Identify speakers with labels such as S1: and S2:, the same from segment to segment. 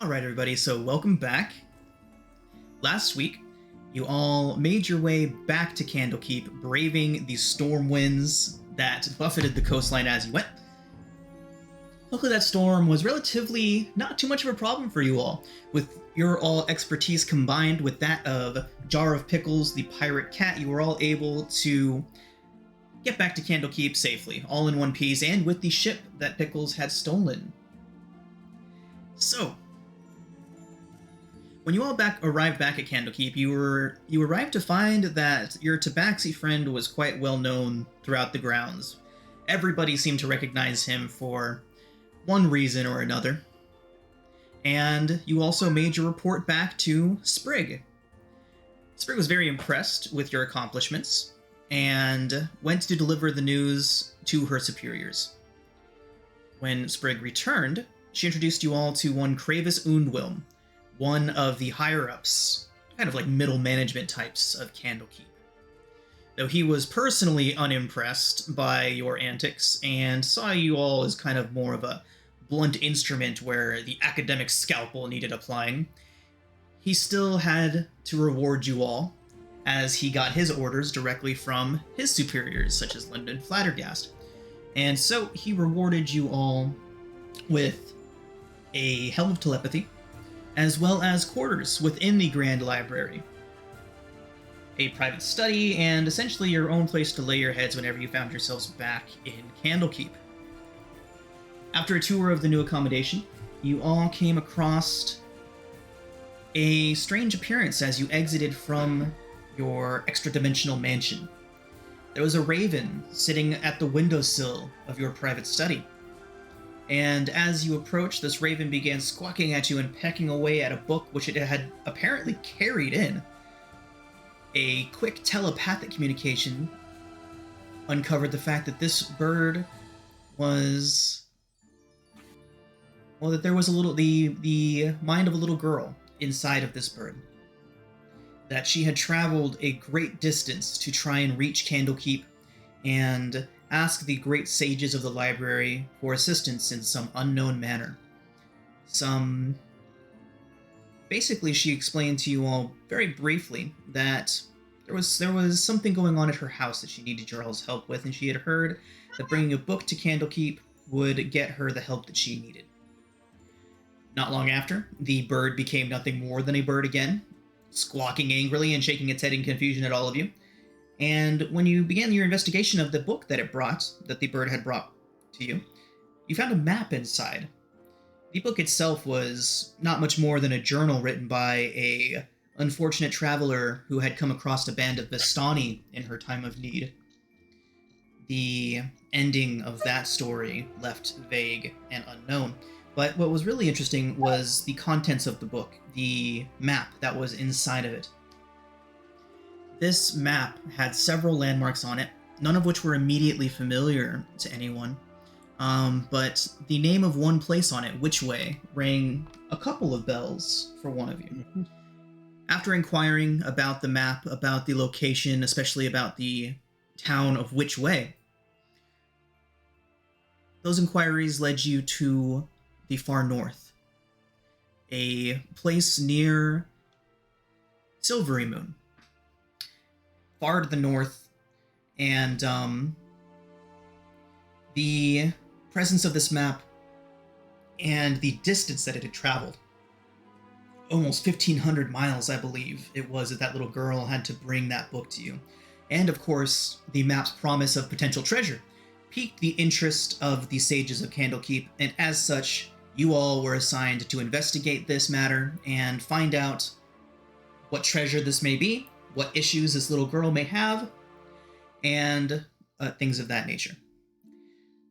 S1: Alright everybody, so welcome back. Last week, you all made your way back to Candlekeep, braving the storm winds that buffeted the coastline as you went. Luckily that storm was relatively not too much of a problem for you all. With your all expertise combined with that of Jar of Pickles, the pirate cat, you were all able to get back to Candlekeep safely, all in one piece, and with the ship that Pickles had stolen. So, when you all arrived back at Candlekeep, you arrived to find that your Tabaxi friend was quite well known throughout the grounds. Everybody seemed to recognize him for one reason or another. And you also made your report back to Sprig. Sprig was very impressed with your accomplishments and went to deliver the news to her superiors. When Sprig returned, she introduced you all to one Cravis Undwilm, one of the higher-ups, kind of like middle management types of Candlekeep. Though he was personally unimpressed by your antics and saw you all as kind of more of a blunt instrument where the academic scalpel needed applying, he still had to reward you all, as he got his orders directly from his superiors, such as London Flattergast. And so he rewarded you all with a Helm of Telepathy, as well as quarters within the Grand Library, a private study, and essentially your own place to lay your heads whenever you found yourselves back in Candlekeep. After a tour of the new accommodation, you all came across a strange appearance as you exited from your extra-dimensional mansion. There was a raven sitting at the windowsill of your private study. And as you approached, this raven began squawking at you and pecking away at a book which it had apparently carried in. A quick telepathic communication uncovered the fact that this bird was... well, that there was the mind of a little girl inside of this bird. That she had traveled a great distance to try and reach Candlekeep and ask the great sages of the library for assistance in some unknown manner. Basically, she explained to you all very briefly that there was something going on at her house that she needed your all's help with, and she had heard that bringing a book to Candlekeep would get her the help that she needed. Not long after, the bird became nothing more than a bird again, squawking angrily and shaking its head in confusion at all of you. And when you began your investigation of the book that the bird had brought to you, you found a map inside. The book itself was not much more than a journal written by a unfortunate traveler who had come across a band of Vistani in her time of need. The ending of that story left vague and unknown. But what was really interesting was the contents of the book, the map that was inside of it. This map had several landmarks on it, none of which were immediately familiar to anyone, but the name of one place on it, Whichway, rang a couple of bells for one of you. Mm-hmm. After inquiring about the map, about the location, especially about the town of Whichway, those inquiries led you to the far north, a place near Silvery Moon, far to the north, and the presence of this map and the distance that it had traveled, almost 1,500 miles, I believe it was, that little girl had to bring that book to you, and of course the map's promise of potential treasure, piqued the interest of the sages of Candlekeep, and as such, you all were assigned to investigate this matter and find out what treasure this may be, what issues this little girl may have, and things of that nature.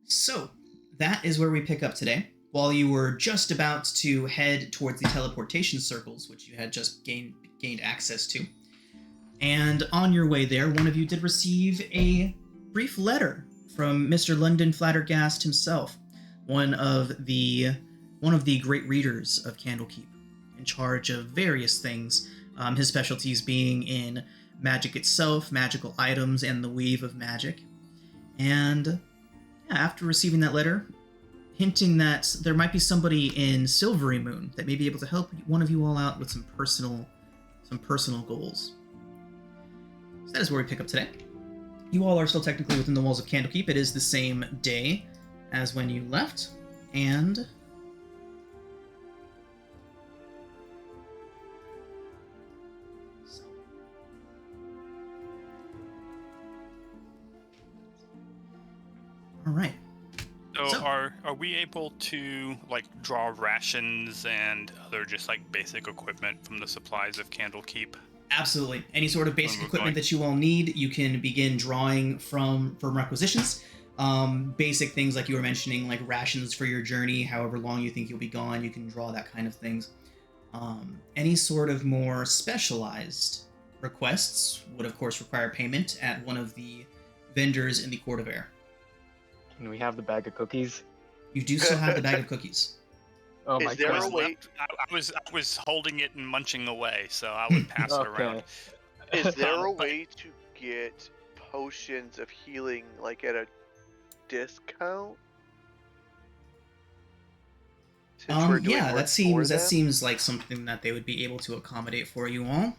S1: So, that is where we pick up today. While you were just about to head towards the teleportation circles, which you had just gained access to. And on your way there, one of you did receive a brief letter from Mr. London Flattergast himself, one of the great readers of Candlekeep, in charge of various things, his specialties being in magic itself, magical items, and the weave of magic. And after receiving that letter, hinting that there might be somebody in Silvery Moon that may be able to help one of you all out with some personal goals. So that is where we pick up today. You all are still technically within the walls of Candlekeep. It is the same day as when you left, and all right.
S2: So are we able to like draw rations and other just like basic equipment from the supplies of Candlekeep?
S1: Absolutely. Any sort of basic equipment that you all need, you can begin drawing from requisitions. Basic things like you were mentioning, like rations for your journey, however long you think you'll be gone, you can draw that kind of things. Any sort of more specialized requests would, of course, require payment at one of the vendors in the Court of Air.
S3: Can we have the bag of cookies?
S1: You do still have the bag of cookies.
S3: Oh my god.
S2: I was holding it and munching away, so I would pass it around.
S4: Is there a way to get potions of healing like at a discount?
S1: Yeah, that seems like something that they would be able to accommodate for you all.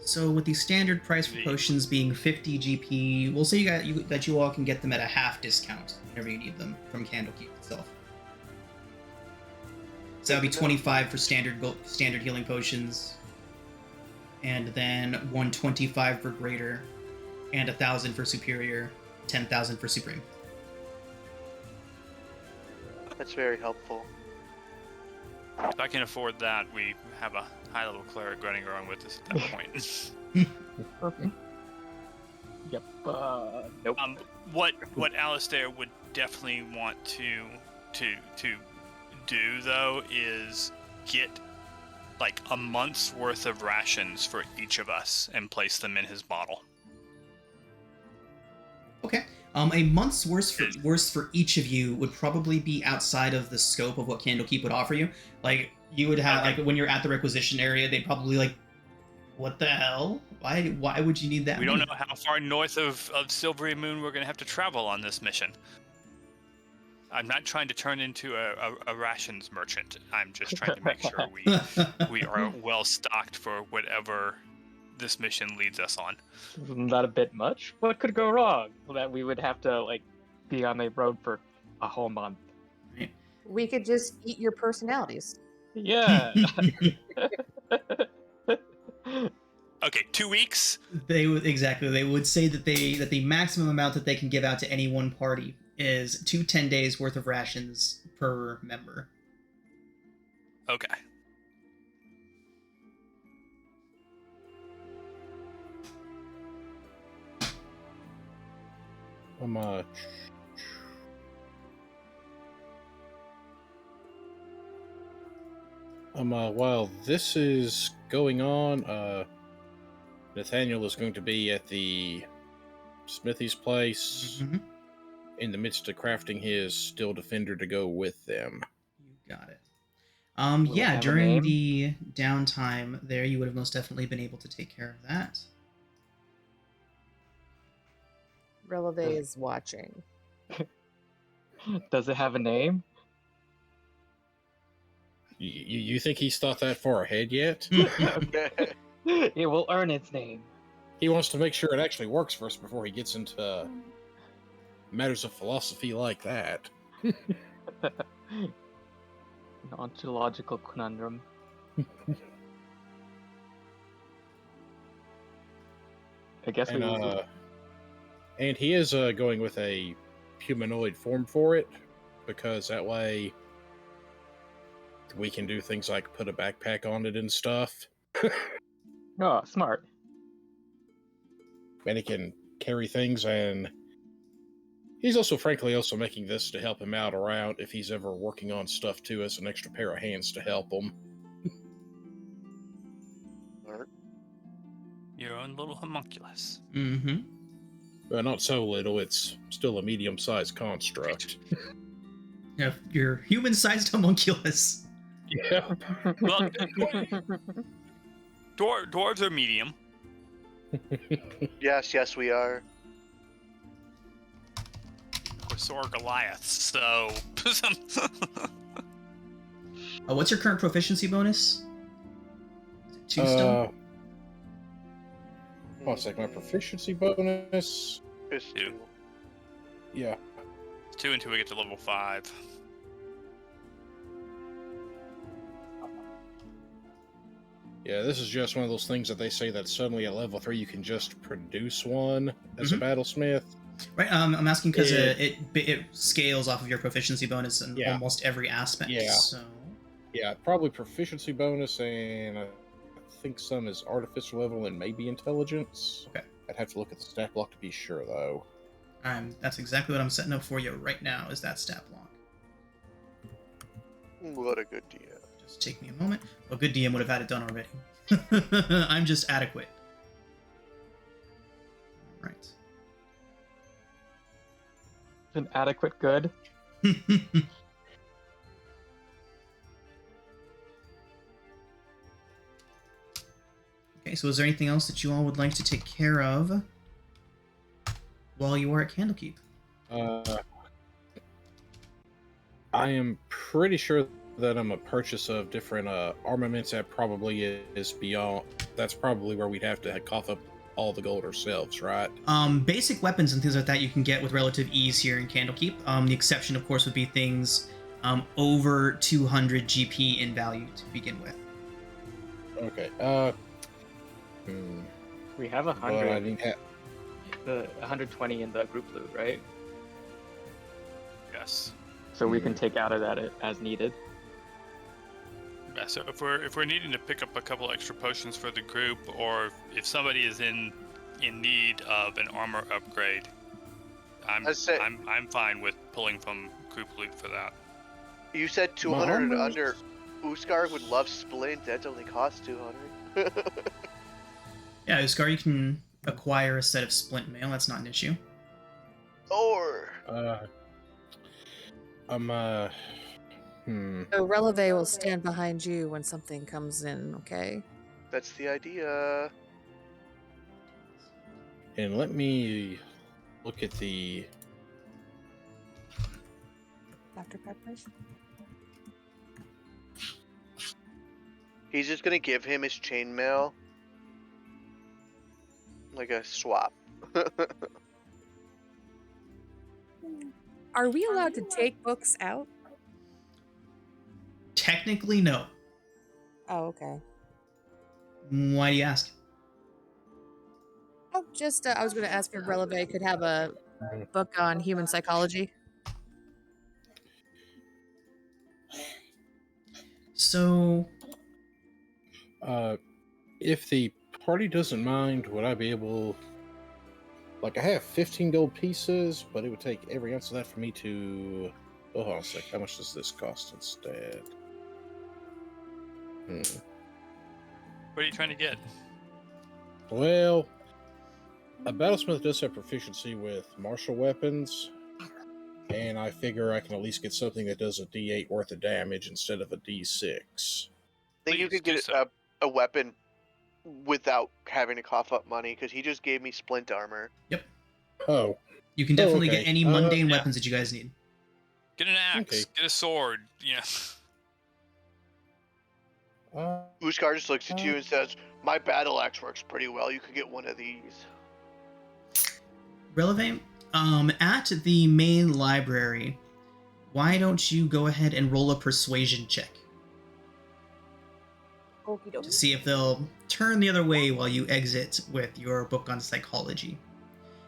S1: So with the standard price for potions being 50 GP, we'll say that you all can get them at a half discount whenever you need them from Candlekeep itself. So that would be 25 for standard healing potions, and then 125 for greater, and 1,000 for superior, 10,000 for supreme.
S4: That's very helpful.
S2: If I can afford that, we have a high-level cleric running around with us at that point.
S3: Okay. Yep. Nope.
S2: What Alistair would definitely want to do though is get like a month's worth of rations for each of us and place them in his bottle.
S1: Okay. A month's worth for each of you would probably be outside of the scope of what Candlekeep would offer you. Like, you would have, like, when you're at the requisition area, they'd probably, like, what the hell? Why would you need that
S2: We don't know how far north of Silvery Moon we're going to have to travel on this mission. I'm not trying to turn into a rations merchant. I'm just trying to make sure we are well stocked for whatever this mission leads us on.
S3: Isn't that a bit much? What could go wrong? That we would have to like be on the road for a whole month.
S5: We could just eat your personalities.
S3: Yeah.
S2: Okay, 2 weeks.
S1: They would say that the maximum amount that they can give out to any one party is 2 10 days worth of rations per member.
S2: Okay.
S6: While this is going on, Nathaniel is going to be at the Smithy's place in the midst of crafting his Steel Defender to go with them.
S1: You got it. Yeah, during the downtime there, you would have most definitely been able to take care of that.
S5: Releve is watching.
S3: Does it have a name?
S6: You think he's thought that far ahead yet?
S3: It will earn its name.
S6: He wants to make sure it actually works first before he gets into matters of philosophy like that.
S3: An ontological conundrum. I guess we will.
S6: And he is going with a humanoid form for it, because that way we can do things like put a backpack on it and stuff.
S3: Oh, smart.
S6: And he can carry things, and he's also frankly making this to help him out around if he's ever working on stuff too, as an extra pair of hands to help him.
S2: Your own little homunculus.
S1: Mm-hmm.
S6: Well, not so little, it's still a medium-sized construct.
S1: Yeah, your human-sized homunculus.
S6: Yeah.
S2: Well, dwarves are medium.
S4: Yes, we are.
S2: We're sore Goliaths, so.
S1: What's your current proficiency bonus? Is it 2 still?
S6: One sec, my proficiency bonus.
S4: It's
S2: 2.
S4: 2.
S6: Yeah.
S2: 2 until we get to level 5.
S6: Yeah, this is just one of those things that they say that suddenly at level 3 you can just produce one as a battlesmith.
S1: Right. I'm asking because
S6: It-
S1: it scales off of your proficiency bonus in
S6: Yeah.
S1: almost every aspect.
S6: Yeah.
S1: So.
S6: Yeah, probably proficiency bonus, and I think some is artificer level and maybe intelligence.
S1: Okay.
S6: I'd have to look at the stat block to be sure, though.
S1: That's exactly what I'm setting up for you right now. Is that stat block?
S4: What a good DM.
S1: Just take me a moment. Well, good DM would have had it done already. I'm just adequate. All right.
S3: An adequate good.
S1: Okay, so is there anything else that you all would like to take care of while you are at Candlekeep?
S6: I am pretty sure that a purchase of different armaments that probably is beyond. That's probably where we'd have to cough up all the gold ourselves, right?
S1: Basic weapons and things like that you can get with relative ease here in Candlekeep. The exception, of course, would be things over 200 GP in value to begin with.
S6: Okay.
S3: We have
S6: But I
S3: 100.
S6: need
S3: The 120 in the group loot, right?
S2: Yes.
S3: So we can take out of that as needed.
S2: Yeah, so if we're needing to pick up a couple extra potions for the group, or if somebody is in need of an armor upgrade, I'm fine with pulling from group loot for that.
S4: You said 200 and
S6: Mama.
S4: under. Uskar would love Splint. That only costs 200.
S1: Yeah, Uskar, you can acquire a set of splint mail. That's not an issue.
S4: Or
S5: So Releve will stand behind you when something comes in, okay?
S4: that's the idea.
S6: And let me look at the.
S5: Dr. Peppers?
S4: He's just gonna give him his chainmail. Like a swap.
S5: Are we allowed to take books out?
S1: Technically, no.
S5: Oh, okay.
S1: Why do you ask?
S5: Oh, just, I was going to ask if Releve could have a book on human psychology.
S1: So,
S6: If the party doesn't mind, would I be able? Like, I have 15 gold pieces, but it would take every ounce of that for me to. Oh, hold on a sec. How much does this cost instead?
S2: What are you trying to get?
S6: Well, a battlesmith does have proficiency with martial weapons, and I figure I can at least get something that does a D8 worth of damage instead of a D6.
S4: I think you
S2: Please
S4: could
S2: do
S4: get
S2: so.
S4: a weapon without having to cough up money, because he just gave me splint armor.
S6: Oh,
S1: you can definitely
S6: okay.
S1: get any mundane
S2: Yeah.
S1: weapons that you guys need.
S2: Get an axe.
S6: Okay.
S2: Get a sword. Yeah.
S4: Uskar just looks at you and says, "My battle axe works pretty well. You could get one of these."
S1: Releve, at the main library, why don't you go ahead and roll a persuasion check
S5: Okie
S1: to
S5: dokie.
S1: see if they'll turn the other way while you exit with your book on psychology.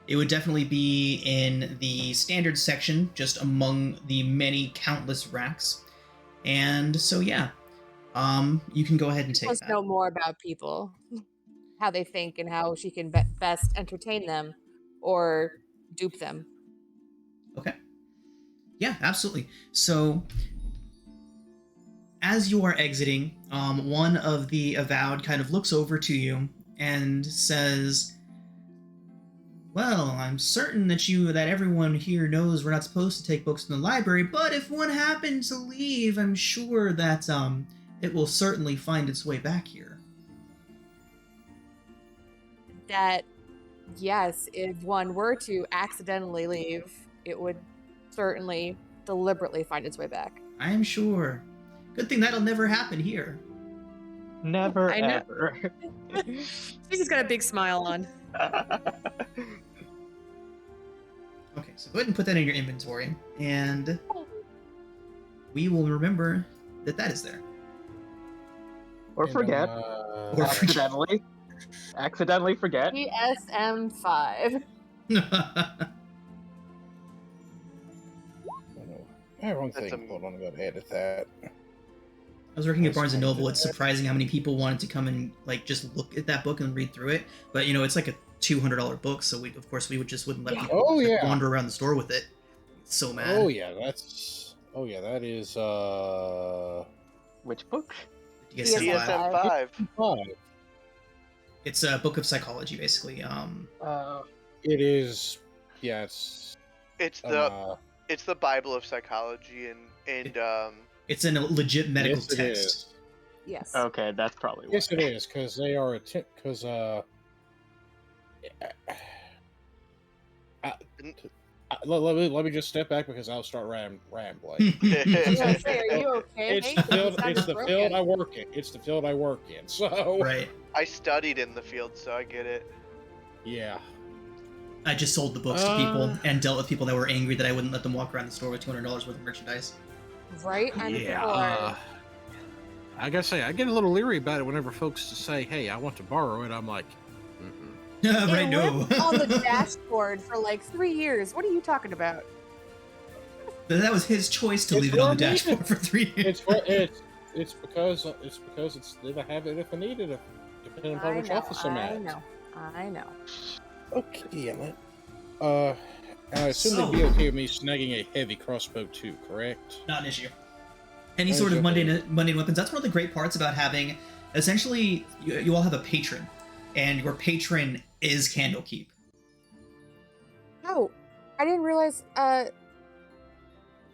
S1: It would definitely be in the standard section, just among the many countless racks. And so, yeah, you can go ahead and take
S5: Let's
S1: that.
S5: know more about people, how they think, and how she can best entertain them or dupe them.
S1: Okay. Yeah, absolutely. So, as you are exiting, one of the avowed kind of looks over to you and says, "Well, I'm certain that everyone here knows we're not supposed to take books in the library, but if one happens to leave, I'm sure that it will certainly find its way back here."
S5: that yes, if one were to accidentally leave, it would certainly deliberately find its way back.
S1: I'm sure. Good thing that'll never happen here.
S3: Never
S5: I know.
S3: ever.
S5: She's just got a big smile on.
S1: Okay, so go ahead and put that in your inventory, and we will remember that that is there.
S3: Or forget.
S1: Or
S3: Accidentally forget.
S5: DSM-5.
S6: Wrong
S4: That's
S6: thing. Hold on, I gotta edit that.
S1: I was working at Barnes and Noble. It's surprising how many people wanted to come and like just look at that book and read through it. But you know, it's like a $200 book, so we wouldn't let people wander around the store with it. It's so mad.
S6: Oh yeah, that is
S3: Which book?
S4: DSM-5.
S1: It's a book of psychology, basically.
S6: It is. Yeah,
S4: It's the Bible of psychology, and
S1: it's a legit medical
S6: yes, it
S1: text.
S6: is.
S5: Yes.
S3: Okay, that's probably
S6: Yes, it is, because they are let me just step back because I'll start rambling.
S5: I was gonna say, are you okay?
S6: It's the field I work in. It's the field I work in. So
S1: Right.
S4: I studied in the field, so I get it.
S6: yeah.
S1: I just sold the books to people and dealt with people that were angry that I wouldn't let them walk around the store with $200 worth of merchandise.
S5: Right? I'm for
S6: I gotta say, I get a little leery about it whenever folks say, "Hey, I want to borrow it." I'm like,
S1: Right,
S5: it
S1: no.
S5: lived on the dashboard for like 3 years. What are you talking about?
S1: That was his choice to leave it on the dashboard for 3 years.
S6: It's because it's there to have it if I need it, depending upon which office I'm at.
S5: I know.
S6: Okay, Emmett. And I assume they'd be okay with me snagging a heavy crossbow too, correct?
S1: Not an issue. Any sort of mundane weapons. That's one of the great parts about having, essentially, you all have a patron, and your patron is Candlekeep.
S5: Oh, I didn't realize.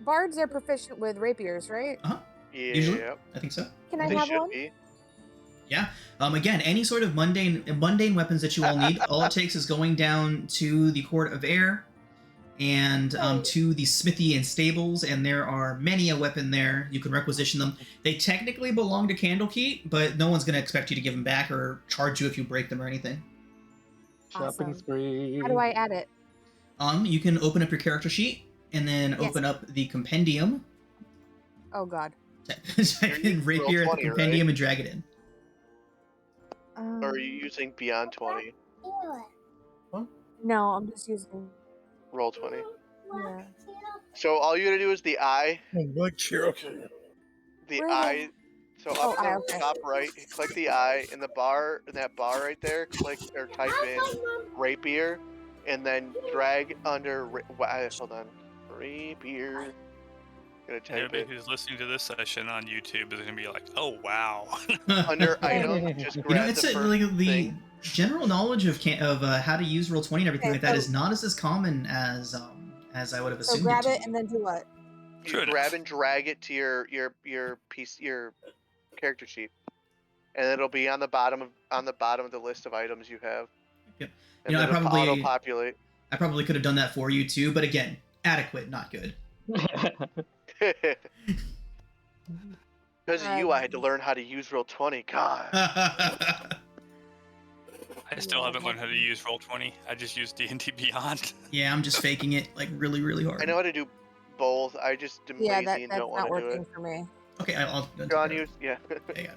S5: Bards are proficient with rapiers, right?
S1: Uh-huh.
S4: Yeah.
S1: Usually, I think so.
S5: Can I
S4: They
S5: have
S4: should
S5: one?
S4: be.
S1: Yeah. Again, any sort of mundane weapons that you all need, all it takes is going down to the Court of Air and to the smithy and stables, and there are many a weapon there. You can requisition them. They technically belong to Candlekeep, but no one's going to expect you to give them back or charge you if you break them or anything.
S3: Shopping spree.
S5: How do I add it?
S1: You can open up your character sheet and then open up the compendium.
S5: Oh God.
S1: Type in rapier at the compendium and drag it in.
S4: Or are you using Beyond 20?
S5: No, I'm just using.
S4: Roll 20.
S5: Yeah.
S4: So all you gotta do is the eye.
S6: Like Cherokee.
S4: The
S5: Really?
S4: eye. So
S5: Oh,
S4: up
S5: eye,
S4: in the
S5: okay.
S4: top right, click the eye in the bar, in that bar right there. Click or type in rapier, and then drag under. Hold on, rapier. Gonna type
S2: Everybody
S4: it
S2: who's listening to this session on YouTube is gonna be like, "Oh wow!"
S4: under item. Just grab
S1: it's
S4: the first
S1: like the
S4: thing.
S1: general knowledge of how to use Roll20 and everything
S5: Okay,
S1: like that
S5: so-
S1: is not as common as I would have
S5: So
S1: assumed.
S5: grab
S1: to
S5: it
S1: be.
S5: and then do what?
S4: You
S2: True
S4: grab
S2: enough.
S4: and drag it to your character sheet, and it'll be on the bottom of the list of items you have.
S1: Yep.
S4: And
S1: You know, I
S4: then it'll
S1: probably-
S4: auto-populate.
S1: I probably could have done that for you too, but again, adequate, not good.
S4: Because of you, I had to learn how to use Roll20. God.
S2: I still haven't learned how to use Roll20. I just use D&D Beyond.
S1: Yeah, I'm just faking it like really, really hard.
S4: I know how to do both. I just am
S5: Yeah,
S4: lazy and
S5: that's
S4: don't
S5: not
S4: want to do
S5: working
S4: it.
S5: for me.
S1: Okay, I'll
S4: John, use yeah.
S1: Okay, got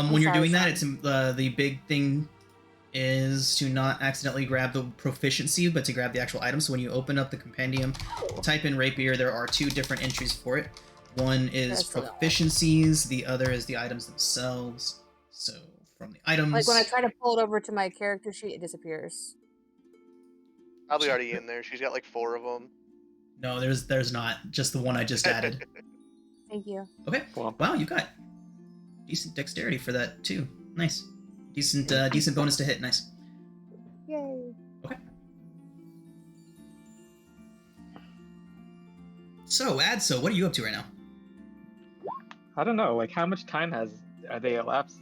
S1: it. When you're
S5: sorry,
S1: doing that,
S5: Sean.
S1: it's the big thing is to not accidentally grab the proficiency, but to grab the actual item. So when you open up the compendium, type in rapier. There are two different entries for it. One is
S5: That's what I-
S1: proficiencies. The other is the items themselves. So from the items,
S5: Like when I try to pull it over to my character sheet, it disappears.
S4: Probably already in there. She's got like 4 of them.
S1: no, there's not. Just the one I just added.
S5: Thank you.
S1: Okay.
S3: Well,
S1: Wow, you got decent dexterity for that too. Nice. Decent bonus to hit. Nice.
S5: Yay.
S1: So, Adso, what are you up to right now?
S3: I don't know. Like, how much time are they elapsed?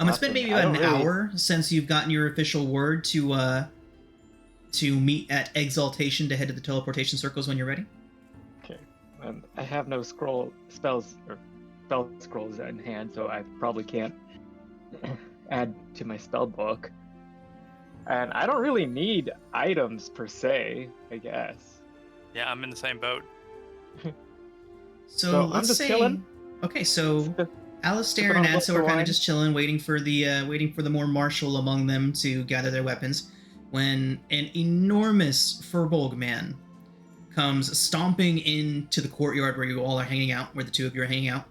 S1: It's been
S3: Awesome.
S1: maybe
S3: I
S1: about an
S3: don't really-
S1: hour since you've gotten your official word to meet at Exaltation to head to the teleportation circles when you're ready.
S3: Okay. I have no spell scrolls in hand, so I probably can't add to my spell book. And I don't really need items per se, I guess.
S2: Yeah, I'm in the same boat.
S1: So
S3: I'm
S1: let's
S3: just
S1: say,
S3: chilling.
S1: okay, so Alistair
S3: sipping
S1: and
S3: on a
S1: Adso
S3: glass
S1: are
S3: of
S1: kind of
S3: wine.
S1: just chilling, waiting for the more martial among them to gather their weapons, when an enormous Furbolg man comes stomping into the courtyard where you all are hanging out, where the two of you are hanging out,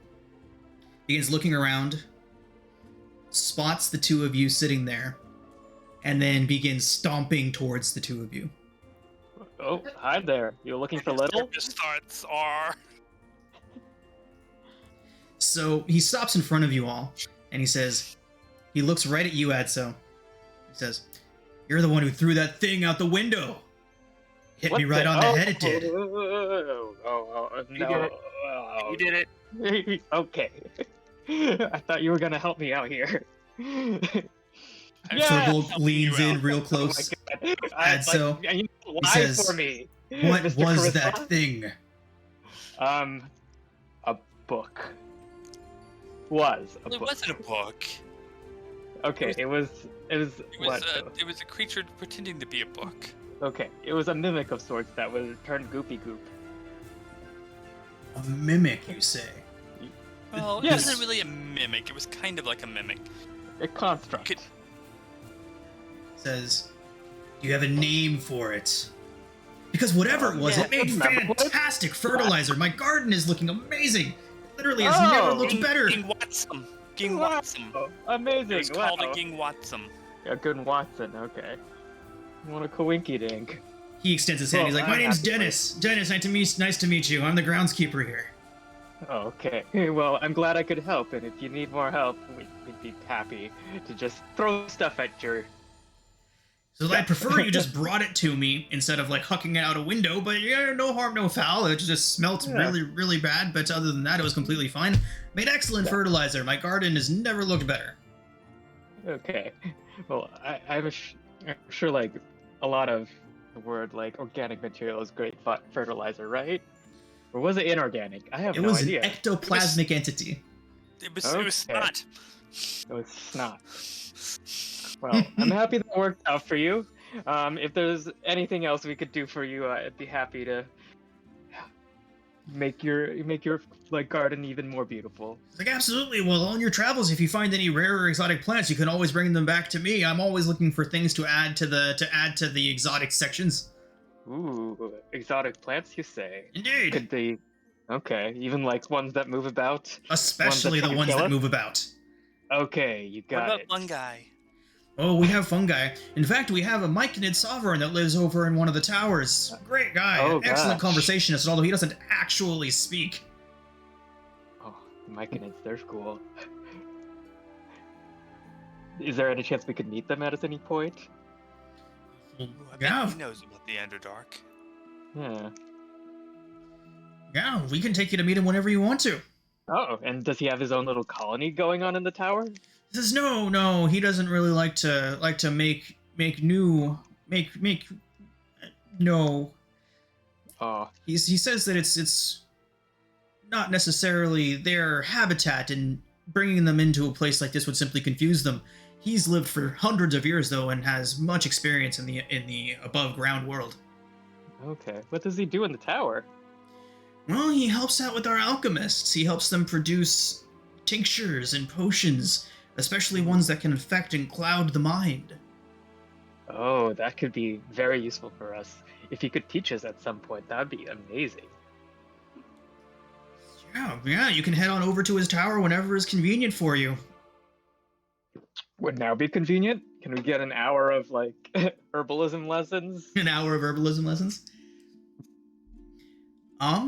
S1: begins looking around, spots the two of you sitting there, and then begins stomping towards the two of you.
S3: Oh, hi there. You looking for little?
S2: Circus starts are.
S1: So he stops in front of you all, and he looks right at you, Adso. He says, "You're the one who threw that thing out the window. Hit me right on the head, it did."
S3: Oh, no.
S2: You did it.
S3: Okay. I thought you were gonna help me out here.
S1: Furbolg leans in real
S3: Oh
S1: close.
S3: my God.
S1: Adso,
S3: You lie
S1: says,
S3: for me.
S1: "What
S3: Mr.
S1: was
S3: Charisma?
S1: that thing?"
S3: A book. Was a
S2: It
S3: book.
S2: wasn't a book.
S3: Okay, it was what?
S2: It was a creature pretending to be a book.
S3: Okay, it was a mimic of sorts that was turned goopy goop.
S1: A mimic, you say?
S2: Well,
S3: Yes.
S2: it wasn't really a mimic. It was kind of like a mimic.
S3: A construct.
S2: Could-
S1: Says, "Do you have a name for it?" Because whatever it was,
S3: yeah,
S1: it made
S3: remember what?
S1: fantastic fertilizer. My garden is looking amazing. It literally has never looked better.
S2: Ging Watson. Ging
S3: Wow.
S2: Watson.
S3: Amazing.
S2: It was called
S3: wow.
S2: a Ging Watson.
S3: A good Watson. Okay. What a coinky dink.
S1: He extends his hand. He's
S3: Well,
S1: like, "My
S3: I'm
S1: name's
S3: happy for
S1: Dennis. Dennis, nice to meet you. I'm the groundskeeper here."
S3: Oh, okay. Well, I'm glad I could help, and if you need more help, we'd be happy to just throw stuff at your.
S1: So I prefer you just brought it to me instead of like hucking it out a window. But yeah, no harm, no foul. It just smelt
S3: Yeah.
S1: really, really bad. But other than that, it was completely fine. Made excellent fertilizer. My garden has never looked better.
S3: Okay. Well, I'm sure like a lot of the word like organic material is great fertilizer, right? Or was it inorganic? I have
S1: It
S3: no
S1: was
S3: idea.
S1: an ectoplasmic entity.
S2: It was
S3: Okay.
S2: snot.
S3: It was snot. Well, I'm happy that worked out for you. If there's anything else we could do for you, I'd be happy to make your like garden even more beautiful.
S1: Like, absolutely. Well, on your travels, if you find any rare or exotic plants, you can always bring them back to me. I'm always looking for things to add to the exotic sections.
S3: Ooh, exotic plants, you say?
S1: Indeed.
S3: Could they? Okay, even like ones that move about.
S1: Especially the
S3: try to
S1: ones
S3: kill
S1: that
S3: us?
S1: move about.
S3: Okay, you
S2: What
S3: got
S2: about
S3: it.
S2: fungi?
S1: Oh, we have fungi. In fact, we have a Myconid sovereign that lives over in one of the towers. Great guy.
S3: Oh,
S1: Excellent
S3: gosh.
S1: conversationist, although he doesn't actually speak.
S3: Oh, Myconids, they're cool. Is there any chance we could meet them at any point?
S2: Ooh, I bet
S1: Yeah,
S2: he knows about the Underdark.
S3: Yeah.
S1: yeah, we can take you to meet him whenever you want to.
S3: Oh, and does he have his own little colony going on in the tower?
S1: He says, no, he doesn't really like to no.
S3: Oh,
S1: He says that it's not necessarily their habitat, and bringing them into a place like this would simply confuse them. He's lived for hundreds of years though, and has much experience in the above ground world.
S3: okay. What does he do in the tower?
S1: Well, he helps out with our alchemists. He helps them produce tinctures and potions, especially ones that can affect and cloud the mind.
S3: Oh, that could be very useful for us. If he could teach us at some point, that'd be amazing.
S1: Yeah, you can head on over to his tower whenever is convenient for you.
S3: Would now be convenient? Can we get an hour of like herbalism lessons?
S1: An hour of herbalism lessons.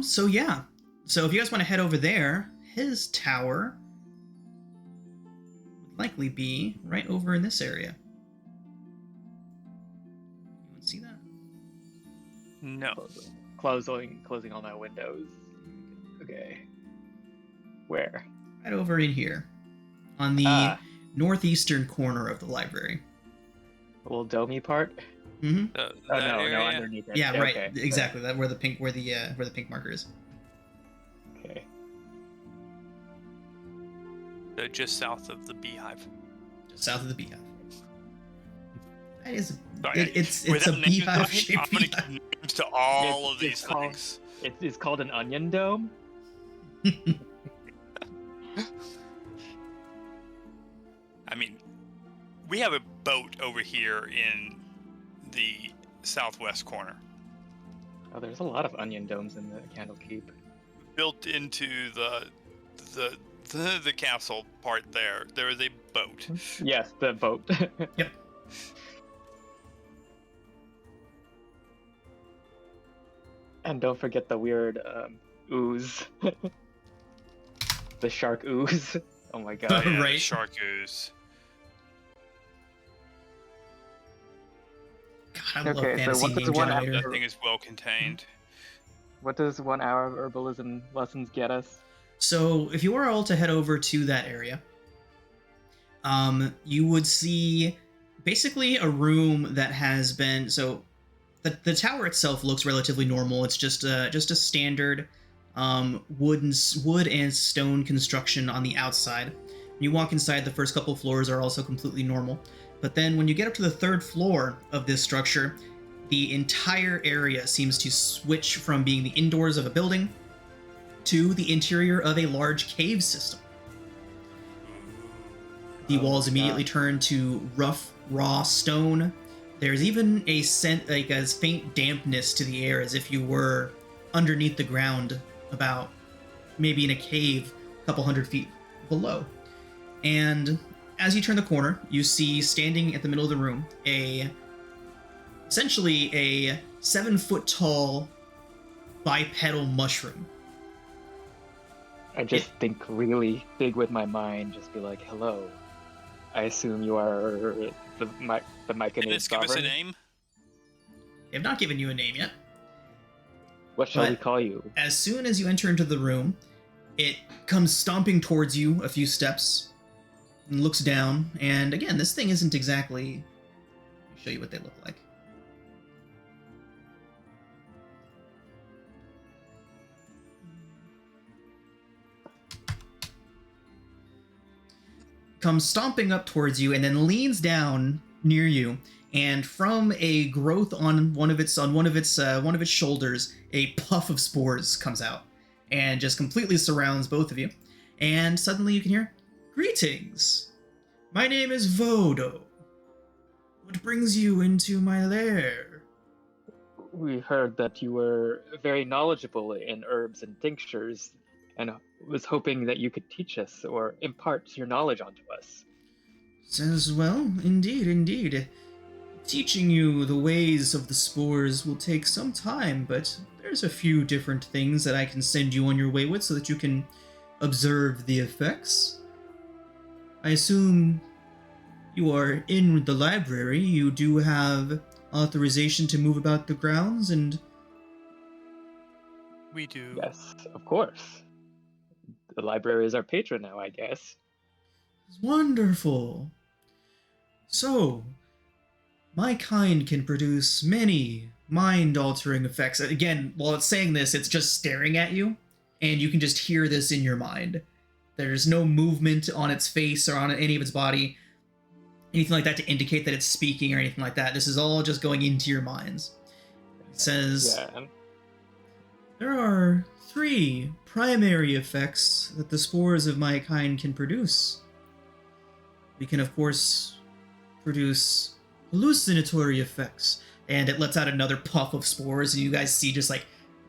S1: So yeah. So if you guys want to head over there, his tower would likely be right over in this area. You want to see that?
S2: No.
S3: Closing all my windows. Okay. Where?
S1: Right over in here. On the northeastern corner of the library.
S3: The little domey part.
S1: Mm-hmm.
S3: Oh
S2: That
S3: no,
S2: area?
S3: underneath it.
S1: Yeah, right.
S3: Okay,
S1: Exactly. That where the pink marker is.
S3: Okay.
S2: So just south of the beehive.
S1: Just south of the beehive. That is.
S2: Sorry,
S1: It's a
S2: without names,
S1: beehive
S2: I'm
S1: shaped
S2: gonna
S1: beehive.
S2: give names to all of
S3: It's
S2: these
S3: called-
S2: things.
S3: It's called an onion dome.
S2: I mean, we have a boat over here in the southwest corner,
S3: Oh, there's a lot of onion domes in the Candlekeep.
S2: built into the castle part. There is a boat.
S3: Yes, the boat.
S1: Yep.
S3: And don't forget the weird ooze. The shark ooze. Oh my god.
S2: Yeah,
S1: Right.
S2: Shark ooze.
S1: God, I love
S3: Okay, so
S1: fantasy
S3: what does
S1: name
S3: one
S1: generator.
S2: That thing is well contained.
S3: What does 1 hour of herbalism lessons get us?
S1: So if you were all to head over to that area, you would see basically a room that has been the tower itself looks relatively normal. It's just a standard wood and stone construction on the outside. When you walk inside, the first couple floors are also completely normal. But then when you get up to the third floor of this structure, the entire area seems to switch from being the indoors of a building to the interior of a large cave system. The
S3: Oh
S1: walls
S3: my
S1: immediately
S3: God.
S1: turn to rough, raw stone. There's even a scent, like a faint dampness to the air, as if you were underneath the ground, about maybe in a cave a couple 100 feet below. And as you turn the corner, you see standing at the middle of the room essentially a 7-foot tall bipedal mushroom.
S3: I just think really big with my mind. Just be like, "Hello, I assume you are the
S2: Can
S3: Myconid
S2: this give us a
S3: sovereign.
S2: name?
S1: They have not given you a name yet.
S3: What shall we
S1: But-
S3: call you?"
S1: As soon as you enter into the room, it comes stomping towards you a few steps and looks down. And again, this thing isn't exactly. Let me show you what they look like. Comes stomping up towards you and then leans down near you. And from a growth on one of its shoulders, a puff of spores comes out and just completely surrounds both of you. And suddenly you can hear, "Greetings! My name is Vodo. What brings you into my lair?"
S3: We heard that you were very knowledgeable in herbs and tinctures, and was hoping that you could teach us or impart your knowledge onto us.
S1: Says, "Well, indeed. Teaching you the ways of the spores will take some time, but there's a few different things that I can send you on your way with so that you can observe the effects. I assume you are in the library. You do have authorization to move about the grounds, and
S2: We do.
S3: Yes, of course. The library is our patron now, I guess.
S1: it's wonderful. So, my kind can produce many mind-altering effects." Again, while it's saying this, it's just staring at you, and you can just hear this in your mind. There's no movement on its face or on any of its body, anything like that to indicate that it's speaking or anything like that. This is all just going into your minds. It says,
S3: Yeah.
S1: "There are 3 primary effects that the spores of my kind can produce. We can, of course, produce hallucinatory effects." And it lets out another puff of spores, and you guys see just like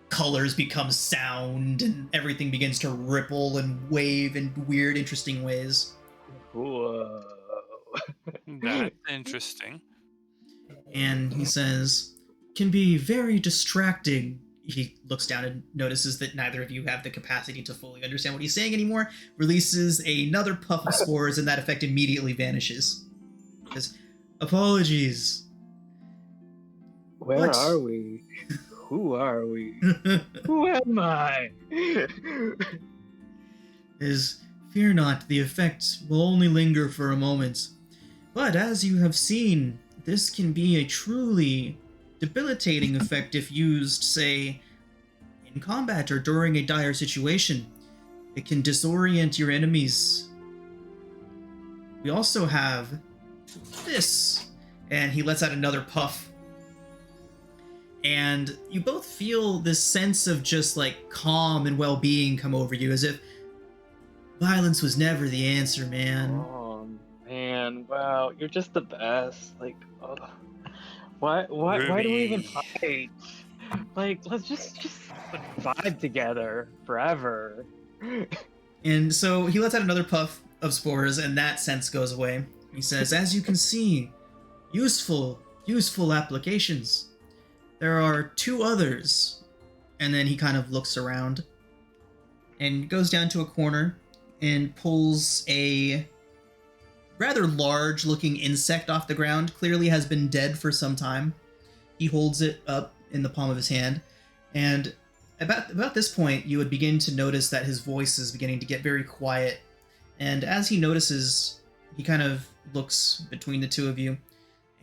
S1: colors become sound, and everything begins to ripple and wave in weird, interesting ways.
S3: Whoa.
S2: That's interesting.
S1: And he says, "Can be very distracting." He looks down and notices that neither of you have the capacity to fully understand what he's saying anymore, releases another puff of spores, and that effect immediately vanishes. He says, "Apologies."
S3: Where
S1: What?
S3: are we? Who are we? Who am I?
S1: Is Fear not, the effect will only linger for a moment. But as you have seen, this can be a truly debilitating effect if used, say, in combat or during a dire situation. It can disorient your enemies. We also have this. And he lets out another puff. And you both feel this sense of just like calm and well-being come over you, as if violence was never the answer, man.
S3: Oh man, wow, you're just the best. Like, oh, why do we even fight? Like, let's just vibe together forever.
S1: And so he lets out another puff of spores, and that sense goes away. He says, as you can see, useful applications. There are 2 others. And then he kind of looks around and goes down to a corner and pulls a rather large looking insect off the ground. Clearly has been dead for some time. He holds it up in the palm of his hand, and about this point you would begin to notice that his voice is beginning to get very quiet. And as he notices, he kind of looks between the 2 of you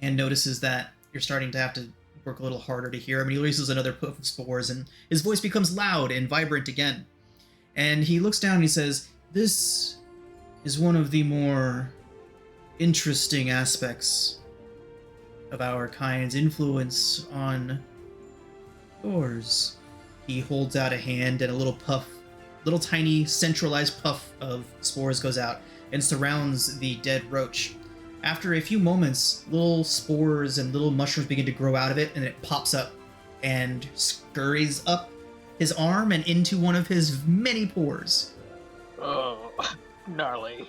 S1: and notices that you're starting to have to work a little harder to hear him. And he releases another puff of spores, and his voice becomes loud and vibrant again. And he looks down and he says, this is one of the more interesting aspects of our kind's influence on yours. He holds out a hand, and a little tiny centralized puff of spores goes out and surrounds the dead roach. After a few moments, little spores and little mushrooms begin to grow out of it, and it pops up and scurries up his arm and into one of his many pores.
S3: Oh, gnarly.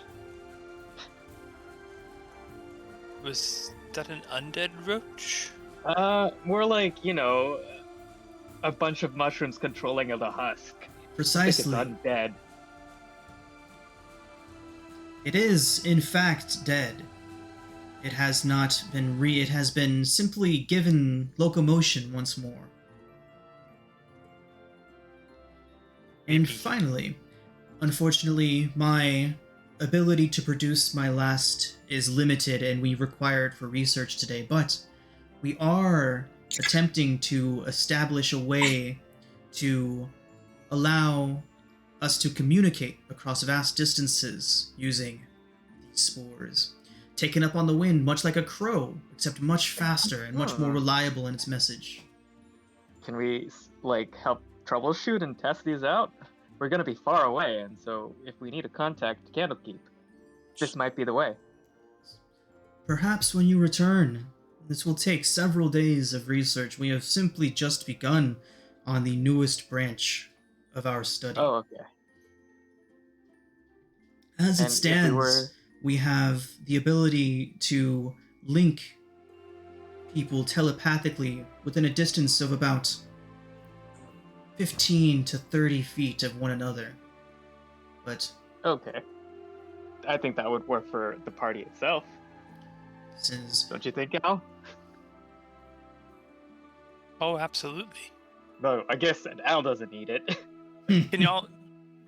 S2: Was that an undead roach?
S3: More like, a bunch of mushrooms controlling the husk.
S1: Precisely.
S3: I think it's undead.
S1: It is, in fact, dead. It has not been it has been simply given locomotion once more. And finally, unfortunately, my ability to produce my last is limited, and we require it for research today, but we are attempting to establish a way to allow us to communicate across vast distances using these spores. Taken up on the wind, much like a crow, except much faster and much more reliable in its message.
S3: Can we, help troubleshoot and test these out? We're gonna be far away, and so if we need to contact Candlekeep, this might be the way.
S1: Perhaps when you return. This will take several days of research. We have simply just begun on the newest branch of our study.
S3: Oh, okay.
S1: As it stands, we have the ability to link people telepathically within a distance of about 15 to 30 feet of one another. But
S3: Okay. I think that would work for the party itself.
S1: since
S3: Don't you think, Al?
S2: Oh, absolutely.
S3: No, I guess that Al doesn't need it.
S2: Can y'all...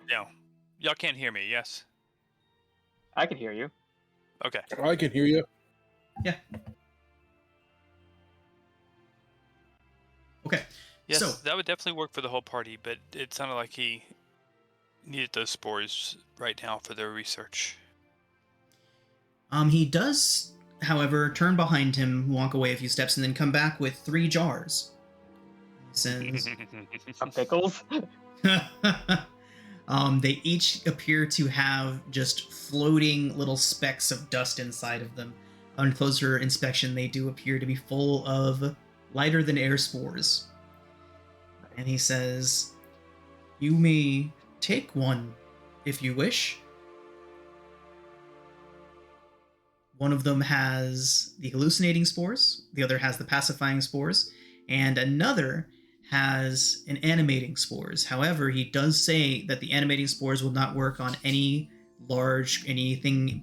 S2: No. Y'all can't hear me, yes?
S3: I can hear you.
S2: Okay.
S6: I can hear you.
S1: yeah. Okay.
S2: Yes,
S1: So
S2: that would definitely work for the whole party, but it sounded like he needed those spores right now for their research.
S1: he does, however, turn behind him, walk away a few steps, and then come back with 3 jars. He says,
S3: Pickles?
S1: they each appear to have just floating little specks of dust inside of them. On closer inspection, they do appear to be full of lighter than air spores. And he says, you may take one if you wish. One of them has the hallucinating spores, the other has the pacifying spores, and another has an animating spores. However, he does say that the animating spores will not work on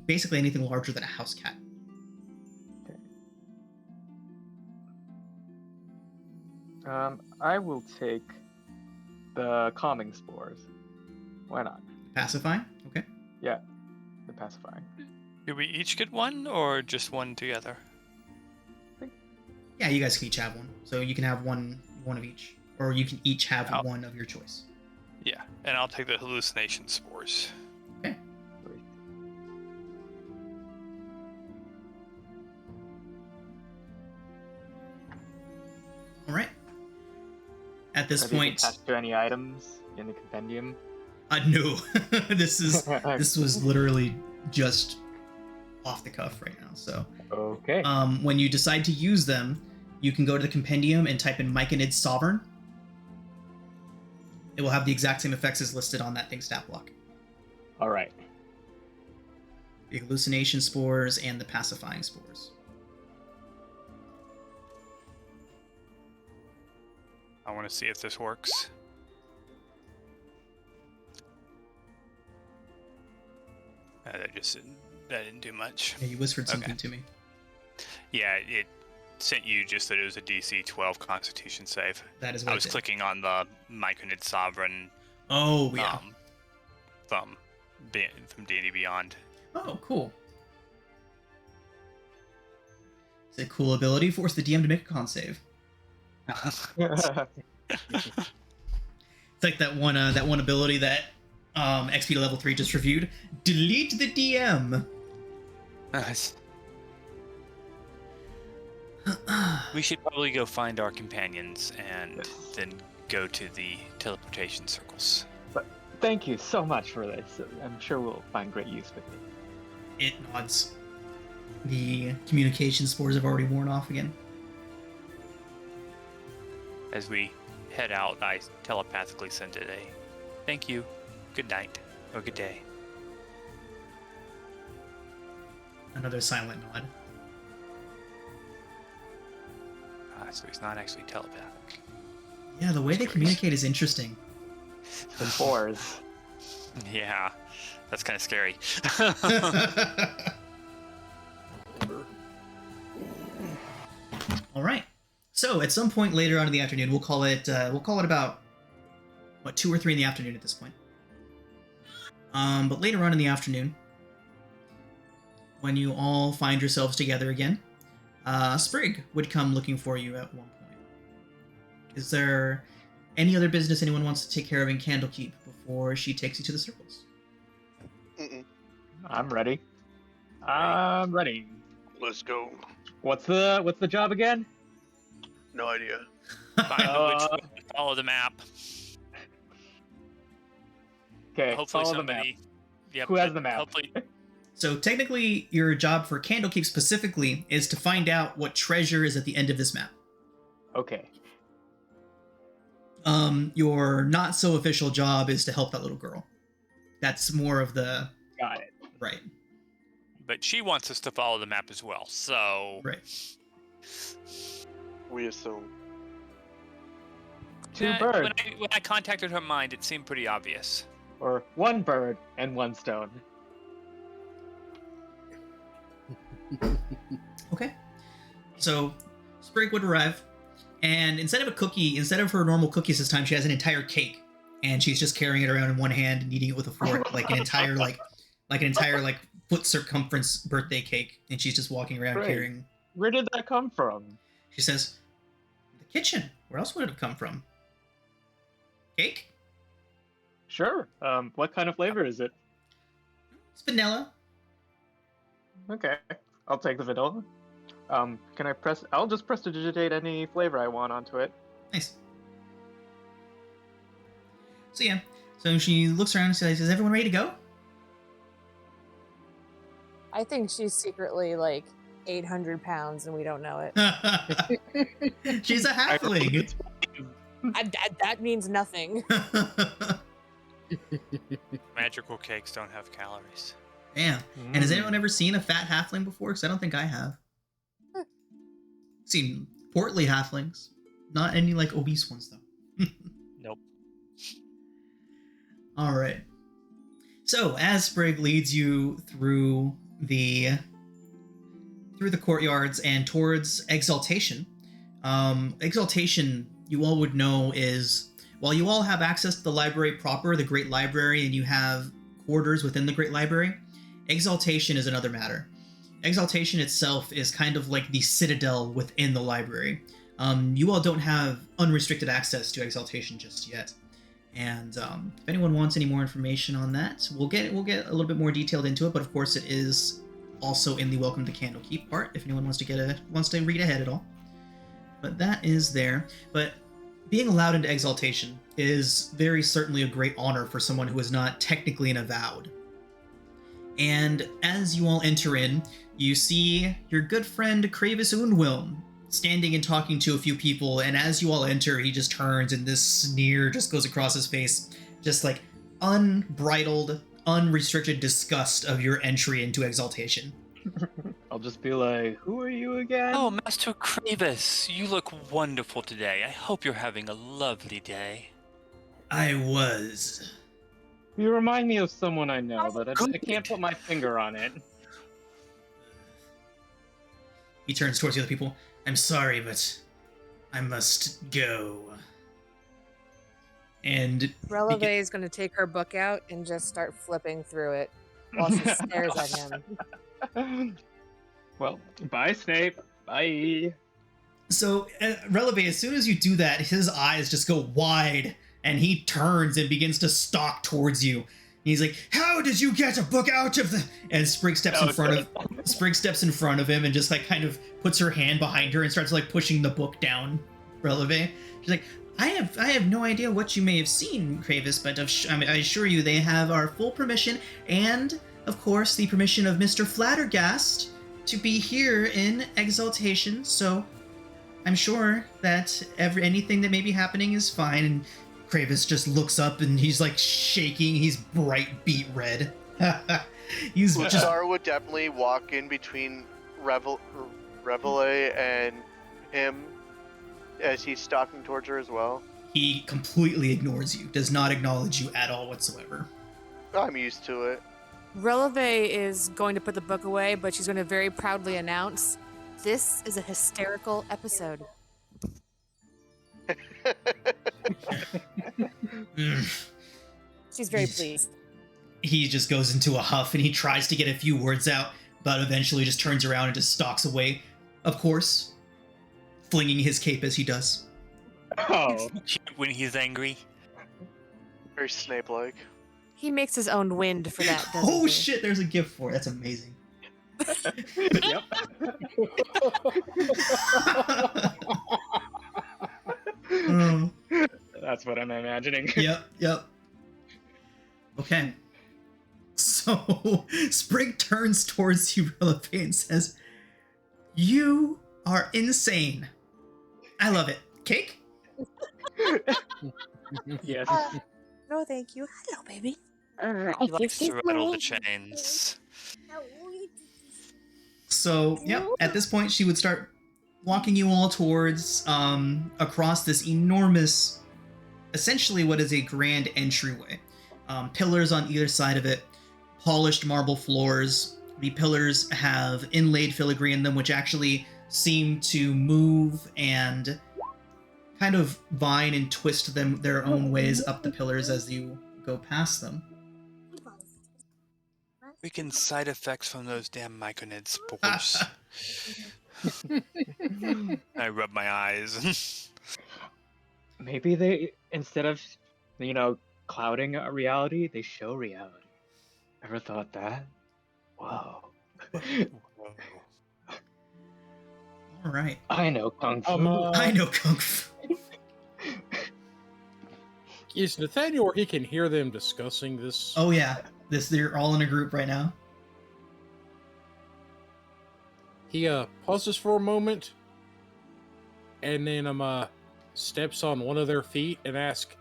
S1: basically anything larger than a house cat.
S3: I will take the calming spores. Why not?
S1: Pacifying? Okay.
S3: Yeah, the pacifying.
S2: Do we each get one, or just one together?
S1: Yeah, you guys can each have one. So you can have one of each. Or you can each have
S2: Oh.
S1: one of your choice.
S2: Yeah, and I'll take the hallucination spores.
S1: Okay. All right. At this
S3: Are these
S1: point,
S3: attached to any items in the compendium?
S1: no. this was literally just off the cuff right now. So,
S3: Okay.
S1: when you decide to use them, you can go to the compendium and type in Myconid Sovereign. It will have the exact same effects as listed on that thing stat block.
S3: All right.
S1: The hallucination spores and the pacifying spores.
S2: I want to see if this works. That didn't do much.
S1: Yeah, you whispered something
S2: Okay.
S1: to me.
S2: Yeah, it sent you just that it was a DC 12 Constitution save.
S1: That is what
S2: I
S1: it
S2: was
S1: did.
S2: clicking on the Myconid Sovereign
S1: Oh, yeah.
S2: from D&D Beyond.
S1: Oh, cool. It's a cool ability. Force the DM to make a con save. It's like that one ability that XP to level 3 just reviewed. Delete the DM.
S2: Nice. We should probably go find our companions and then go to the teleportation circles.
S3: Thank you so much for this. I'm sure we'll find great use with it.
S1: It nods. The communication spores have already worn off again.
S2: As we head out, I telepathically send it a thank you, good night, or good day.
S1: Another silent nod.
S2: So he's not actually telepathic.
S1: Yeah, the way they communicate is interesting.
S3: The fours.
S2: Yeah, that's kind of scary.
S1: All right. So at some point later on in the afternoon, we'll call it about 2 or 3 in the afternoon at this point. But later on in the afternoon, when you all find yourselves together again, Sprig would come looking for you at one point. Is there any other business anyone wants to take care of in Candlekeep before she takes you to the circles?
S4: Mm-mm.
S3: I'm ready. I'm ready.
S4: Let's go.
S3: What's the job again?
S4: No idea.
S2: Find the witch wood and follow the map.
S3: Okay,
S2: Hopefully
S3: follow the map.
S2: somebody. Yep,
S3: Who has
S2: but
S3: the map?
S2: Hopefully,
S1: So technically, your job for Candlekeep specifically is to find out what treasure is at the end of this map.
S3: Okay.
S1: Your not so official job is to help that little girl. That's more of the
S3: Got it.
S1: right.
S2: but she wants us to follow the map as well. So
S1: Right.
S4: We assume.
S3: Two
S2: Yeah,
S3: birds.
S2: When I contacted her mind, it seemed pretty obvious.
S3: Or one bird and one stone.
S1: Okay. So Sprig would arrive, and instead of her normal cookies this time, she has an entire cake, and she's just carrying it around in one hand and eating it with a fork, like an entire foot circumference birthday cake, and she's just walking around
S3: Great.
S1: carrying.
S3: Where did that come from?
S1: She says, "The kitchen. Where else would it have come from? Cake?
S3: Sure. What kind of flavor is it?
S1: It's vanilla."
S3: Okay. I'll take the vanilla. Can I press? I'll just prestidigitate any flavor I want onto it.
S1: Nice. So yeah, so she looks around and says, "Is everyone ready to go?"
S5: I think she's secretly like 800 pounds and we don't know it.
S1: She's a halfling.
S5: That means nothing.
S2: Magical cakes don't have calories.
S1: Damn. And has anyone ever seen a fat halfling before? Because I don't think I have. Seen portly halflings. Not any like obese ones though.
S2: Nope.
S1: Alright. So as Sprig leads you through the courtyards and towards Exaltation, Exaltation, you all would know, is while you all have access to the library proper, the Great Library, and you have quarters within the Great Library. Exaltation is another matter. Exaltation itself is kind of like the citadel within the library. You all don't have unrestricted access to Exaltation just yet. And if anyone wants any more information on that, we'll get a little bit more detailed into it. But of course, it is also in the Welcome to Candlekeep part. If anyone wants to read ahead at all, but that is there. But being allowed into Exaltation is very certainly a great honor for someone who is not technically an avowed. And as you all enter in, you see your good friend Kravis Unwilm standing and talking to a few people, and as you all enter, he just turns and this sneer just goes across his face, just like unbridled, unrestricted disgust of your entry into Exaltation.
S3: I'll just be like, who are you again?
S2: Oh, Master Kravis, you look wonderful today. I hope you're having a lovely day.
S1: I was.
S3: You remind me of someone I know, but I can't put my finger on it.
S1: He turns towards the other people. I'm sorry, but I must go. And
S5: Releve is going to take her book out and just start flipping through it while she stares at him.
S3: Well, bye, Snape. Bye.
S1: So, Releve, as soon as you do that, his eyes just go wide, and he turns and begins to stalk towards you. He's like, "How did you get a book out of the?" And Sprig steps in front of him and just like kind of puts her hand behind her and starts like pushing the book down. Releve, she's like, I have no idea what you may have seen, Kravis, but I assure you they have our full permission and, of course, the permission of Mr. Flattergast to be here in Exaltation. So I'm sure that anything that may be happening is fine. And Kravis just looks up and he's like shaking. He's bright beet red.
S4: Star would definitely walk in between Releve and him as he's stalking towards her as well.
S1: He completely ignores you, does not acknowledge you at all whatsoever.
S4: I'm used to it.
S5: Releve is going to put the book away, but she's going to very proudly announce, "This is a hysterical episode." She's very pleased.
S1: He just goes into a huff and he tries to get a few words out, but eventually just turns around and just stalks away. Of course, flinging his cape as he does.
S3: Oh.
S2: When he's angry.
S4: Very Snape-like.
S5: He makes his own wind for that, doesn't
S1: Oh
S5: he?
S1: shit, there's a gift for it. That's amazing.
S3: Yep. That's what I'm imagining.
S1: Yep. Okay. So, Sprig turns towards you, Releve, and says, "You are insane. I love it. Cake?"
S3: Yes.
S5: No, thank you. Hello, baby.
S2: He likes to rattle the chains.
S1: So, yep, at this point, she would start walking you all towards, across this enormous, essentially what is a grand entryway. Pillars on either side of it, polished marble floors. The pillars have inlaid filigree in them, which actually seem to move and kind of vine and twist them their own ways up the pillars as you go past them.
S2: Freaking side effects from those damn myconid spores. I rub my eyes.
S3: Maybe they, instead of, clouding a reality, they show reality. Ever thought that? Whoa.
S1: All right.
S3: I know Kung Fu.
S1: I know Kung Fu.
S6: Is Nathaniel where he can hear them discussing this?
S1: Oh yeah, they're all in a group right now.
S6: He pauses for a moment, and then steps on one of their feet and asks,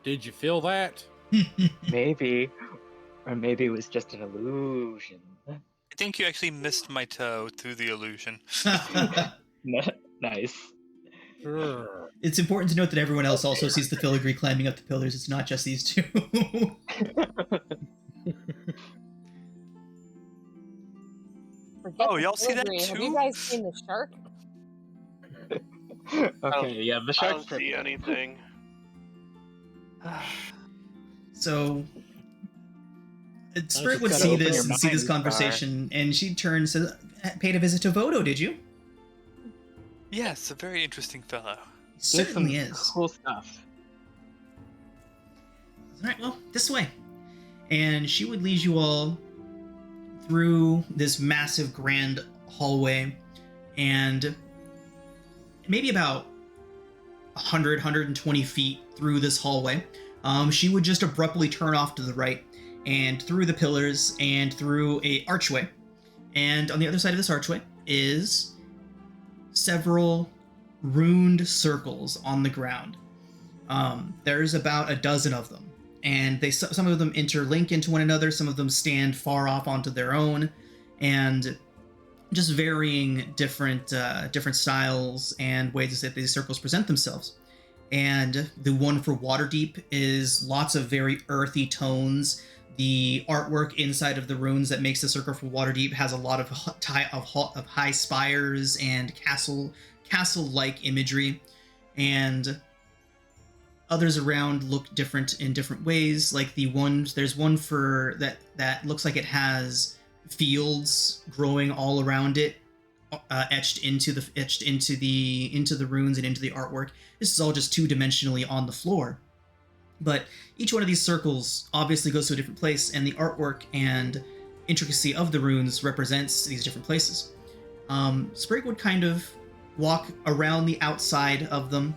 S6: "Did you feel that?"
S3: Maybe. Or maybe it was just an illusion.
S2: I think you actually missed my toe through the illusion.
S3: Nice.
S6: Sure.
S1: It's important to note that everyone else also sees the filigree climbing up the pillars. It's not just these two.
S5: Forget
S2: Oh, y'all
S5: the
S2: see that
S5: filigree. Have
S2: too?
S5: you guys seen the shark?
S3: Okay, yeah, the
S4: I
S3: shark's
S4: don't see anything.
S1: So Spirit
S6: just
S1: would
S6: gotta
S1: see
S6: open
S1: this
S3: your
S1: and see this
S3: mind, Star.
S1: conversation, and she turns and says, "Paid a visit to Vodo, did you?"
S2: Yes, a very interesting fellow.
S1: He certainly
S3: There's
S1: is.
S3: some cool stuff.
S1: All right, well, this way. And she would lead you all through this massive grand hallway, and maybe about 100, 120 feet through this hallway, she would just abruptly turn off to the right and through the pillars and through a archway. And on the other side of this archway is several runed circles on the ground. There's about a dozen of them, and some of them interlink into one another, some of them stand far off onto their own, and just varying different styles and ways that these circles present themselves. And the one for Waterdeep is lots of very earthy tones. The artwork inside of the runes that makes the circle for Waterdeep has a lot of high spires and castle-like imagery, and others around look different in different ways. Like there's one for that looks like it has fields growing all around it, etched into the runes and into the artwork. This is all just two-dimensionally on the floor, but each one of these circles obviously goes to a different place, and the artwork and intricacy of the runes represents these different places. Sprig would kind of walk around the outside of them,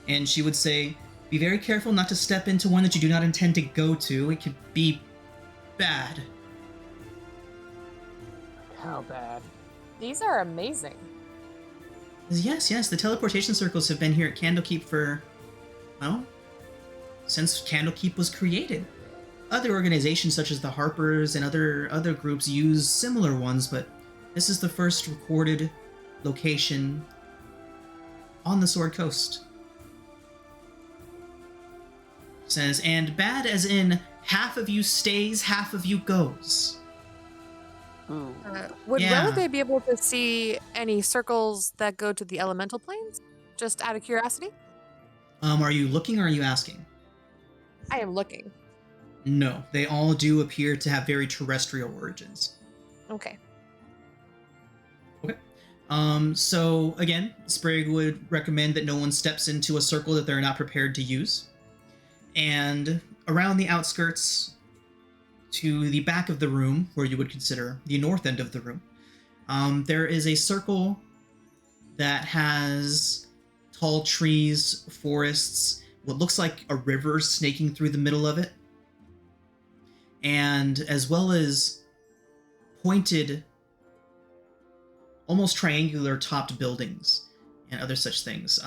S1: and she would say, "Be very careful not to step into one that you do not intend to go to. It could be bad."
S3: How bad?
S5: These are amazing.
S1: Yes, the teleportation circles have been here at Candlekeep for, well, since Candlekeep was created. Other organizations such as the Harpers and other groups use similar ones, but this is the first recorded location on the Sword Coast. It says, and bad as in half of you stays, half of you goes.
S3: Ooh.
S5: Would
S1: Yeah.
S5: Releve be able to see any circles that go to the elemental planes? Just out of curiosity?
S1: Are you looking or are you asking?
S5: I am looking.
S1: No, they all do appear to have very terrestrial origins.
S5: Okay.
S1: So again, Sprig would recommend that no one steps into a circle that they're not prepared to use. And around the outskirts, to the back of the room, where you would consider the north end of the room, there is a circle that has tall trees, forests, what looks like a river snaking through the middle of it, and as well as pointed, almost triangular topped buildings and other such things.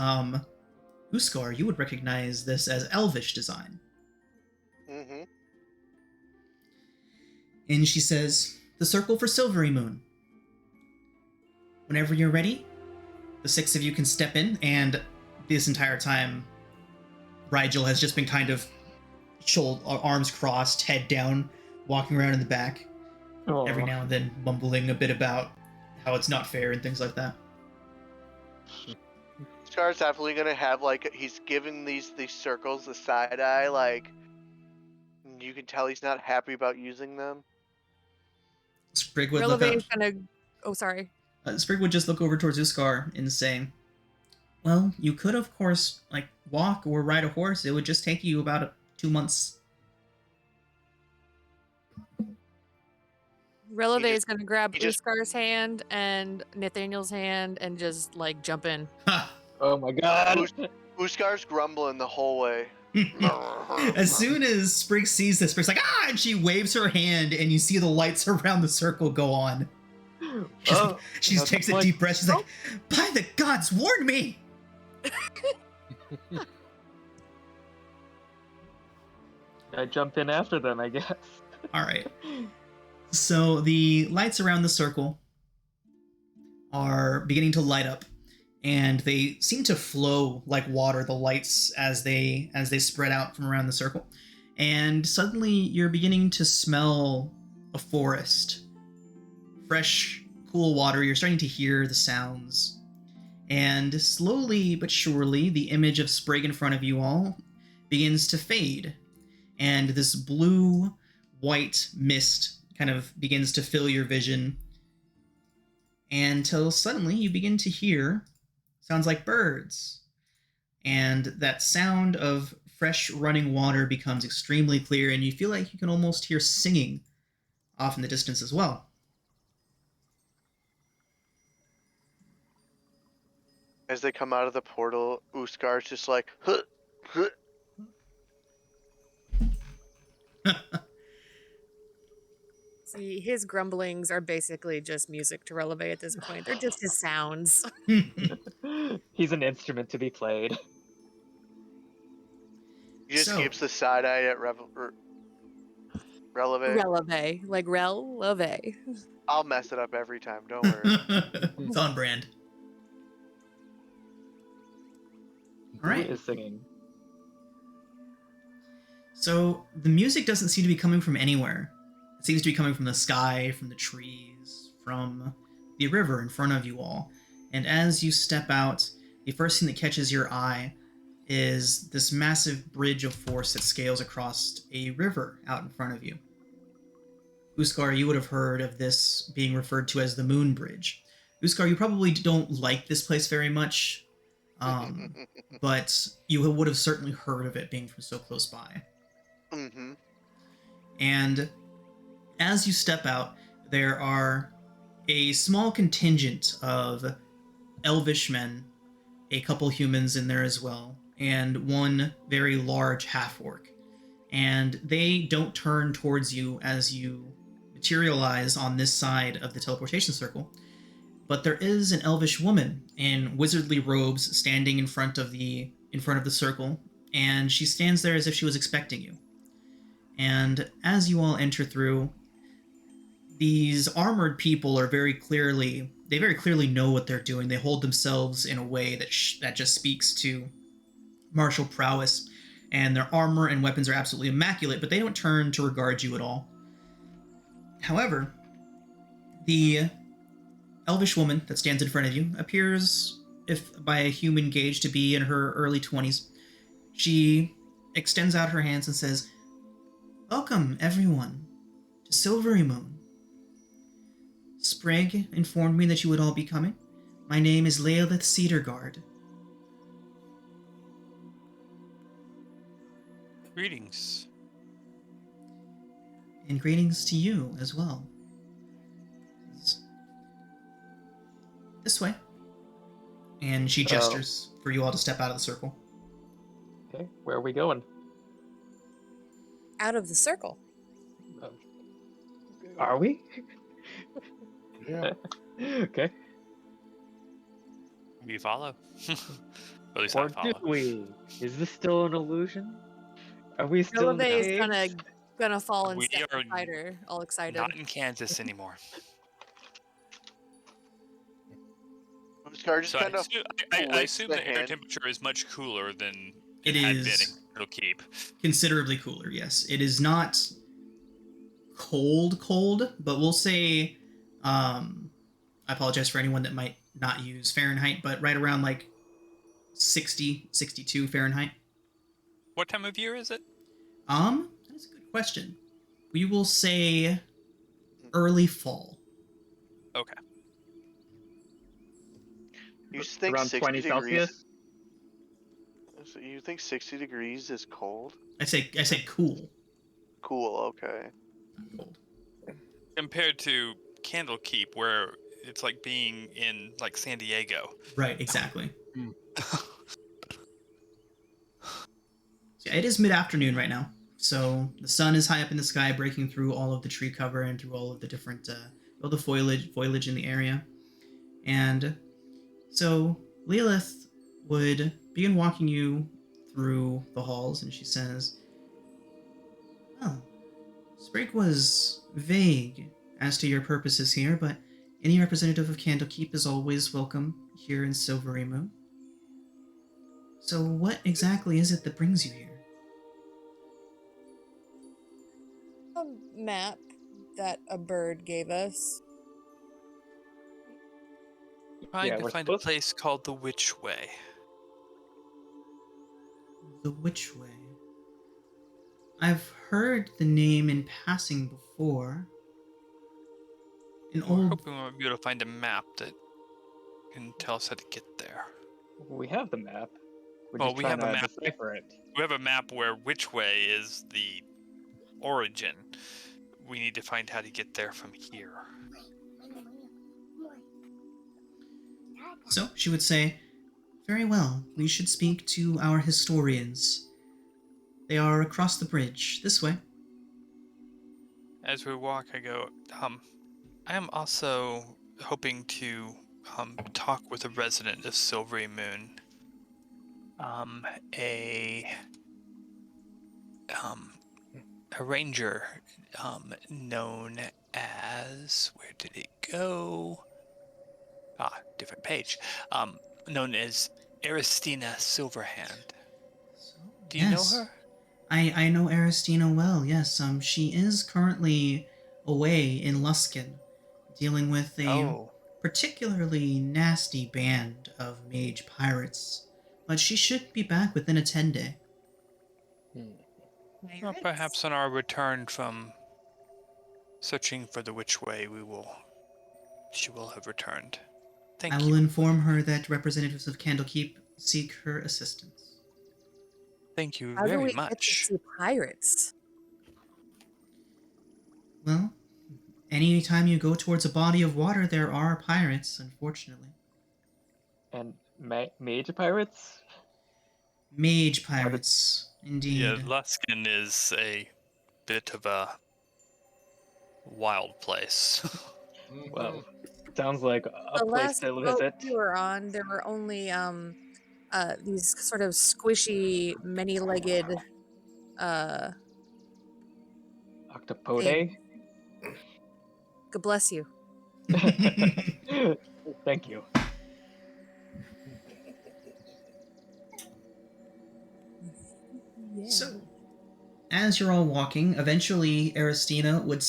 S1: Uskar, you would recognize this as Elvish design.
S4: Mm-hmm.
S1: And she says, "The circle for Silvery Moon. Whenever you're ready, the six of you can step in." And this entire time, Rigel has just been kind of arms crossed, head down, walking around in the back, every now and then mumbling a bit about how it's not fair and things like that.
S4: Scar's definitely gonna have, like, he's given these circles the side eye, like, you can tell he's not happy about using them.
S1: Sprig would look
S5: Releve
S1: up.
S5: is gonna. Oh, sorry.
S1: Sprig would just look over towards Uskar and say, "Well, you could, of course, like, walk or ride a horse. It would just take you about 2 months."
S5: Releve
S4: He
S5: is gonna grab
S4: he just-
S5: Uskar's hand and Nathaniel's hand and just like jump in.
S1: Ha!
S3: Oh my god.
S4: Uskar's grumbling the whole way.
S1: As soon as Sprig sees this, Sprig's like, "Ah!" And she waves her hand, and you see the lights around the circle go on. She
S3: that's
S1: takes a
S3: like-
S1: deep breath. She's like, "By the gods, warn me!"
S3: I jump in after them, I guess.
S1: All right. So the lights around the circle are beginning to light up, and they seem to flow like water, the lights, as they spread out from around the circle. And suddenly you're beginning to smell a forest. Fresh, cool water. You're starting to hear the sounds. And slowly but surely, the image of Sprig in front of you all begins to fade. and this blue-white mist kind of begins to fill your vision until suddenly you begin to hear sounds like birds. And that sound of fresh running water becomes extremely clear, and you feel like you can almost hear singing off in the distance as well.
S4: As they come out of the portal, Uskar's just like, huh, huh.
S5: See, his grumblings are basically just music to Releve at this point. They're just his sounds.
S3: He's an instrument to be played.
S4: He just
S1: So-
S4: gives the side eye at Releve.
S5: Releve, like Releve.
S4: I'll mess it up every time, don't worry.
S1: It's on brand. All right.
S3: Who is singing?
S1: So the music doesn't seem to be coming from anywhere. It seems to be coming from the sky, from the trees, from the river in front of you all. And as you step out, the first thing that catches your eye is this massive bridge of force that scales across a river out in front of you. Uskar, you would have heard of this being referred to as the Moon Bridge. Uskar, you probably don't like this place very much, but you would have certainly heard of it being from so close by.
S4: Mm-hmm.
S1: And as you step out, there are a small contingent of elvish men, a couple humans in there as well, and one very large half-orc. And they don't turn towards you as you materialize on this side of the teleportation circle. But there is an elvish woman in wizardly robes standing in front of the circle, and she stands there as if she was expecting you. And as you all enter through, these armored people are very clearly know what they're doing. They hold themselves in a way that just speaks to martial prowess, and their armor and weapons are absolutely immaculate, but they don't turn to regard you at all. However, the elvish woman that stands in front of you appears, if by a human gauge, to be in her early 20s. She extends out her hands and says, "Welcome, everyone, to Silvery Moon. Sprig informed me that you would all be coming. My name is Leolith Cedarguard."
S2: Greetings.
S1: And greetings to you as well. This way. And she gestures for you all to step out of the circle.
S3: Okay, where are we going?
S5: Out of the circle.
S3: Are we?
S6: Yeah.
S3: Okay.
S2: We follow. At least
S3: Or
S2: I follow.
S3: do we? Is this still an illusion? Are we still in the
S5: Releve is
S3: caves?
S5: gonna fall and
S2: We
S5: step
S2: are
S5: beside her, all excited.
S2: Not in Kansas anymore.
S4: Uskar just
S2: So
S4: kind of
S2: I assume
S4: the
S2: the air
S4: hand.
S2: temperature is much cooler than
S1: It
S2: had
S1: is.
S2: been in Candlekeep.
S1: Considerably cooler, yes. It is not cold, but we'll say, I apologize for anyone that might not use Fahrenheit, but right around like 60, 62 Fahrenheit.
S2: What time of year is it?
S1: That's a good question. We will say early fall.
S2: Okay.
S4: You think
S3: Around
S4: 60
S3: 20
S4: degrees?
S3: Celsius?
S4: So you think 60 degrees is cold?
S1: I say cool.
S4: Cool, okay.
S1: Not cold.
S2: Compared to Candlekeep, where it's like being in like San Diego.
S1: Right, exactly. So it is mid-afternoon right now, so the sun is high up in the sky, breaking through all of the tree cover and through all of the different, all the foliage in the area. And so Lilith would begin walking you through the halls, and she says, "Well, Sprig was vague as to your purposes here, but any representative of Candlekeep is always welcome here in Silvery Moon. So what exactly is it that brings you here?"
S5: A map that a bird gave us.
S2: Trying
S3: Yeah,
S2: to
S3: we're
S2: find a
S3: supposed-
S2: place called the Witch Way.
S1: The Which Way? I've heard the name in passing before. An
S2: We're
S1: old.
S2: hoping we'll be able to find a map that can tell us how to get there.
S3: We have the map. We're
S2: Well,
S3: just
S2: we
S3: trying
S2: have a
S3: to
S2: map.
S3: decipher it.
S2: We have a map where which way is the origin. We need to find how to get there from here.
S1: So she would say, "Very well, we should speak to our historians. They are across the bridge, this way."
S2: As we walk, I go, I am also hoping to talk with a resident of Silvery Moon. A ranger known as, where did it go? Different page. Known as Aristina Silverhand. Do you know her?
S1: I know Aristina well, yes. She is currently away in Luskin, dealing with a particularly nasty band of mage pirates. But she should be back within a 10-day.
S2: Well, perhaps on our return from searching for the which way she will have returned. Thank you.
S1: I will inform her that representatives of Candlekeep seek her assistance.
S2: Thank you
S5: How do
S2: very
S5: we get to
S2: much.
S5: see pirates?
S1: Well, anytime you go towards a body of water, there are pirates, unfortunately.
S3: And mage pirates?
S1: Mage pirates, indeed.
S2: Yeah, Luskin is a bit of a wild place.
S3: Well, sounds like a
S5: The
S3: place
S5: last
S3: to
S5: boat
S3: visit.
S5: we were on, there were only these sort of squishy, many-legged
S3: Octopode?
S5: thing. God bless you.
S3: Thank you.
S5: Yeah.
S1: So, as you're all walking, eventually Aristina would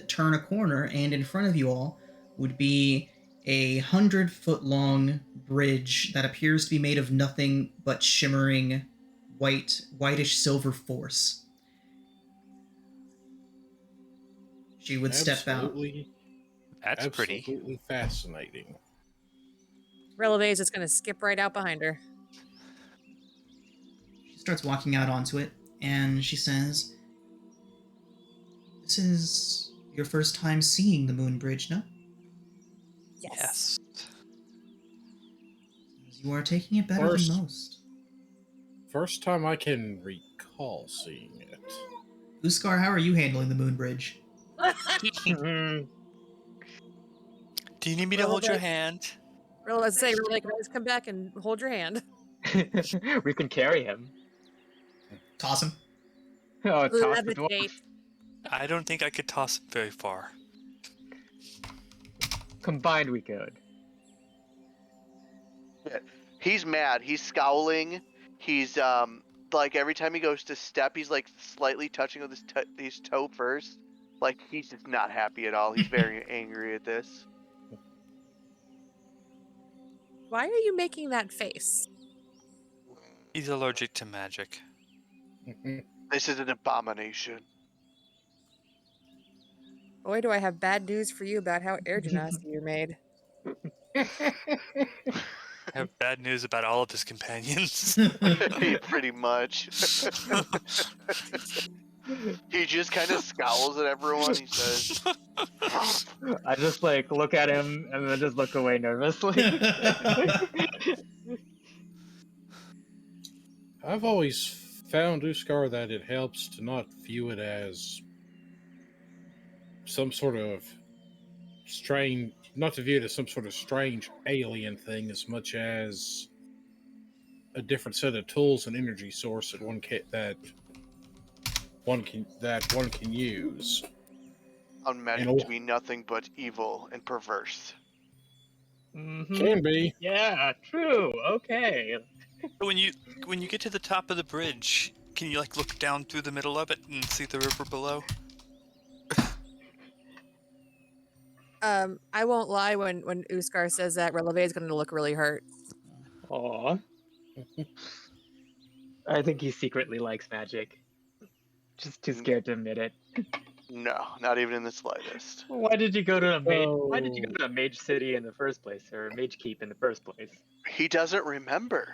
S1: turn a corner, and in front of you all would be a 100-foot-long bridge that appears to be made of nothing but shimmering whitish silver force. She would step out.
S2: That's pretty.
S6: Absolutely fascinating.
S5: Releve is going to skip right out behind her.
S1: She starts walking out onto it, and she says, "This is your first time seeing the Moon Bridge, no?"
S5: Yes.
S1: You are taking it better than most.
S6: First time I can recall seeing it.
S1: Uskar, how are you handling the Moon Bridge?
S2: Do you need me to hold your hand?
S5: Let's say, can I just come back and hold your hand?
S3: We can carry him.
S1: Toss him.
S3: Oh, toss the
S5: Levitate.
S3: dwarf.
S2: I don't think I could toss him very far.
S3: Combined, we could.
S4: He's mad. He's scowling. He's like every time he goes to step, he's like slightly touching with his toe first. Like he's just not happy at all. He's very angry at this.
S5: Why are you making that face?
S2: He's allergic to magic.
S4: This is an abomination.
S5: Boy, do I have bad news for you about how air genasi you're made.
S2: I have bad news about all of his companions.
S4: Pretty much. He just kind of scowls at everyone. He says,
S3: I just like look at him and then just look away nervously.
S6: I've always found, Uskar, that it helps to not view it as some sort of strange, not to view it as some sort of strange alien thing as much as a different set of tools and energy source that one can use.
S4: "On magic to be nothing but evil and perverse."
S6: Can be.
S3: Yeah, true. Okay.
S2: When you get to the top of the bridge, can you like look down through the middle of it and see the river below?
S5: I won't lie, when Uskar says that, Releve is going to look really hurt.
S3: Aw. I think he secretly likes magic. Just too scared to admit it.
S4: No, not even in the slightest.
S3: Why did you go to a mage?
S6: Oh.
S3: Why did you go to a mage city in the first place, or mage keep in the first place?
S4: He doesn't remember.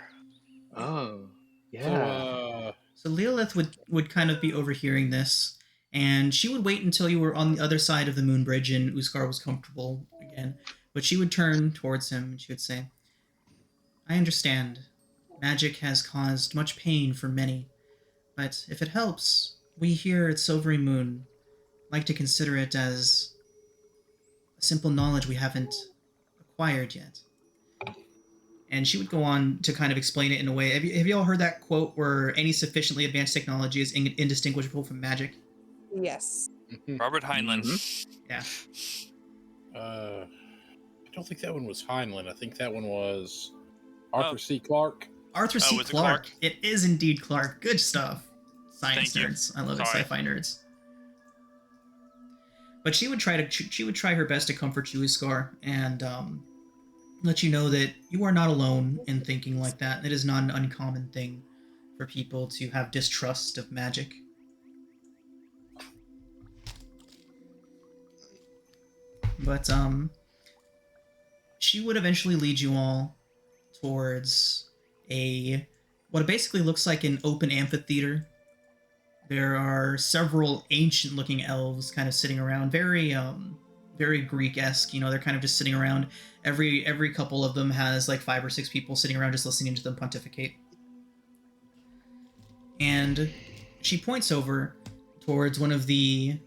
S3: Oh, yeah.
S6: So,
S1: So Leolith would kind of be overhearing this, and she would wait until you were on the other side of the moon bridge and Uskar was comfortable again. But she would turn towards him and she would say, I understand. Magic has caused much pain for many, but if it helps, we here at Silvery Moon like to consider it as a simple knowledge we haven't acquired yet. And she would go on to kind of explain it in a way. Have you all heard that quote where any sufficiently advanced technology is indistinguishable from magic?
S5: Yes.
S2: Robert Heinlein.
S1: Yeah.
S6: I don't think that one was Heinlein. I think that one was Arthur C. Clarke.
S1: Arthur C.
S2: was it
S1: Clarke.
S2: Clarke?
S1: It is indeed Clarke. Good stuff. Science
S2: Thank you.
S1: nerds. I love it.
S2: Sorry.
S1: Sci-fi nerds. But she would try her best to comfort you, Iskar, and let you know that you are not alone in thinking like that. It is not an uncommon thing for people to have distrust of magic. But she would eventually lead you all towards what basically looks like an open amphitheater. There are several ancient-looking elves kind of sitting around, very Greek-esque. You know, they're kind of just sitting around. Every couple of them has like 5 or 6 people sitting around just listening to them pontificate. And she points over towards one of the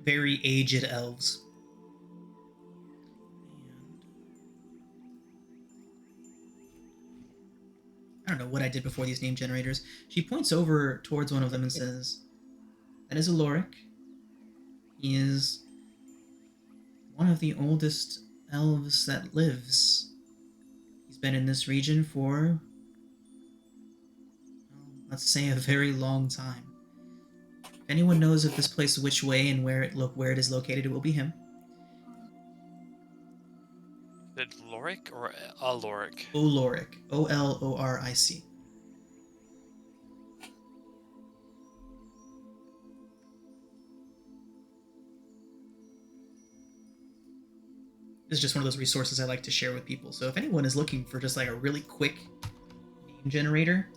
S1: very aged elves. I don't know what I did before these name generators. She points over towards one of them and says, that is Aloric. He is one of the oldest elves that lives. He's been in this region for, well, let's say, a very long time. If anyone knows of this place which way and where it is located, it will be him.
S2: Is it Loric or Aloric?
S1: Oloric. Oloric. This is just one of those resources I like to share with people. So if anyone is looking for just like a really quick name generator,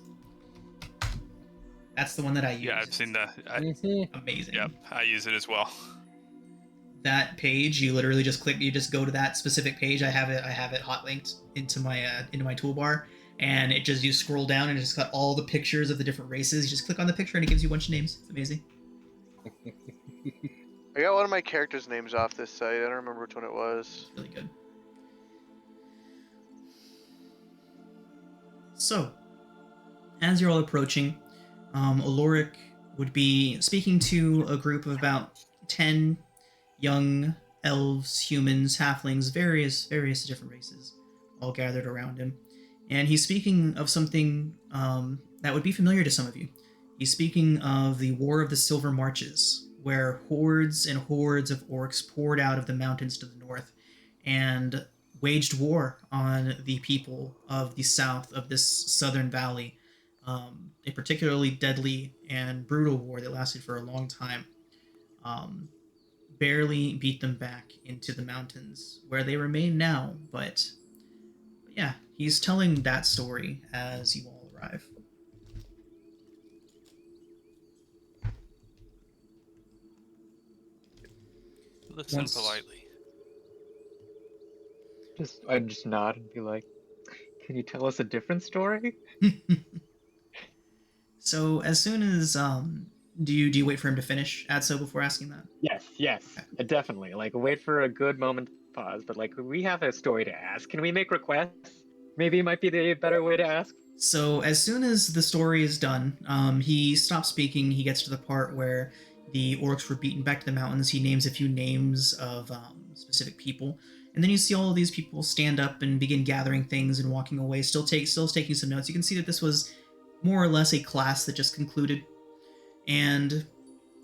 S1: that's the one that I use.
S2: Yeah, I've seen that.
S1: Amazing.
S2: Yep, I use it as well.
S1: That page, you literally just click. You just go to that specific page. I have it hot linked into my toolbar, and you scroll down and it's got all the pictures of the different races. You just click on the picture and it gives you a bunch of names. It's amazing.
S4: I got one of my characters' names off this site. I don't remember which one it was.
S1: Really good. So, as you're all approaching, Aloric would be speaking to a group of about 10 young elves, humans, halflings, various different races, all gathered around him. And he's speaking of something that would be familiar to some of you. He's speaking of the War of the Silver Marches, where hordes and hordes of orcs poured out of the mountains to the north and waged war on the people of the south of this southern valley. A particularly deadly and brutal war that lasted for a long time. Barely beat them back into the mountains, where they remain now. But yeah, he's telling that story as you all arrive.
S2: Listen
S1: Once-
S2: politely.
S3: I'd just nod and be like, "Can you tell us a different story?"
S1: So as soon as do you wait for him to finish Adso before asking that?
S3: Yes, definitely. Like, wait for a good moment to pause. But like, we have a story to ask. Can we make requests? Maybe it might be the better way to ask.
S1: So as soon as the story is done, he stops speaking. He gets to the part where the orcs were beaten back to the mountains. He names a few names of specific people, and then you see all of these people stand up and begin gathering things and walking away. Still taking some notes. You can see that this was more or less a class that just concluded. And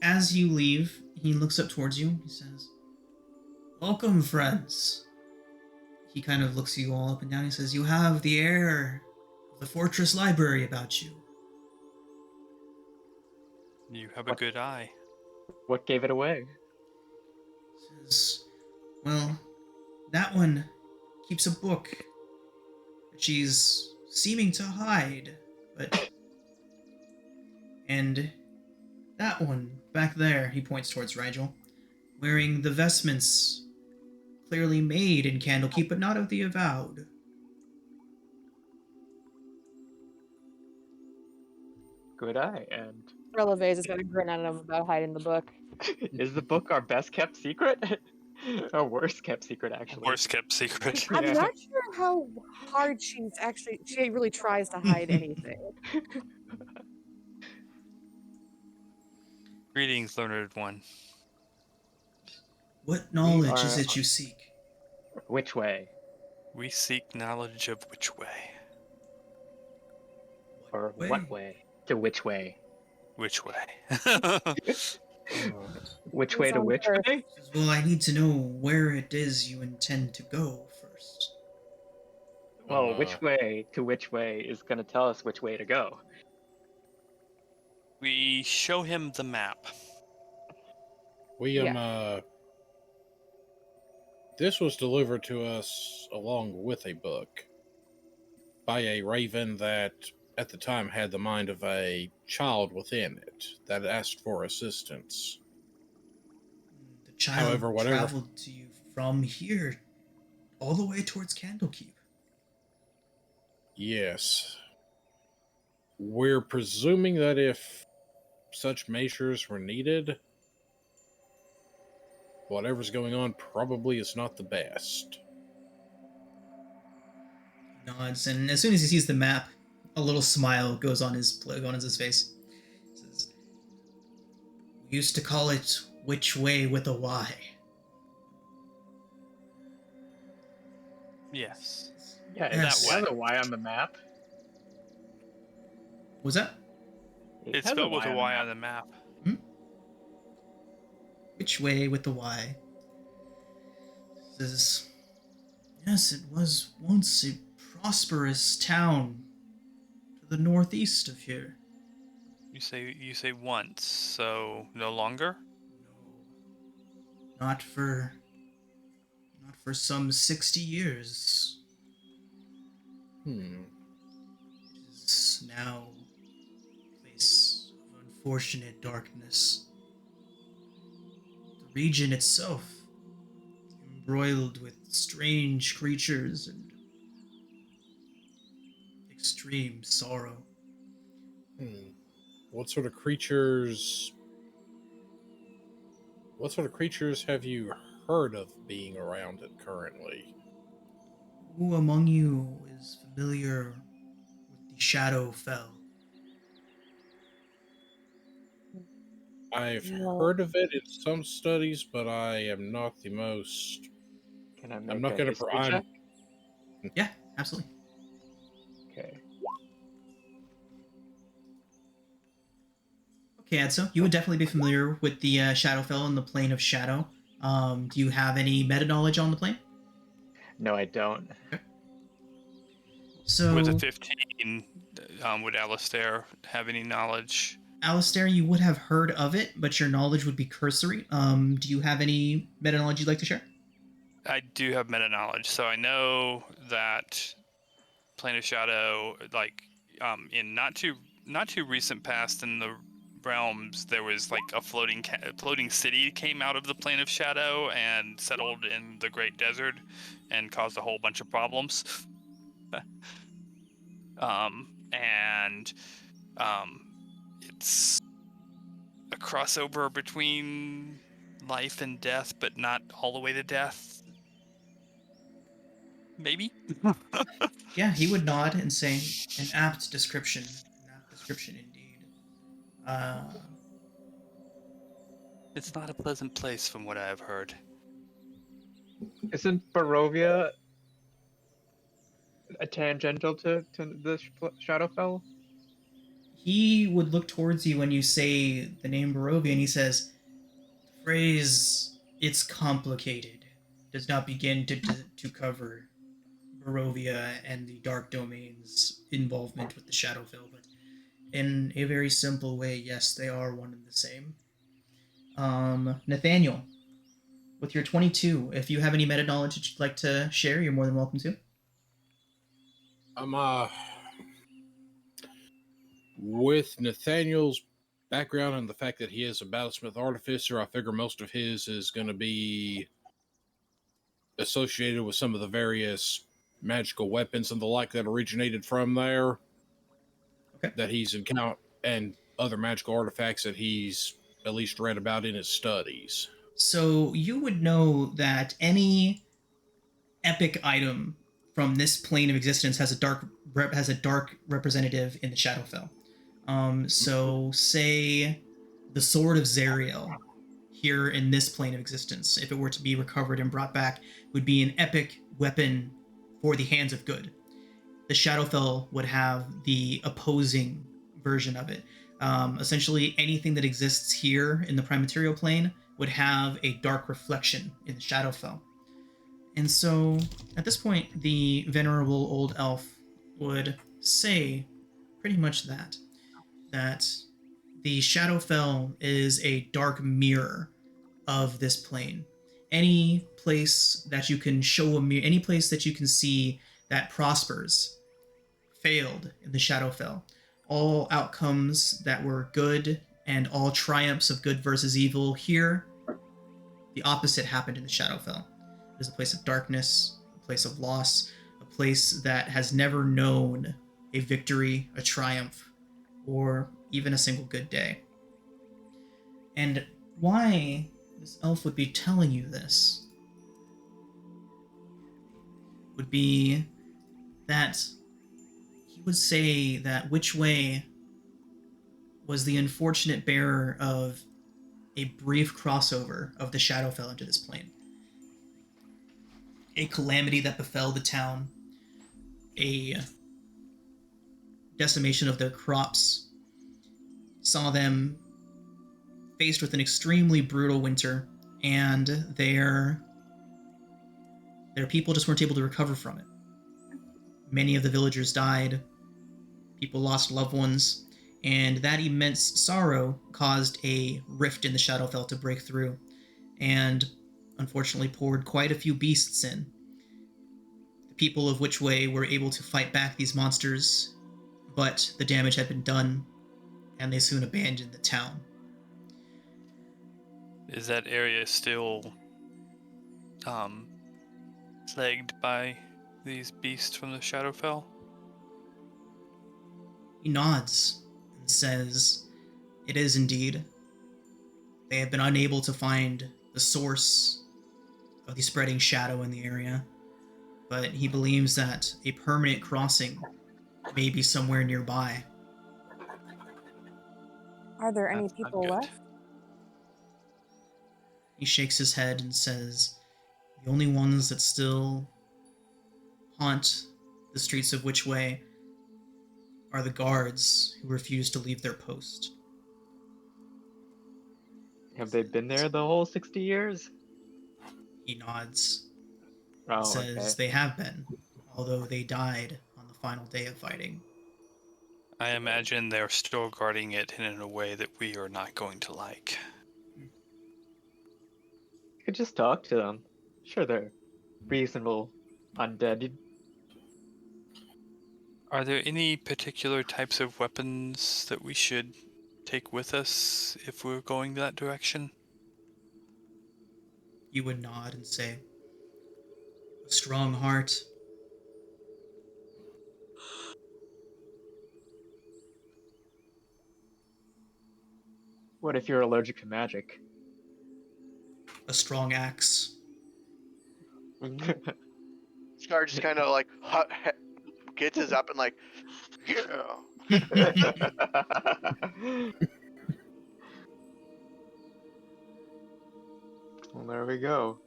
S1: as you leave, he looks up towards you. He says, "Welcome, friends." He kind of looks you all up and down. He says, "You have the air of the fortress library about you."
S2: You have a good eye.
S3: What gave it away?
S1: Says, well, that one keeps a book that she's seeming to hide, but... And that one back there, he points towards Rigel, wearing the vestments clearly made in Candlekeep, but not of the Avowed.
S3: Good eye. And
S5: Relevase is gonna grin at him about hiding the book.
S3: is the book our best kept secret? Our worst kept secret, actually.
S2: Worst kept secret.
S5: I'm
S3: Yeah.
S5: not sure how hard she really tries to hide anything.
S2: Greetings, learned one.
S1: What knowledge
S3: are-
S1: is it you seek?
S3: Which way?
S2: We seek knowledge of which way.
S3: Or what way? To which way?
S2: Which way?
S3: Which way to
S5: Sounds
S3: which
S5: perfect.
S3: way?
S1: Says, well, I need to know where it is you intend to go first.
S3: Well, which way to which way is going to tell us which way to go.
S2: We show him the map.
S6: We this was delivered to us along with a book by a raven that at the time had the mind of a child within it that asked for assistance.
S1: The child
S6: However, whatever-
S1: traveled to you from here all the way towards Candlekeep.
S6: Yes. We're presuming that if such measures were needed, whatever's going on probably is not the best.
S1: Nods, and as soon as he sees the map, a little smile goes on his face. He says, we used to call it Which Way with a Y.
S2: Yes.
S3: Yeah,
S1: Yes.
S3: it has a Y on the map.
S1: Was that?
S2: It's
S3: has
S2: spelled with a Y
S3: the
S2: on the map.
S1: Which Way with the Y? Says, yes, it was once a prosperous town to the northeast of here.
S2: You say once, so no longer?
S1: No. Not for some 60 years. It is now a place of unfortunate darkness. The region itself embroiled with strange creatures and extreme sorrow.
S6: What sort of creatures have you heard of being around it currently?
S1: Who among you is familiar with the Shadowfell?
S6: I've
S5: No.
S6: heard of it in some studies, but I am not the most.
S3: Can I make
S6: I'm not
S3: a
S6: going
S3: history
S6: to.
S3: check?
S1: Yeah, absolutely.
S3: Okay.
S1: Okay, Adso, you would definitely be familiar with the Shadowfell and the Plane of Shadow. Do you have any meta knowledge on the plane?
S3: No, I don't.
S1: So,
S2: With a 15, would Alistair have any knowledge?
S1: Alistair, you would have heard of it, but your knowledge would be cursory. Do you have any meta knowledge you'd like to share?
S2: I do have meta knowledge, so I know that Plane of Shadow, like, in not too recent past in the realms, there was like a floating city came out of the Plane of Shadow and settled in the Great Desert and caused a whole bunch of problems. It's a crossover between life and death, but not all the way to death. Maybe?
S1: Yeah, he would nod and say, an apt description. An apt description indeed.
S2: It's not a pleasant place from what I've heard.
S3: Isn't Barovia a tangential to the Shadowfell?
S1: He would look towards you when you say the name Barovia, and he says, the phrase, it's complicated, does not begin to cover Barovia and the Dark Domain's involvement with the Shadowfell, but In a very simple way, yes, they are one and the same. Nathaniel, with your 22, if you have any meta knowledge that you'd like to share, you're more than welcome to.
S6: With Nathaniel's background and the fact that he is a battlesmith artificer, I figure most of his is going to be associated with some of the various magical weapons and the like that originated from there.
S1: Okay.
S6: That he's encountered, and other magical artifacts that he's at least read about in his studies.
S1: So you would know that any epic item from this plane of existence has a dark representative in the Shadowfell. So say the Sword of Zariel here in this plane of existence, if it were to be recovered and brought back, would be an epic weapon for the hands of good. The Shadowfell would have the opposing version of it. Essentially, anything that exists here in the Prime Material plane would have a dark reflection in the Shadowfell. And so, at this point, the venerable old elf would say pretty much that the Shadowfell is a dark mirror of this plane. Any place that you can show a mirror, any place that you can see that prospers, failed in the Shadowfell. All outcomes that were good and all triumphs of good versus evil here, the opposite happened in the Shadowfell. It is a place of darkness, a place of loss, a place that has never known a victory, a triumph, or even a single good day. And why this elf would be telling you this would be that he would say that Witchway was the unfortunate bearer of a brief crossover of the Shadowfell into this plane. A calamity that befell the town, a decimation of their crops, saw them faced with an extremely brutal winter, and their people just weren't able to recover from it. Many of the villagers died, people lost loved ones, and that immense sorrow caused a rift in the Shadowfell to break through, and unfortunately poured quite a few beasts in. The people of Witchway were able to fight back these monsters, but the damage had been done, and they soon abandoned the town.
S2: Is that area still plagued by these beasts from the Shadowfell?
S1: He nods and says, "It is indeed. They have been unable to find the source of the spreading shadow in the area, but he believes that a permanent crossing may be somewhere nearby."
S5: Are there any
S2: That's not
S5: people
S2: good.
S5: left?
S1: He shakes his head and says, "The only ones that still haunt the streets of Witchway are the guards who refuse to leave their post."
S3: Have they been there the whole 60 years?
S1: He nods and
S3: Oh,
S1: says
S3: okay.
S1: they have been, although they died on the final day of fighting.
S2: I imagine they're still guarding it in a way that we are not going to like.
S3: You could just talk to them. Sure, they're reasonable undead.
S2: Are there any particular types of weapons that we should take with us if we're going that direction?
S1: You would nod and say, "A strong heart,
S3: What if you're allergic to magic?
S1: a strong axe."
S4: Scar just kind of like gets his up and like, yeah.
S3: Well, there we go.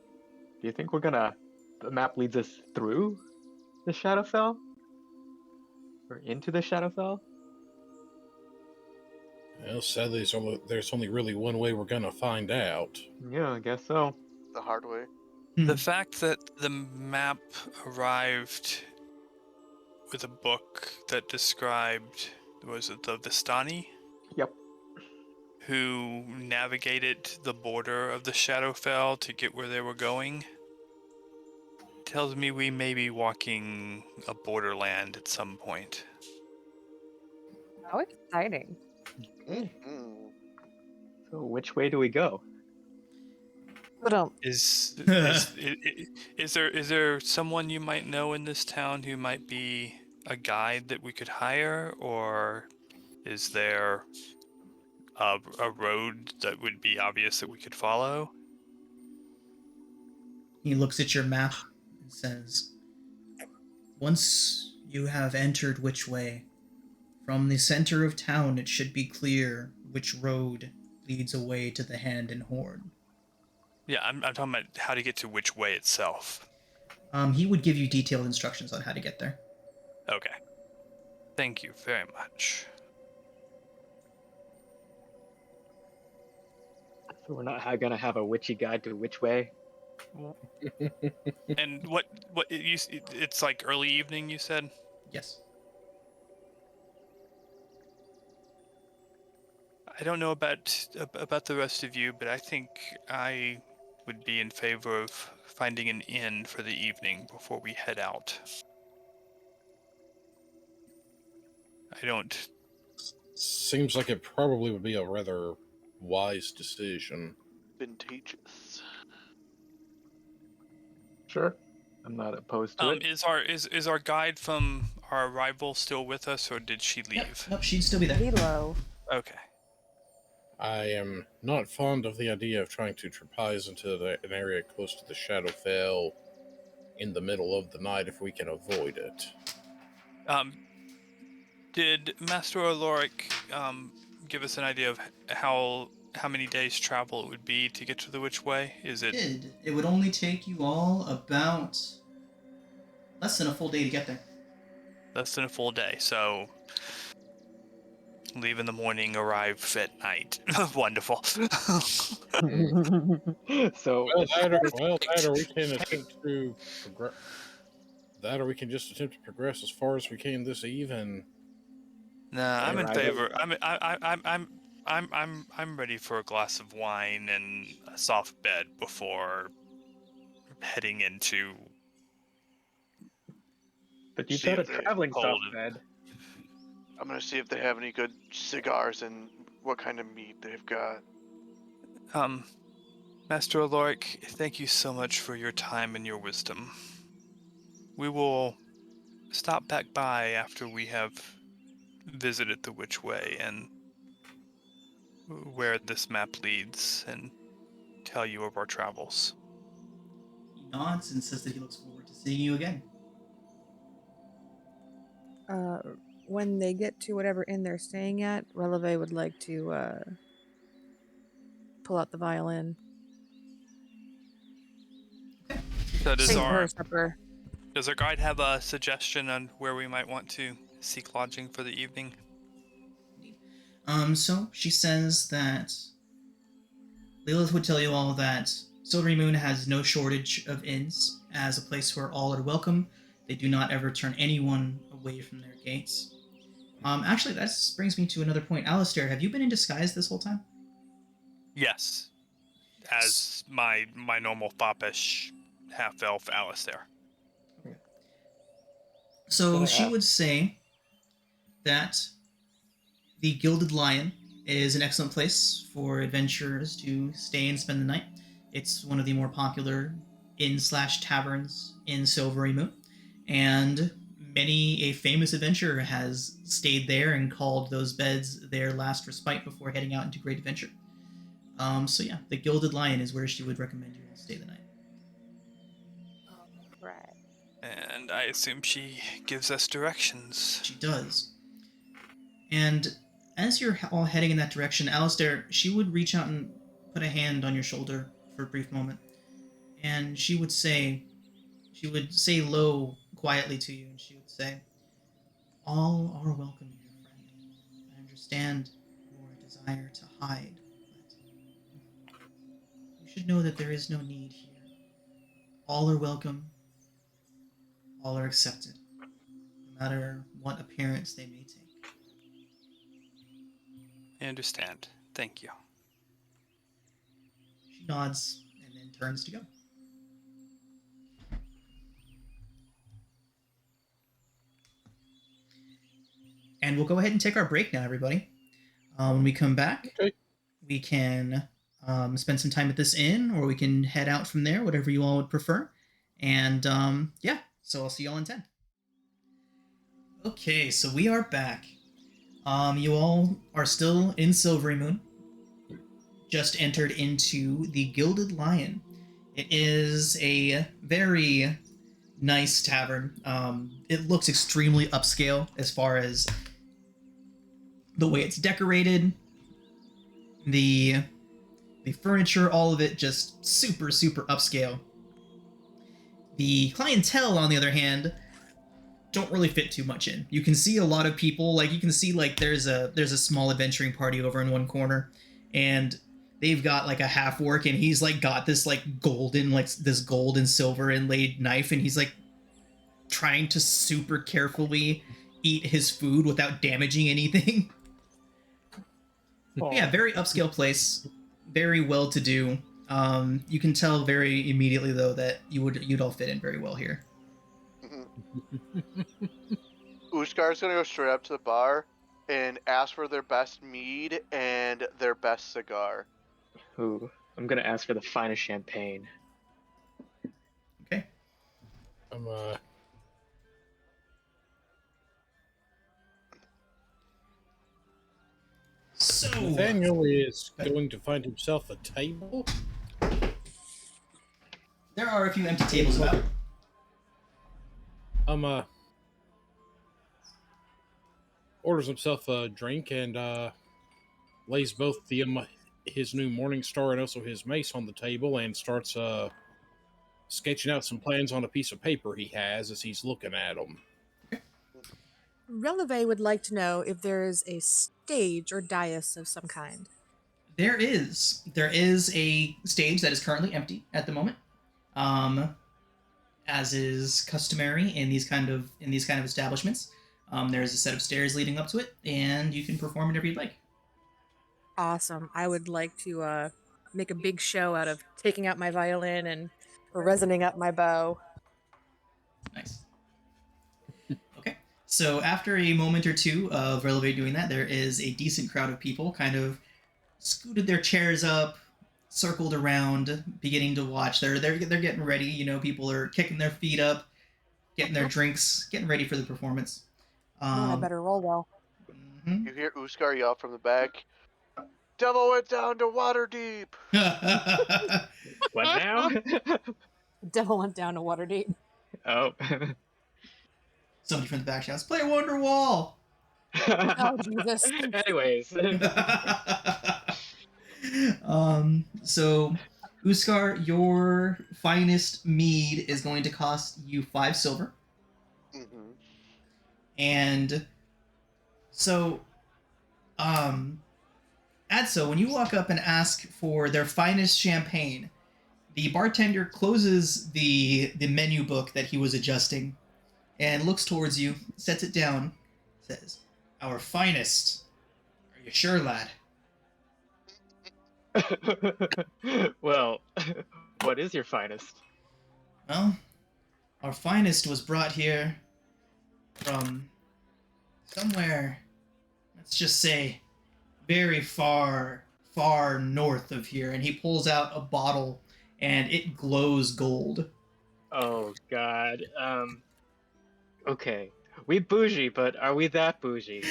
S3: Do you think the map leads us through the Shadowfell? Or into the Shadowfell?
S6: Well, sadly, there's only really one way we're gonna find out.
S3: Yeah, I guess so.
S4: The hard way.
S2: The fact that the map arrived with a book that described was it the Vistani?
S3: Yep.
S2: Who navigated the border of the Shadowfell to get where they were going. Tells me we may be walking a borderland at some point.
S5: How exciting.
S4: Mhm.
S3: So which way do we go?
S5: But
S2: Is there someone you might know in this town who might be a guide that we could hire, or is there a road that would be obvious that we could follow?
S1: He looks at your map and says, once you have entered which way, from the center of town it should be clear which road leads away to the Hand and Horn.
S2: Yeah, I'm talking about how to get to which way itself.
S1: He would give you detailed instructions on how to get there.
S2: Okay. Thank you very much.
S3: So we're not gonna have a witchy guide to which way.
S2: And what it's like early evening, you said?
S1: Yes.
S2: I don't know about the rest of you, but I think I would be in favor of finding an inn for the evening before we head out. I don't.
S6: Seems like it probably would be a rather wise decision.
S4: Vintageous.
S3: Sure. I'm not opposed to it.
S2: Is our guide from our arrival still with us, or did she leave?
S1: Nope, she'd still be there.
S5: Hilo.
S2: Okay.
S6: I am not fond of the idea of trying to trapeze into an area close to the Shadowfell in the middle of the night if we can avoid it.
S2: Did Master Aloric give us an idea of how many days travel it would be to get to the Which Way? Is it?
S1: It would only take you all about less than a full day to get there.
S2: Less than a full day, so leave in the morning, arrive at night. Wonderful.
S3: So
S6: That or we can attempt to progress. That or we can just attempt to progress as far as we can this eve and.
S2: Nah, I'm in
S3: Right.
S2: favor. I'm ready for a glass of wine and a soft bed before heading into.
S3: But you've
S4: See
S3: got a
S4: if they're
S3: traveling
S2: cold.
S3: soft bed.
S4: I'm gonna see if they have any good cigars and what kind of meat they've got.
S2: Master Aloric, thank you so much for your time and your wisdom. We will stop back by after we have visited the Which Way and where this map leads and tell you of our travels.
S1: He nods and says that he looks forward to seeing you again.
S5: When they get to whatever inn they're staying at, Releve would like to pull out the violin.
S2: So does
S5: Sing
S2: our
S5: her supper.
S2: guide have a suggestion on where we might want to seek lodging for the evening?
S1: So she says that Lilith would tell you all that Silvery Moon has no shortage of inns as a place where all are welcome. They do not ever turn anyone away from their gates. Actually, that brings me to another point. Alistair, have you been in disguise this whole time?
S2: Yes, as my normal foppish half-elf Alistair.
S1: So
S3: What
S1: she
S3: I
S1: would say that the Gilded Lion is an excellent place for adventurers to stay and spend the night. It's one of the more popular inn/taverns in Silvery Moon, and many a famous adventurer has stayed there and called those beds their last respite before heading out into great adventure. So yeah, the Gilded Lion is where she would recommend you all stay the night.
S5: Right.
S2: And I assume she gives us directions.
S1: She does. And as you're all heading in that direction, Alistair, she would reach out and put a hand on your shoulder for a brief moment. And she would say low, quietly to you, and she would say, all are welcome here, friend. I understand your desire to hide, but you should know that there is no need here. All are welcome. All are accepted, no matter what appearance they may take.
S2: I understand. Thank you.
S1: She nods and then turns to go. And we'll go ahead and take our break now, everybody. When we come back, we can spend some time at this inn, or we can head out from there, whatever you all would prefer. And yeah, so I'll see you all in 10. Okay, so we are back. You all are still in Silvery Moon. Just entered into the Gilded Lion. It is a very nice tavern. It looks extremely upscale as far as the way it's decorated, the furniture, all of it just super, super upscale. The clientele, on the other hand, don't really fit too much in. You can see a lot of people, like you can see like there's a small adventuring party over in one corner, and they've got like a half orc, and he's like got this like golden, like this gold and silver inlaid knife, and he's like trying to super carefully eat his food without damaging anything. Yeah, very upscale place, very well to do. You can tell very immediately though that you'd all fit in very well here.
S4: Ushkar's gonna go straight up to the bar and ask for their best mead and their best cigar.
S3: Ooh, I'm gonna ask for the finest champagne.
S1: Okay. So
S6: Nathaniel is going to find himself a table.
S1: There are a few empty tables about.
S6: Orders himself a drink and lays both his new Morning Star and also his mace on the table and starts sketching out some plans on a piece of paper he has as he's looking at them.
S5: Releve would like to know if there is a stage or dais of some kind.
S1: There is a stage that is currently empty at the moment, as is customary in these kind of establishments. There's a set of stairs leading up to it, and you can perform whenever you'd like.
S5: Awesome. I would like to make a big show out of taking out my violin and resining up my bow.
S1: Nice. Okay. So after a moment or two of Releve doing that, there is a decent crowd of people kind of scooted their chairs up, circled around, beginning to watch. They're getting ready. You know, people are kicking their feet up, getting their drinks, getting ready for the performance.
S5: I better roll well.
S1: Mm-hmm.
S4: You hear Uskar yell from the back, "Devil went down to Waterdeep!"
S3: What now?
S5: Devil went down to Waterdeep.
S3: Oh.
S1: Somebody from the back shouts, "Play Wonderwall!"
S5: Oh, Jesus.
S3: Anyways.
S1: So, Uskar, your finest mead is going to cost you 5 silver.
S4: Mm-hmm.
S1: And so, Adso, when you walk up and ask for their finest champagne, the bartender closes the menu book that he was adjusting and looks towards you, sets it down, says, "Our finest. Are you sure, lad?"
S3: Well, what is your finest?
S1: Well, our finest was brought here from somewhere, let's just say, very far, far north of here. And he pulls out a bottle, and it glows gold.
S3: Oh, God. Okay. We bougie, but are we that bougie?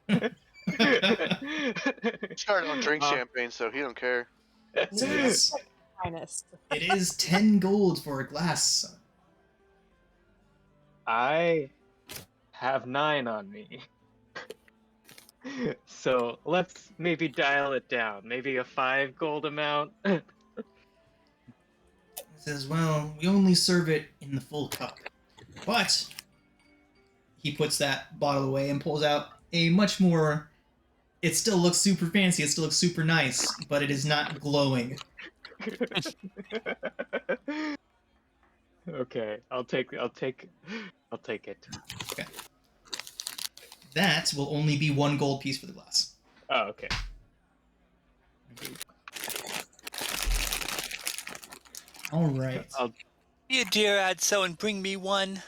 S4: Uskar don't drink champagne, so he don't care.
S1: Yes.
S5: Finest.
S1: It is 10 gold for a glass.
S3: I have 9 on me. So let's maybe dial it down. Maybe a 5 gold amount.
S1: He says, "Well, we only serve it in the full cup." But he puts that bottle away and pulls out a much more... It still looks super fancy, it still looks super nice, but it is not glowing.
S3: Okay, I'll take it.
S1: Okay. That will only be 1 gold piece for the glass.
S3: Oh, okay.
S1: All right.
S2: Be a dear, Adso, and bring me one.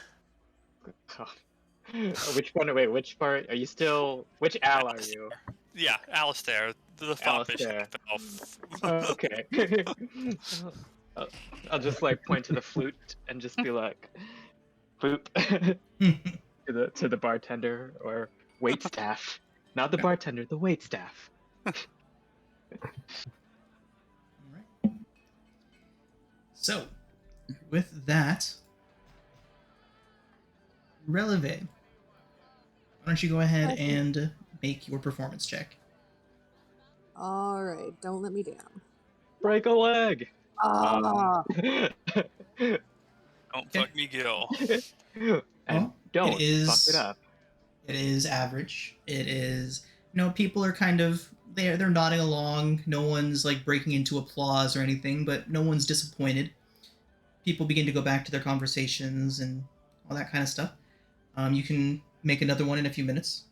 S3: Which one? Wait, which part? Are you still? Which Al are you?
S2: Yeah, Alistair, the foppish
S3: Alistair.
S2: elf.
S3: Okay. I'll just like point to the flute and just be like, "Boop," to the bartender or wait staff, not the bartender, the wait staff.
S1: Alright. So, with that, Releve, why don't you go ahead
S5: Okay.
S1: and make your performance check?
S5: All right, don't let me down.
S3: Break a leg.
S5: Ah,
S2: Don't fuck me, Gil.
S3: And
S1: Well,
S3: don't
S1: it is,
S3: fuck it up.
S1: It is average. It is, people are kind of, they're nodding along. No one's like breaking into applause or anything, but no one's disappointed. People begin to go back to their conversations and all that kind of stuff. You can make another one in a few minutes.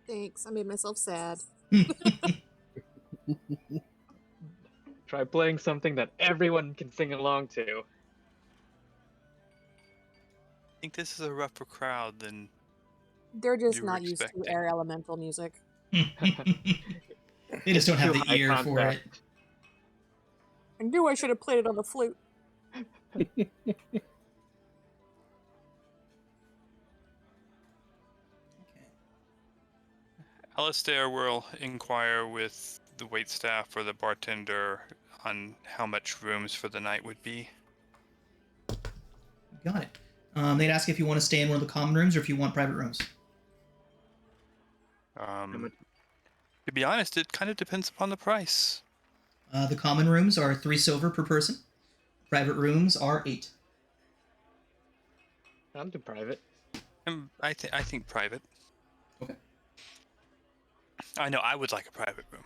S5: thanks. I made myself sad.
S3: Try playing something that everyone can sing along to.
S2: I think this is a rougher crowd than
S5: They're just
S2: You were
S5: not used to
S2: expecting.
S5: air elemental music.
S1: They just don't have
S3: Too
S1: the
S3: high
S1: ear for it.
S3: concept.
S5: I knew I should have played it on the flute.
S2: Alistair will inquire with the waitstaff or the bartender on how much rooms for the night would be.
S1: Got it. They'd ask if you want to stay in one of the common rooms or if you want private rooms.
S2: To be honest, it kind of depends upon the price.
S1: The common rooms are 3 silver per person. Private rooms are 8.
S3: I'm too private.
S2: I think private.
S1: Okay.
S2: I know I would like a private room.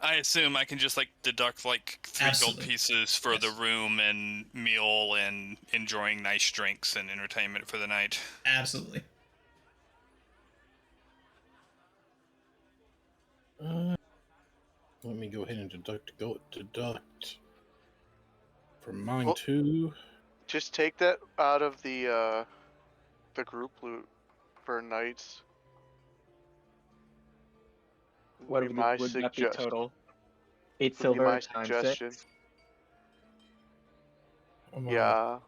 S2: I assume I can just like deduct like 3
S1: Absolutely.
S2: gold pieces for
S1: Yes.
S2: the room and meal and enjoying nice drinks and entertainment for the night.
S1: Absolutely.
S6: Let me go ahead and deduct from mine
S4: Well-
S6: too.
S4: Just take that out of the group loot for nights.
S3: What
S4: Be
S3: would,
S4: my
S3: would that be
S4: suggestion.
S3: total? 8
S4: Would be
S3: silver
S4: my
S3: times
S4: suggestion.
S3: 6.
S4: Yeah.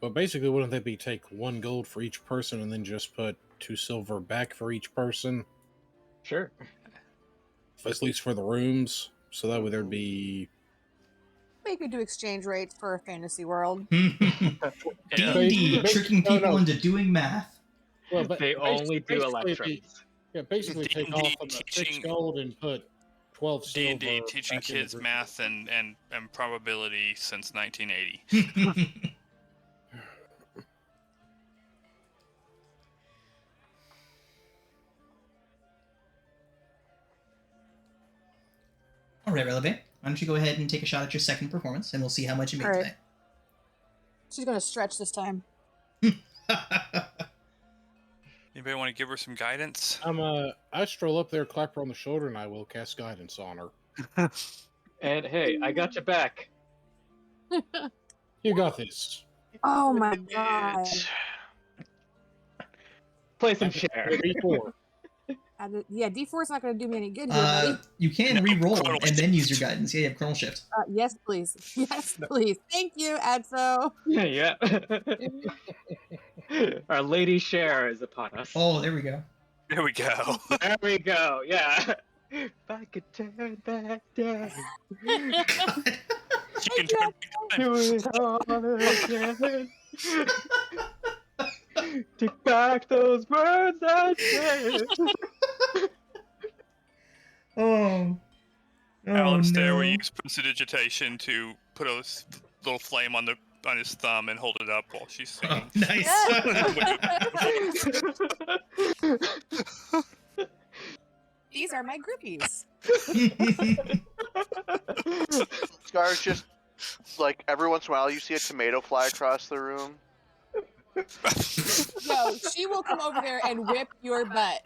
S6: But basically, wouldn't that be take 1 gold for each person and then just put 2 silver back for each person?
S3: Sure.
S6: At least for the rooms. So that way there'd be...
S5: They could do exchange rates for a fantasy world.
S1: D&D,
S6: Basically-
S1: tricking
S6: no,
S1: people
S6: no.
S1: into doing math.
S6: Well, but
S3: They only do
S6: basically it'd be-
S3: electrons.
S6: Yeah, basically take
S2: D&D
S6: off of the 6
S2: teaching-
S6: gold and put 12 silver.
S2: D&D teaching
S6: back in the
S2: kids
S6: group.
S2: math and probability since 1980.
S1: All right, Releve. Why don't you go ahead and take a shot at your second performance, and we'll see how much you make
S5: All right. She's gonna stretch this time.
S1: today.
S2: Anybody want to give her some guidance?
S6: I stroll up there, clap her on the shoulder, and I will cast guidance on her.
S3: And hey, I got you back.
S6: You got this.
S5: Oh my god.
S3: Play some share.
S6: D4.
S5: Yeah, D4 is not gonna do me any good here, buddy.
S1: You can
S2: No,
S1: re-roll
S2: Chronal
S1: and then use your
S2: Shift.
S1: guidance. Yeah, you have Chronal Shift.
S5: Yes, please. Yes, please. Thank you, Adso.
S3: Yeah. Our Lady Share is upon us.
S1: Oh, there we go.
S2: There we go.
S3: There we go. Yeah. If I could turn back time,
S1: God.
S2: She can turn back time.
S3: do it all again. Take back those words I said.
S1: Oh.
S2: Alistair
S1: no.
S2: will use prestidigitation to put a little flame on his thumb and hold it up while she's
S1: Oh,
S2: singing.
S1: nice.
S5: These are my groupies.
S4: Scar's just like every once in a while you see a tomato fly across the room.
S5: No, she will come over there and whip your butt.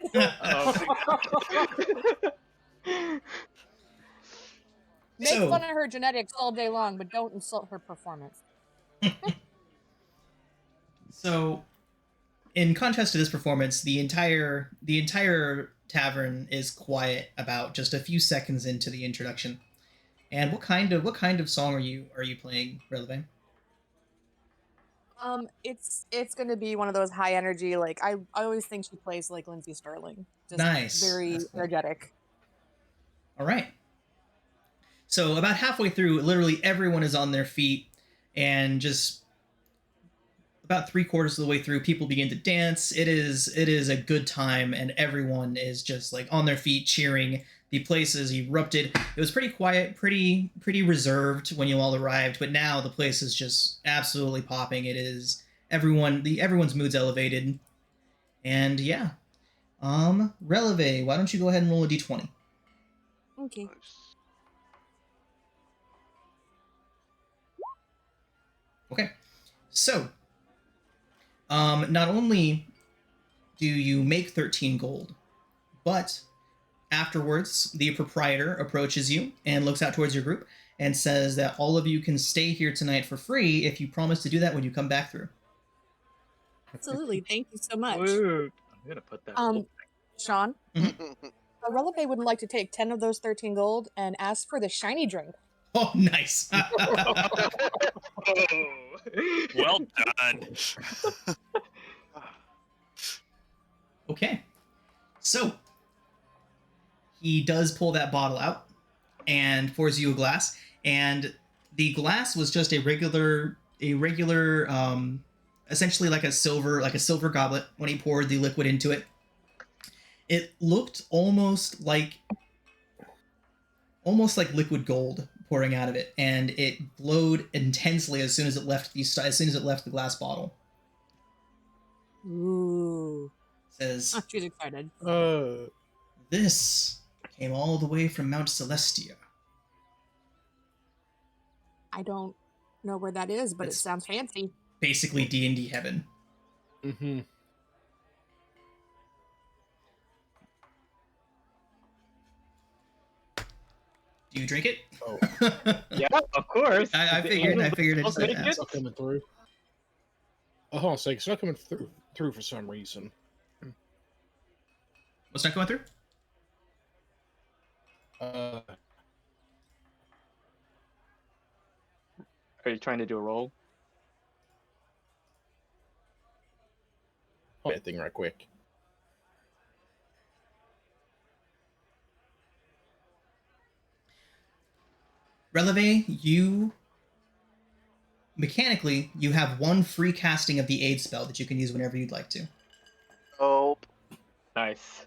S5: Make
S1: So-
S5: fun of her genetics all day long, but don't insult her performance.
S1: So, in contrast to this performance, the entire tavern is quiet about just a few seconds into the introduction. And what kind of song are you playing, Releve?
S5: It's gonna be one of those high energy, like I always think she plays like Lindsay Sterling. Just
S1: Nice.
S5: very
S1: That's cool.
S5: energetic.
S1: All right. So about halfway through, literally everyone is on their feet, and just about 3/4 of the way through, people begin to dance. It is a good time, and everyone is just like on their feet cheering. The place is erupted. It was pretty quiet, pretty reserved when you all arrived, but now the place is just absolutely popping. It is everyone's mood's elevated, and yeah. Releve, why don't you go ahead and roll a d20?
S5: Okay.
S1: Okay, so not only do you make 13 gold, but afterwards the proprietor approaches you and looks out towards your group and says that all of you can stay here tonight for free if you promise to do that when you come back through.
S5: Absolutely. Thank you so much.
S3: Woo. I'm gonna put that.
S5: Sean, Releve would like to take 10 of those 13 gold and ask for the shiny drink.
S1: Oh, nice.
S2: Well done.
S1: Okay, so he does pull that bottle out and pours you a glass, and the glass was just a regular essentially like a silver goblet. When he poured the liquid into it, it looked almost like liquid gold pouring out of it, and it glowed intensely as soon as it left the glass bottle.
S5: Ooh.
S1: Says,
S5: Oh, she's excited.
S1: this came all the way from Mount Celestia.
S5: I don't know where that is, but
S1: It's-
S5: it sounds fancy.
S1: Basically D&D heaven.
S6: Mm-hmm.
S1: Do you drink it?
S6: Oh.
S3: Yeah, of course.
S1: I figured I just had to
S3: I'll
S1: ask.
S6: It's not coming through. Oh, hold on a second. It's not coming through for some reason.
S1: What's not going through?
S3: Are you trying to do a roll?
S6: Hold that thing right quick.
S1: Releve, you mechanically have one free casting of the aid spell that you can use whenever you'd like to.
S4: Oh,
S3: Nice.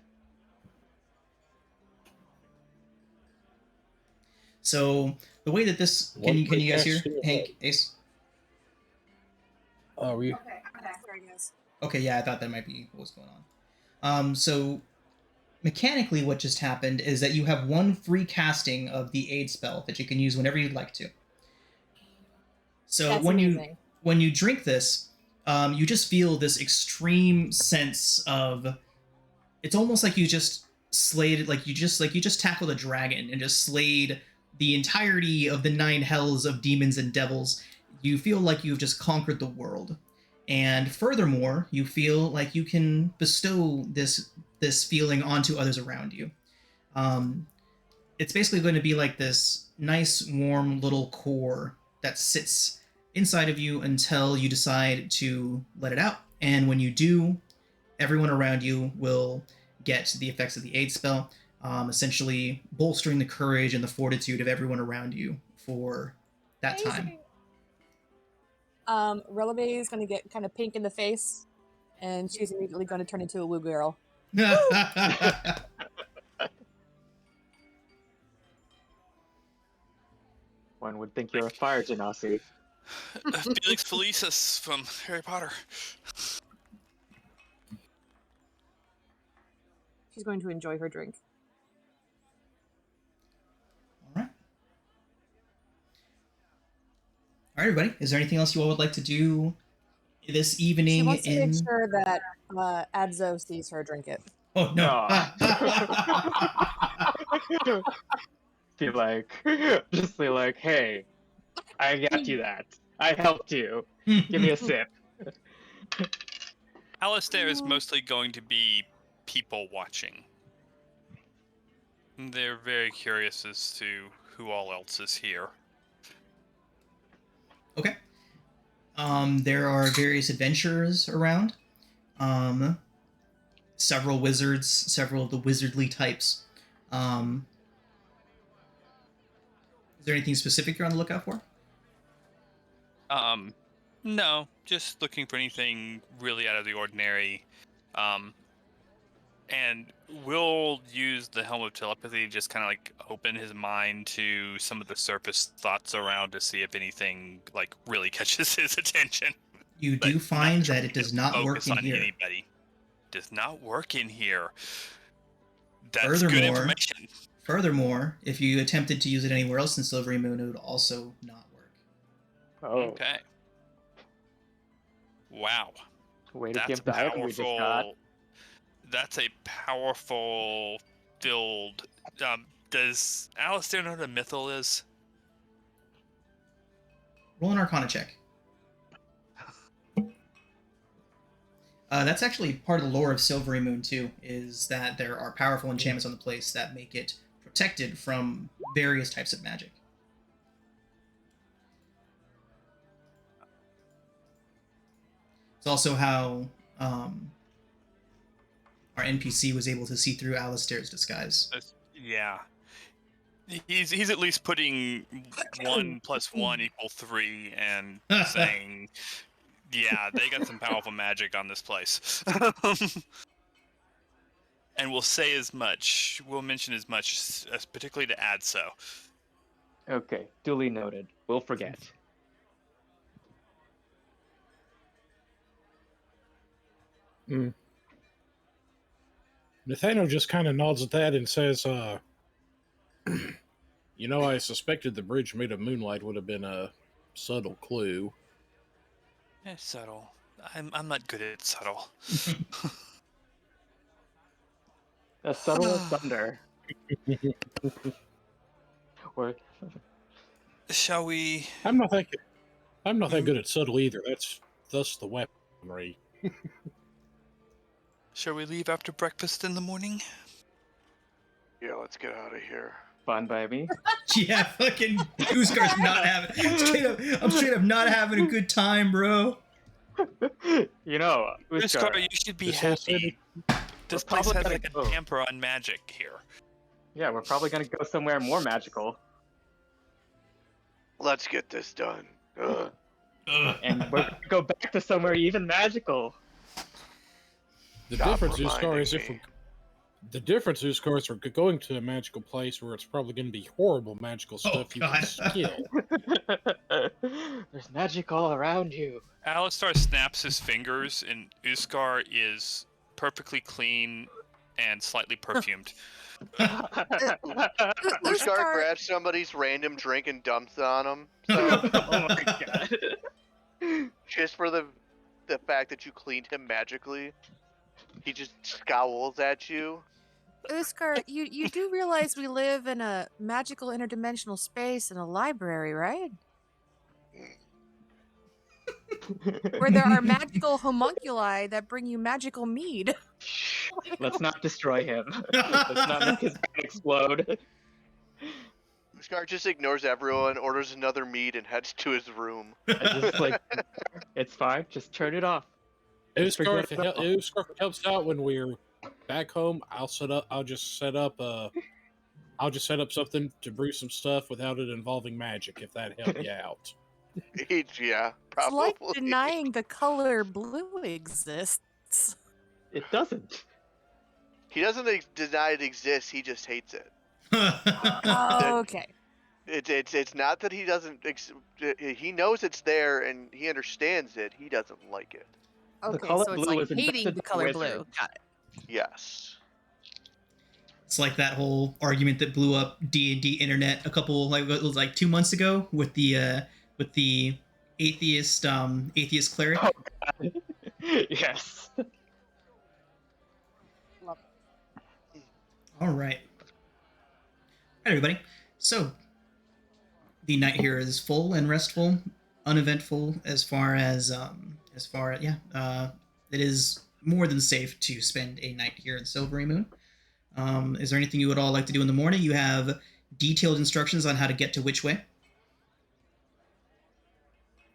S1: So the way that this can you guys hear Hank, Ace?
S6: Oh, we.
S5: Okay, sorry guys.
S1: Okay, yeah, I thought that might be what was going on. So mechanically what just happened is that you have one free casting of the aid spell that you can use whenever you'd like to. So
S5: That's
S1: when
S5: amazing.
S1: you drink this, you just feel this extreme sense of, it's almost like you just slayed, like you just tackled a dragon and just slayed the entirety of the 9 hells of demons and devils. You feel like you've just conquered the world. And furthermore, you feel like you can bestow this feeling onto others around you. It's basically going to be like this nice, warm little core that sits inside of you until you decide to let it out. And when you do, everyone around you will get the effects of the aid spell, essentially bolstering the courage and the fortitude of everyone around you for that time.
S5: Releve is going to get kind of pink in the face, and she's immediately going to turn into a woo girl.
S3: One would think you're a fire genasi.
S2: Felix Felicis from Harry Potter.
S5: She's going to enjoy her drink.
S1: All right. All right, everybody. Is there anything else you all would like to do this
S5: She
S1: evening?
S5: wants to make sure that Adzo sees her drink it.
S1: Oh no!
S3: Be like, just be like, hey, I got you that. I helped you. Give me a sip.
S2: Alistair is mostly going to be people watching. They're very curious as to who all else is here.
S1: Okay. There are various adventurers around. Several wizards, several of the wizardly types. Is there anything specific you're on the lookout for?
S2: No, just looking for anything really out of the ordinary. And we'll use the Helm of Telepathy to just kind of like open his mind to some of the surface thoughts around to see if anything like really catches his attention.
S1: You do find that it does not work in here.
S2: Anybody. Does not work in here. That's good information.
S1: Furthermore, if you attempted to use it anywhere else in Silvery Moon, it would also not work.
S3: Oh.
S2: Okay. Wow.
S3: Way to
S2: That's
S3: give the item we just got.
S2: That's a powerful filled. Does Alistair know what a mythal is?
S1: Roll an Arcana check. That's actually part of the lore of Silvery Moon too, is that there are powerful enchantments on the place that make it protected from various types of magic. It's also how our NPC was able to see through Alistair's disguise.
S2: Yeah. He's at least putting 1 + 1 = 3 and saying, yeah, they got some powerful magic on this place. And we'll say as much. We'll mention as much, as particularly to add so.
S3: Okay, duly noted. We'll forget.
S6: Nathaniel just kind of nods at that and says, you know, I suspected the bridge made of moonlight would have been a subtle clue.
S2: It's subtle. I'm not good at subtle.
S3: As subtle as thunder. Or
S2: shall we?
S6: I'm not that good at subtle either. That's thus the weaponry.
S2: Shall we leave after breakfast in the morning?
S4: Yeah, let's get out of here.
S3: Fine by me.
S1: Yeah, fucking Uskar's not having. I'm straight up not having a good time, bro.
S3: You know,
S2: Uskar, you should be happy. This place has like a tamper on magic here.
S3: Yeah, we're probably gonna go somewhere more magical.
S4: Let's get this done. Ugh.
S3: And we're gonna go back to somewhere even magical.
S6: The difference, Uskar, is we're going to a magical place where it's probably going to be horrible magical stuff you can skill.
S3: There's magic all around you.
S2: Alistar snaps his fingers, and Uskar is perfectly clean and slightly perfumed.
S4: Uskar grabs somebody's random drink and dumps it on him. So,
S3: Oh my god.
S4: just for the fact that you cleaned him magically, he just scowls at you.
S5: Uskar, you do realize we live in a magical interdimensional space in a library, right? Where there are magical homunculi that bring you magical mead.
S3: Let's not destroy him. Let's not make his brain explode.
S4: Uskar just ignores everyone, orders another mead, and heads to his room.
S3: I just like, it's fine. Just turn it off.
S6: Uskar helps out when we're back home. I'll just set up something to brew some stuff without it involving magic, if that helps you out.
S4: Yeah, probably.
S5: It's like denying the color blue exists.
S3: It doesn't.
S4: He doesn't deny it exists. He just hates it.
S5: Okay.
S4: It's not that he doesn't. He knows it's there and he understands it. He doesn't like it.
S5: Okay,
S3: color
S5: so it's
S3: blue
S5: like
S3: is
S5: hating
S3: invested
S5: the color
S3: wizard.
S5: blue. Got it.
S4: Yes.
S1: It's like that whole argument that blew up D&D internet a couple, like it was like 2 months ago with the atheist cleric.
S3: Oh god. Yes.
S5: Love
S1: All right, everybody. So the night here is full and restful, uneventful as far as it is more than safe to spend a night here in Silvery Moon. Is there anything you would all like to do in the morning? You have detailed instructions on how to get to which way.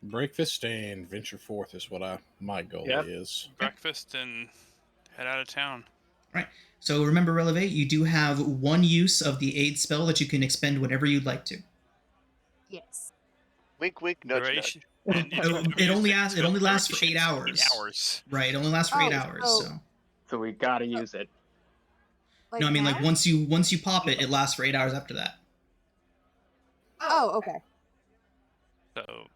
S6: Breakfast and venture forth is what my goal is.
S2: Breakfast and head out of town.
S1: Right. So remember, Relevate, you do have one use of the aid spell that you can expend whenever you'd like to.
S5: Yes.
S4: Wink, wink, nudge,
S2: Duration.
S4: nudge.
S1: It only lasts for 8
S2: duration
S1: hours.
S2: 8 hours.
S1: Right. It only lasts for 8
S5: Oh,
S1: hours.
S5: so-
S1: So
S3: So we gotta use it.
S5: Like
S1: no, I mean like
S5: that?
S1: once you pop it, it lasts for 8 hours after that.
S5: Oh, okay.
S2: So,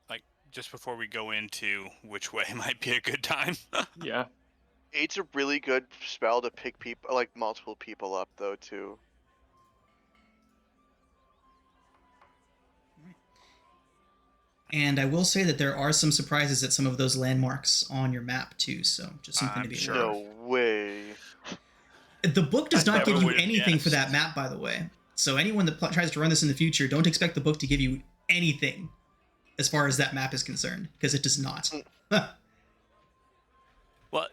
S2: like, just before we go into which way might be a good time.
S3: Yeah.
S4: Eight's a really good spell to pick people, like multiple people up, though, too.
S1: And I will say that there are some surprises at some of those landmarks on your map too. So just something to
S2: I'm
S1: be
S2: sure.
S1: aware of.
S4: No way.
S1: The book does
S2: I
S1: not give
S2: never
S1: you
S2: would've
S1: anything for
S2: guessed.
S1: that map, by the way. So anyone that tries to run this in the future, don't expect the book to give you anything as far as that map is concerned, because it does not.
S2: Well,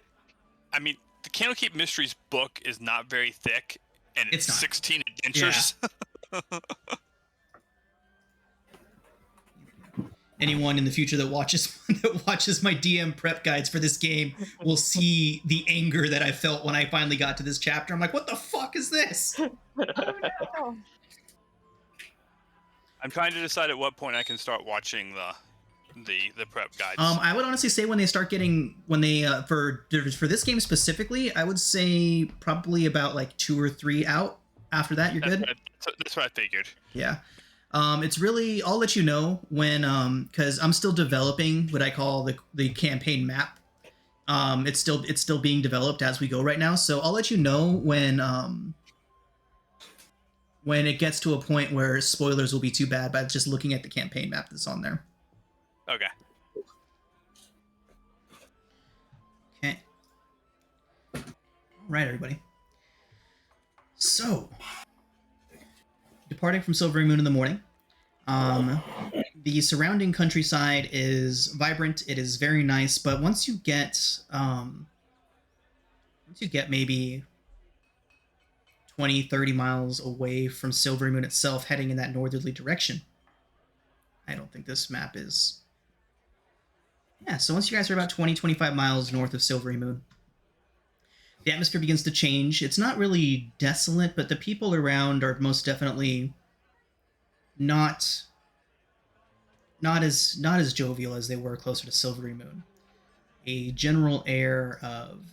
S2: I mean, the Candlekeep Mysteries book is not very thick, and it's
S1: It's not.
S2: 16 adventures.
S1: Anyone in the future that watches my DM prep guides for this game will see the anger that I felt when I finally got to this chapter. I'm like, what the fuck is this?
S5: Oh no.
S2: I'm trying to decide at what point I can start watching the prep guides.
S1: I would honestly say when they for this game specifically, I would say probably about like 2 or 3 out. After that, you're good.
S2: That's what I figured.
S1: Yeah. It's really, I'll let you know when, because I'm still developing what I call the campaign map. It's still being developed as we go right now. So I'll let you know when it gets to a point where spoilers will be too bad by just looking at the campaign map that's on there.
S2: Okay.
S1: Okay. All right, everybody. So, departing from Silvery Moon in the morning, the surrounding countryside is vibrant. It is very nice, but once you get maybe 20, 30 miles away from Silvery Moon itself, heading in that northerly direction, I don't think this map is... Yeah, so once you guys are about 20, 25 miles north of Silvery Moon, the atmosphere begins to change. It's not really desolate, but the people around are most definitely not as jovial as they were closer to Silvery Moon. A general air of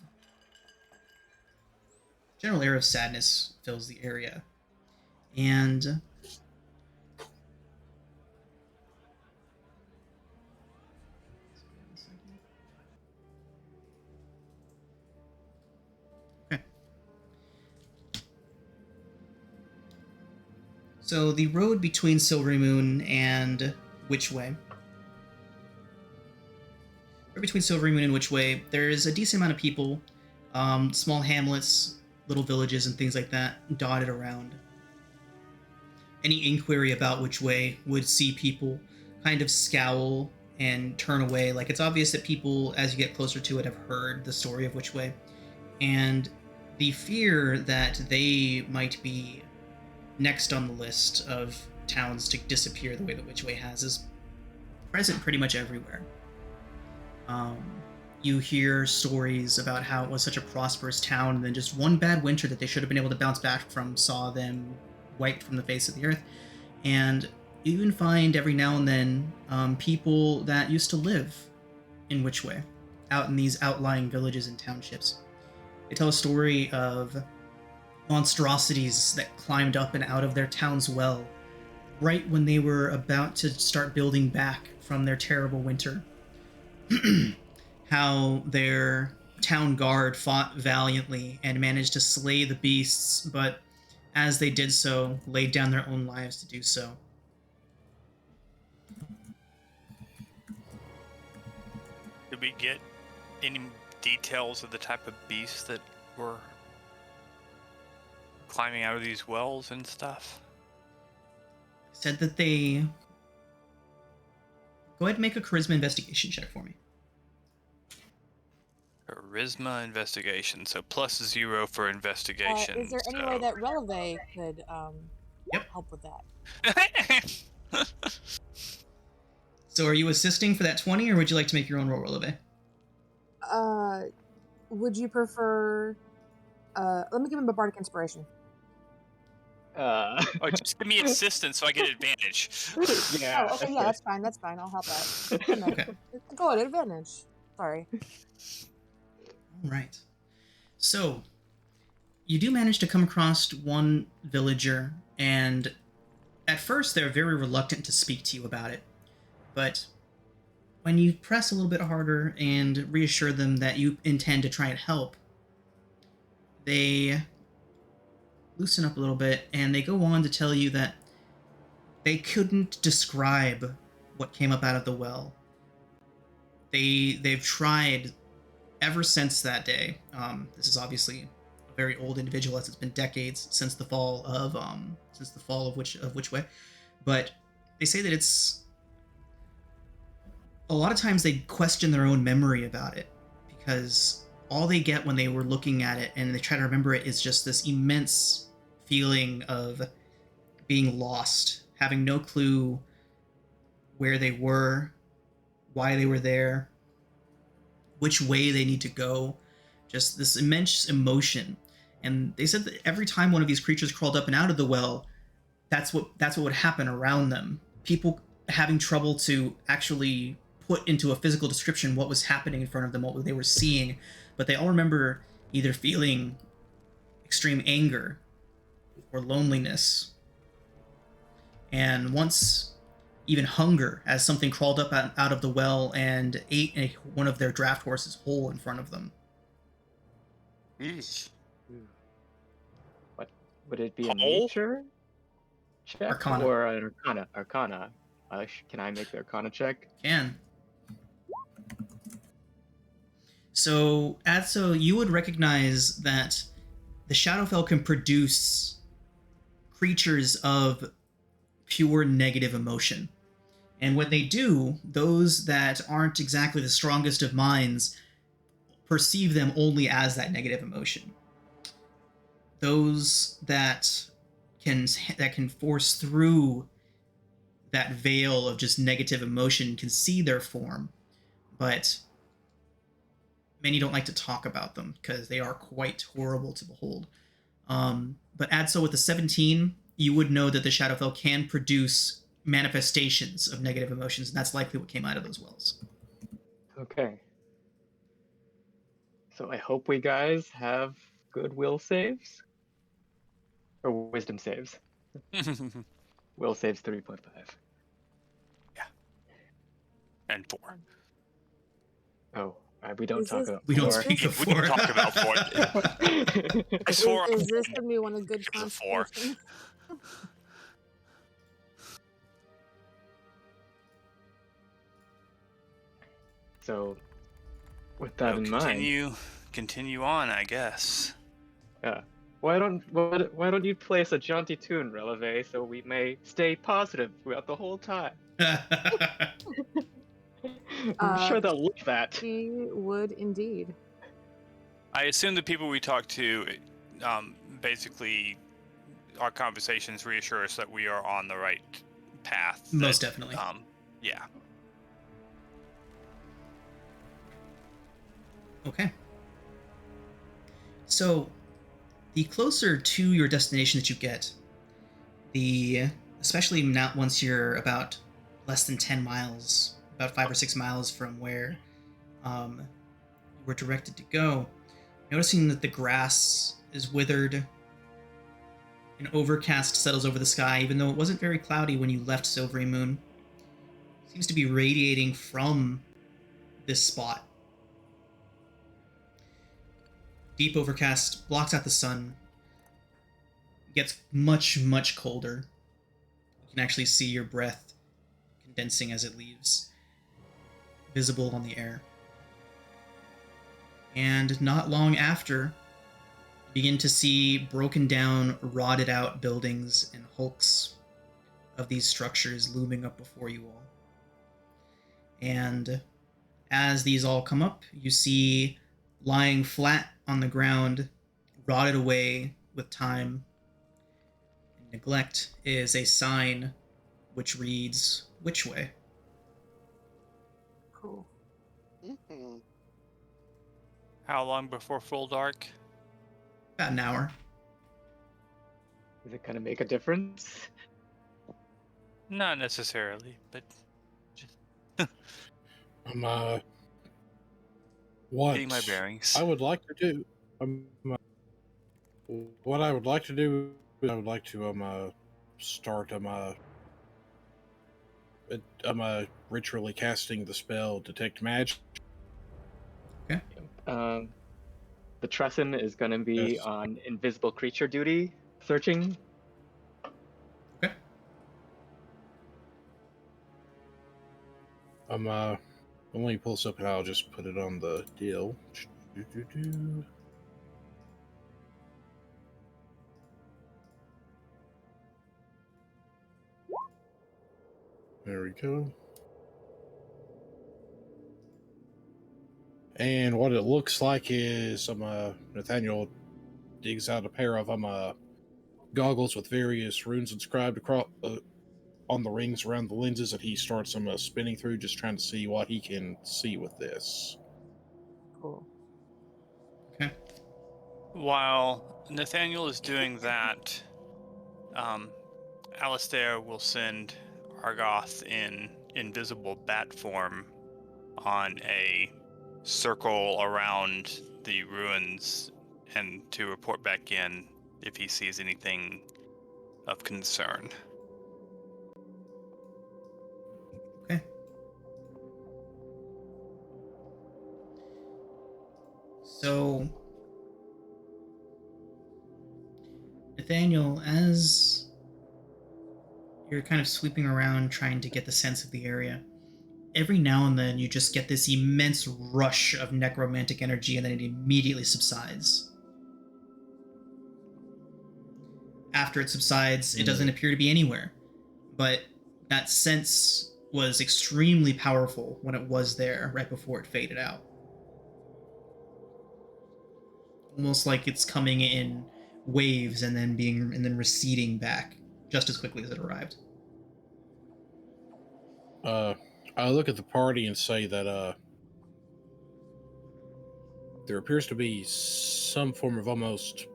S1: sadness fills the area. And so the road between Silvery Moon and Witchway. Or between Silvery Moon and Witchway, there's a decent amount of people, small hamlets, little villages, and things like that dotted around. Any inquiry about Witchway would see people kind of scowl and turn away. Like, it's obvious that people, as you get closer to it, have heard the story of Witchway. And the fear that they might be next on the list of towns to disappear the way that Witchway has is present pretty much everywhere. You hear stories about how it was such a prosperous town, and then just one bad winter that they should have been able to bounce back from saw them wiped from the face of the earth. And you even find every now and then people that used to live in Witchway, out in these outlying villages and townships. They tell a story of monstrosities that climbed up and out of their town's well right when they were about to start building back from their terrible winter. How their town guard fought valiantly and managed to slay the beasts, but as they did so, laid down their own lives to do so.
S2: Did we get any details of the type of beasts that were climbing out of these wells and stuff?
S1: Said that they... Go ahead and make a charisma investigation check for me.
S2: Charisma investigation, so +0 for investigation.
S5: Is there any way that Releve could help with that?
S1: So are you assisting for that 20, or would you like to make your own roll, Releve?
S5: Would you prefer... let me give him a bardic inspiration.
S2: Oh, just give me assistance so I get advantage.
S3: Yeah.
S5: Oh, okay, yeah, that's fine. That's fine. I'll help out.
S1: Okay.
S5: Go at advantage. Sorry.
S1: All right. So, you do manage to come across one villager, and at first they're very reluctant to speak to you about it. But when you press a little bit harder and reassure them that you intend to try and help, they loosen up a little bit, and they go on to tell you that they couldn't describe what came up out of the well. They've tried ever since that day. This is obviously a very old individual, as it's been decades since the fall of which way. But they say that it's a lot of times they question their own memory about it, because all they get when they were looking at it and they try to remember it is just this immense feeling of being lost, having no clue where they were, why they were there, which way they need to go, just this immense emotion. And they said that every time one of these creatures crawled up and out of the well, that's what would happen around them. People having trouble to actually put into a physical description what was happening in front of them, what they were seeing, but they all remember either feeling extreme anger or loneliness, and once even hunger, as something crawled up out of the well and ate one of their draft horses whole in front of them.
S3: What would it be? A
S2: Whole?
S3: nature check
S1: Arcana.
S3: or an arcana? Arcana. Can I make the arcana check?
S1: Can. So, Adso, you would recognize that the Shadowfell can produce creatures of pure negative emotion. And when they do, those that aren't exactly the strongest of minds perceive them only as that negative emotion. Those that can force through that veil of just negative emotion can see their form, but many don't like to talk about them because they are quite horrible to behold. But Adso, with the 17, you would know that the Shadowfell can produce manifestations of negative emotions, and that's likely what came out of those wells.
S3: Okay. So I hope we guys have good will saves. Or wisdom saves. Will saves 3.5.
S2: And 4.
S3: Oh, we don't
S5: Is
S3: talk
S5: this-
S3: about
S1: We don't
S3: four.
S1: speak of
S2: We can
S1: 4.
S2: talk about 4. I swore
S5: Is this gonna be one of good
S2: It was a 4.
S5: constitution?
S3: So, with that in mind,
S2: Continue on, I guess.
S3: why don't you play us a jaunty tune, Releve, so we may stay positive throughout the whole time? I'm sure they'll love that.
S5: She would indeed.
S2: I assume the people we talk to, basically, our conversations reassure us that we are on the right path.
S1: Most definitely.
S2: Yeah.
S1: Okay. So, the closer to your destination that you get, especially now once you're about less than 10 miles, about 5 or 6 miles from where you were directed to go, noticing that the grass is withered, an overcast settles over the sky, even though it wasn't very cloudy when you left Silvery Moon. It seems to be radiating from this spot. Deep overcast blocks out the sun. It gets much, much colder. You can actually see your breath condensing as it leaves, visible on the air. And not long after, you begin to see broken down, rotted out buildings and hulks of these structures looming up before you all. And as these all come up, you see lying flat on the ground, rotted away with time and neglect, is a sign which reads, "Which way?"
S5: Cool.
S4: Mhm.
S2: How long before full dark?
S1: About an hour.
S3: Is it gonna make a difference?
S2: Not necessarily, but just
S6: What
S2: getting my bearings.
S6: I would like to do, what I would like to do, I would like to start ritually casting the spell Detect Magic.
S3: The Tresson is gonna be
S6: Yes.
S3: on invisible creature duty, searching.
S1: Okay.
S6: Let me pull this up and I'll just put it on the deal. There we go. And what it looks like is Nathaniel digs out a pair of goggles with various runes inscribed across on the rings around the lenses that he starts spinning through, just trying to see what he can see with this.
S5: Cool.
S1: Okay.
S2: While Nathaniel is doing that, Alistair will send Argoth in invisible bat form on a circle around the ruins and to report back in if he sees anything of concern.
S1: Okay. So, Nathaniel, as you're kind of sweeping around trying to get the sense of the area, every now and then you just get this immense rush of necromantic energy and then it immediately subsides. After it subsides, it doesn't appear to be anywhere. But that sense was extremely powerful when it was there right before it faded out. Almost like it's coming in waves and then receding back just as quickly as it arrived.
S6: I look at the party and say that there appears to be some form of almost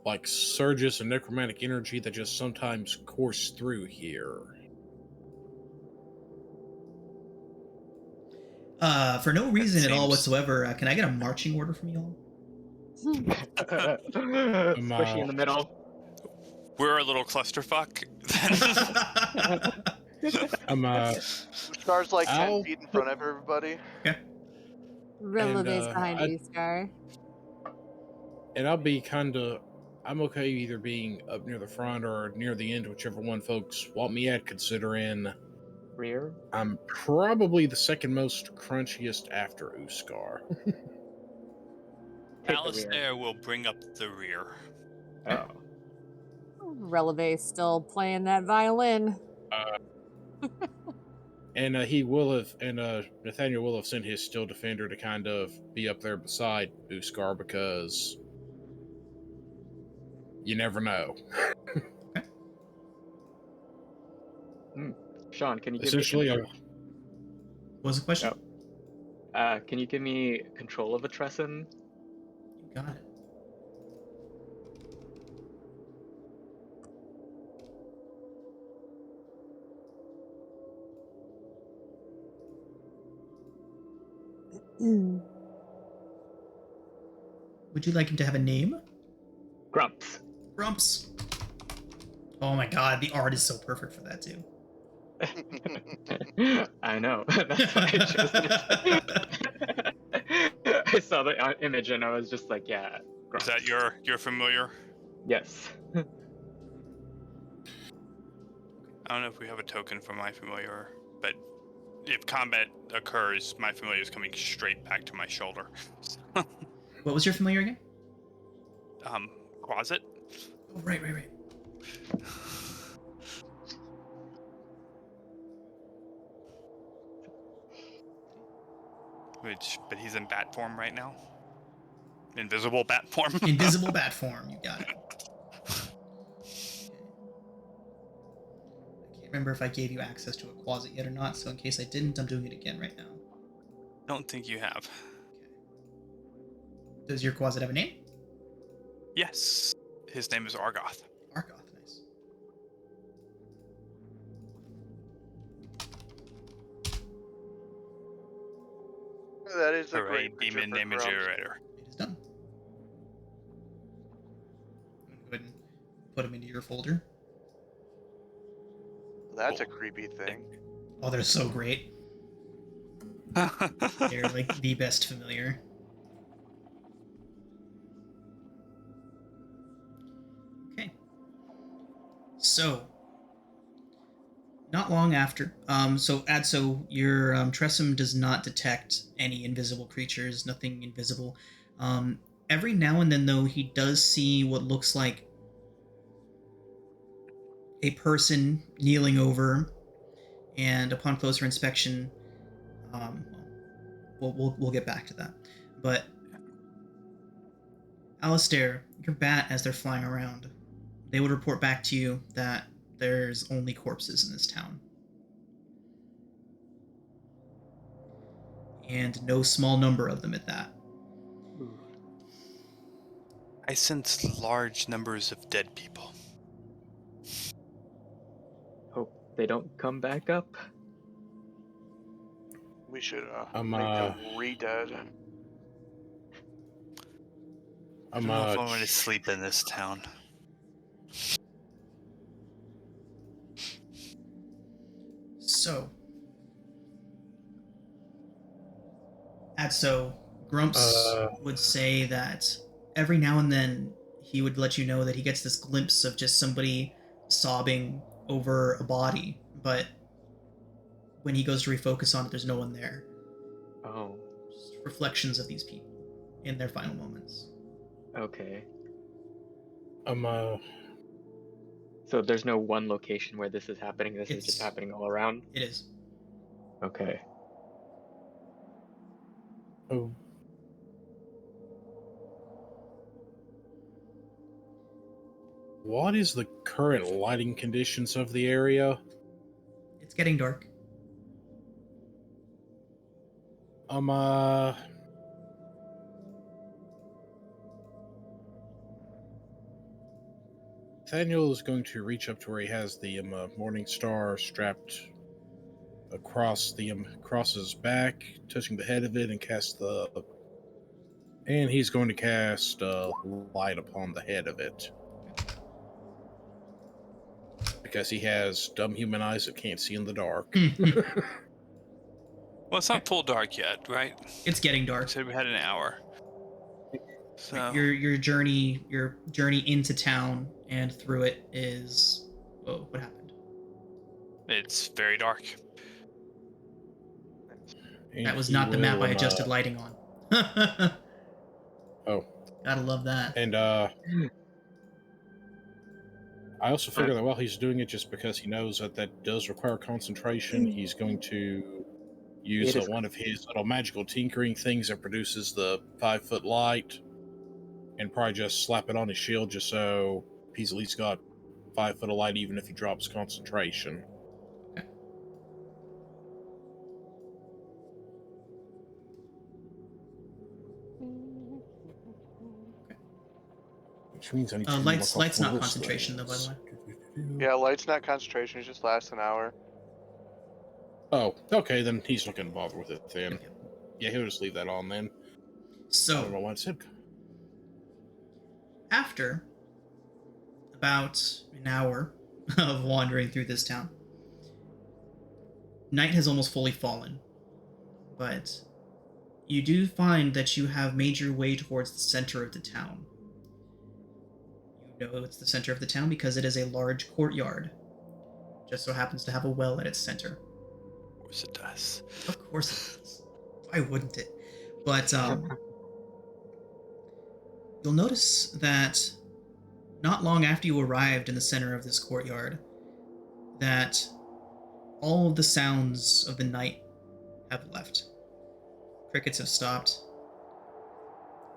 S6: like surges of necromantic energy that just sometimes course through here.
S1: For no reason at all
S2: seems-
S1: whatsoever, can I get a marching order from you all?
S3: Squishy in the middle.
S2: We're a little clusterfuck.
S4: Star's like 10
S6: I'll
S4: feet in front of everybody.
S1: Okay.
S5: Releva's behind you, Scar.
S6: And I'm okay either being up near the front or near the end, whichever one folks want me at, considering
S3: Rear.
S6: I'm probably the second most crunchiest after Uskar.
S3: Take the rear.
S2: Alistair will bring up the rear.
S3: Oh.
S5: Releva's still playing that violin.
S6: And Nathaniel will have sent his Still Defender to kind of be up there beside Uskar because you never know.
S3: Sean, can you give
S6: Essentially,
S3: me
S1: What was the question?
S3: can you give me control of a Tresson?
S1: You got it. Would you like him to have a name?
S3: Grumps.
S1: Grumps. Oh my god, the art is so perfect for that too.
S3: I know. That's why I chose it. I saw the image and I was just like, yeah. Grumps.
S2: Is that your familiar?
S3: Yes.
S2: I don't know if we have a token for my familiar, but if combat occurs, my familiar is coming straight back to my shoulder.
S1: What was your familiar again?
S2: Closet.
S1: Oh, right.
S2: But he's in bat form right now. Invisible bat form.
S1: Invisible bat form. You got it. I can't remember if I gave you access to a closet yet or not, so in case I didn't, I'm doing it again right now.
S2: Don't think you have.
S1: Okay. Does your closet have a name?
S2: Yes. His name is Argoth.
S1: Argoth, nice.
S4: That is a
S2: Hooray,
S4: great picture
S2: demon
S4: for
S2: damage
S4: Grumps.
S2: generator.
S1: It is done. I'm going to go ahead and put them into your folder.
S4: That's a creepy thing.
S1: Oh, they're so great. They're like the best familiar. Okay. So, not long after, so Adso, your Tressum does not detect any invisible creatures, nothing invisible. Every now and then, though, he does see what looks like a person kneeling over, and upon closer inspection, we'll get back to that. But Alistair, your bat, as they're flying around, they would report back to you that there's only corpses in this town. And no small number of them at that.
S2: I sense large numbers of dead people.
S3: Hope they don't come back up.
S4: We should
S6: I'm,
S4: make them re-dead.
S2: I don't know if I want to sleep in this town.
S1: So, Adso, Grumps would say that every now and then he would let you know that he gets this glimpse of just somebody sobbing over a body, but when he goes to refocus on it, there's no one there.
S3: Oh.
S1: Just reflections of these people in their final moments.
S3: Okay.
S6: So
S3: there's no one location where this is happening. This is just happening all around.
S1: It is.
S3: Okay.
S6: Oh. What is the current lighting conditions of the area?
S1: It's getting dark.
S6: Nathaniel is going to reach up to where he has the Morning Star strapped across his back, touching the head of it, and he's going to cast light upon the head of it. Because he has dumb human eyes that can't see in the dark.
S2: Well, it's not full dark yet, right?
S1: It's getting dark.
S2: So we had an hour. So
S1: Your journey into town and through it is... Whoa, what happened?
S2: it's very dark.
S1: That was not the map I adjusted lighting on.
S6: Oh.
S1: Gotta love that.
S6: And I also figure that while he's doing it, just because he knows that does require concentration, he's going to use one of his little magical tinkering things that produces the 5-foot light, and probably just slap it on his shield just so he's at least got 5 foot of light even if he drops concentration.
S1: Okay.
S6: Which means I need to
S1: light's not concentration though, by the way.
S4: Yeah, light's not concentration, it just lasts an hour.
S6: Oh, okay, then he's not going to bother with it then.
S1: Okay.
S6: Yeah, he'll just leave that on then.
S1: So,
S6: I don't know why it said.
S1: After about an hour of wandering through this town, night has almost fully fallen, but you do find that you have made your way towards the center of the town. You know it's the center of the town because it is a large courtyard. Just so happens to have a well at its center.
S2: course it does.
S1: Of course it does. Why wouldn't it? But you'll notice that not long after you arrived in the center of this courtyard, that all of the sounds of the night have left. Crickets have stopped.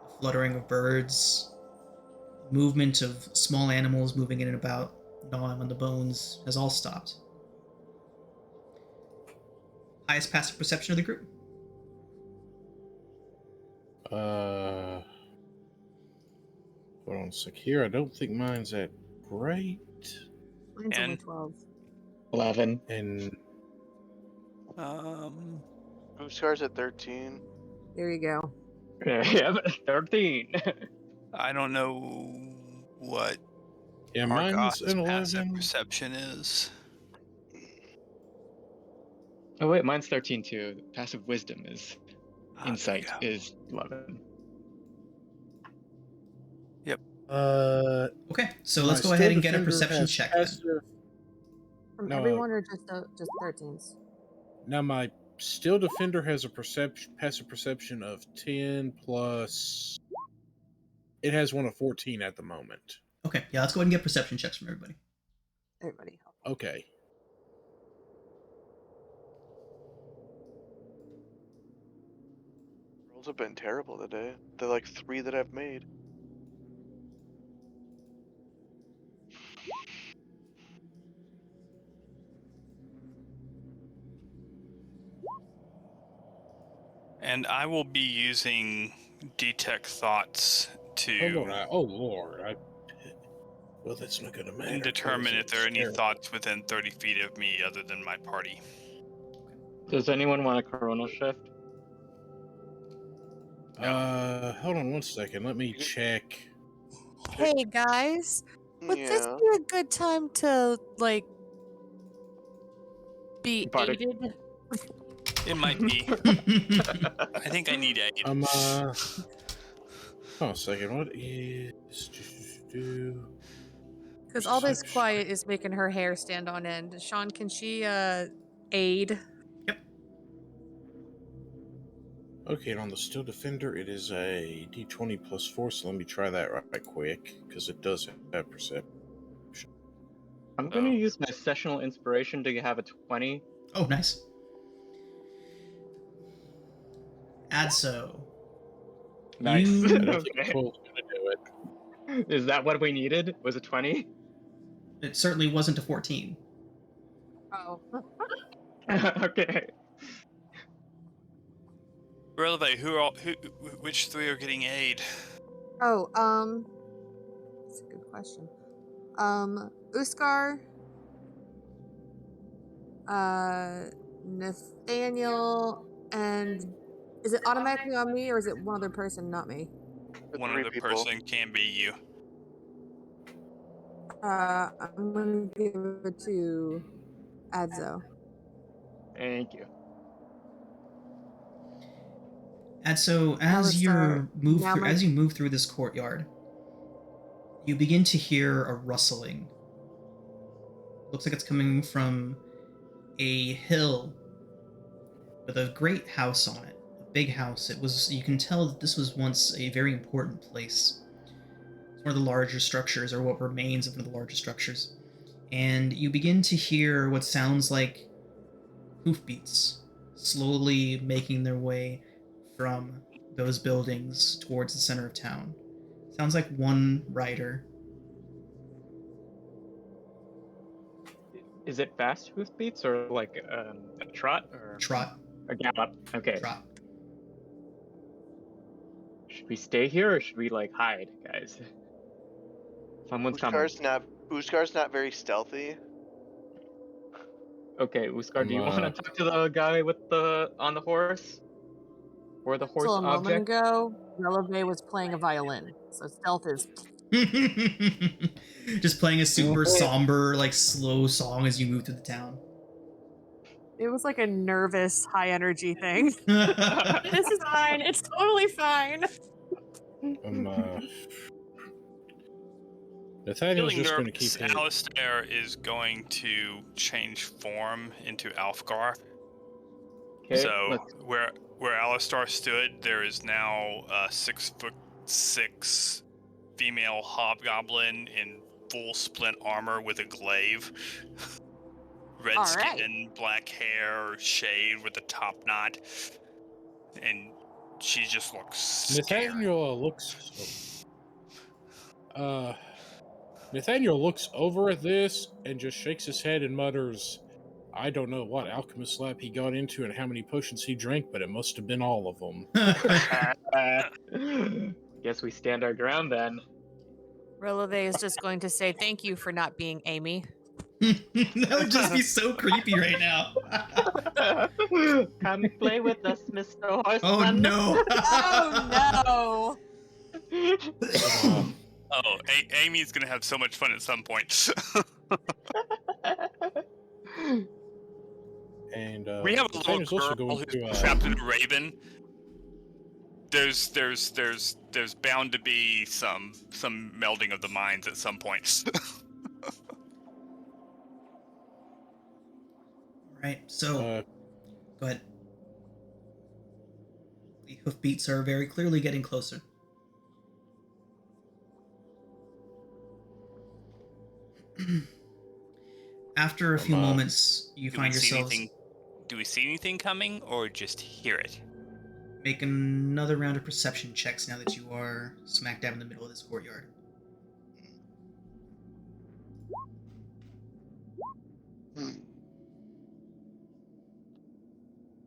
S1: The fluttering of birds, movement of small animals moving in and about, gnawing on the bones, has all stopped. Highest passive perception of the group?
S6: Hold on a sec here. I don't think mine's that great.
S5: Mine's only
S2: And
S5: 12.
S3: 11.
S6: And
S4: Uskar's at 13.
S5: There you go.
S3: Yeah, 13.
S2: I don't know what
S6: yeah, mine's
S2: Argoth's
S6: an
S2: passive
S6: 11.
S2: perception is.
S3: Oh wait, mine's 13 too. Passive wisdom is
S2: Ah, there
S3: insight
S2: we go.
S3: is 11.
S1: Okay, so let's go ahead and get a perception check then.
S5: From
S6: No.
S5: everyone or just 13s?
S6: Now my Still Defender has a passive perception of 10 plus. It has one of 14 at the moment.
S1: Okay, yeah, let's go ahead and get perception checks from everybody.
S5: Everybody.
S6: Okay.
S4: Rolls have been terrible today. They're like 3 that I've made.
S2: And I will be using Detect Thoughts to
S6: Oh lord. Well, that's not gonna matter.
S2: determine if there are any
S6: Terrible.
S2: thoughts within 30 feet of me other than my party.
S3: Does anyone want a coronal shift?
S6: Hold on one second. Let me check.
S5: Hey guys, would this
S4: Yeah.
S5: be a good time to like be
S3: Bardic.
S5: aided?
S2: It might be. I think I need aid.
S6: Hold on a second. What is
S5: Because all this quiet is making her hair stand on end. Sean, can she aid?
S6: Okay, and on the Still Defender, it is a D20 plus 4, so let me try that right quick, because it does have perception.
S3: I'm gonna use my sessional inspiration to have a 20.
S1: Oh, nice. Adso.
S3: Nice.
S1: You-
S6: I don't think
S3: Okay.
S6: 12's gonna do it.
S3: Is that what we needed? Was it 20?
S1: It certainly wasn't a 14.
S5: Oh.
S3: Okay.
S2: Releve, which 3 are getting aid?
S5: Oh, that's a good question. Uskar, Nathaniel, and is it automatically on me or is it one other person, not me?
S2: One
S4: 3
S2: other
S4: people.
S2: person can be you.
S5: I'm gonna give it to Adzo.
S3: Thank you.
S1: And so as you move through this courtyard, you begin to hear a rustling. Looks like it's coming from a hill with a great house on it. A big house. You can tell that this was once a very important place. It's one of the larger structures, or what remains of one of the larger structures. And you begin to hear what sounds like hoofbeats slowly making their way from those buildings towards the center of town. Sounds like one rider.
S3: Is it fast hoofbeats or like a trot or
S1: Trot.
S3: a gallop? Okay.
S1: Trot.
S3: Should we stay here or should we like hide, guys? Someone's coming.
S4: Uskar's not very stealthy.
S3: Okay, Uskar, do you want to talk to the guy with on the horse? Or the horse
S5: Till a moment
S3: object?
S5: ago, Releve was playing a violin, so stealth is.
S1: Just playing a super somber, like slow song as you move through the town.
S5: It was like a nervous, high energy thing. This is fine. It's totally fine.
S6: Nathaniel's
S2: Feeling
S6: just going to
S2: nervous,
S6: keep his...
S2: Alistair is going to change form into Alfgar
S3: Okay.
S2: So
S3: let's-
S2: where Alistar stood, there is now a 6'6" female hobgoblin in full splint armor with a glaive, red
S5: All
S2: skin,
S5: right.
S2: black hair, shaved with a top knot, and she just looks scary.
S6: Nathaniel looks over at this and just shakes his head and mutters, "I don't know what alchemist lab he got into and how many potions he drank, but it must have been all of them."
S3: Guess we stand our ground then.
S5: Releve is just going to say thank you for not being Amy.
S1: That would just be so creepy right now.
S3: Come play with us, Mr. Horseman.
S1: Oh no.
S5: Oh
S2: Oh, Amy's gonna have so much fun at some point.
S6: And
S2: We have a little
S6: Nathaniel's also
S2: girl
S6: going
S2: who's
S6: to
S2: trapped in a raven. There's bound to be some melding of the minds at some point.
S1: Right, so go ahead. The hoofbeats are very clearly getting closer. After a few moments, you find yourselves.
S2: Do we see anything coming, or just hear it?
S1: Make another round of perception checks now that you are smack dab in the middle of this courtyard.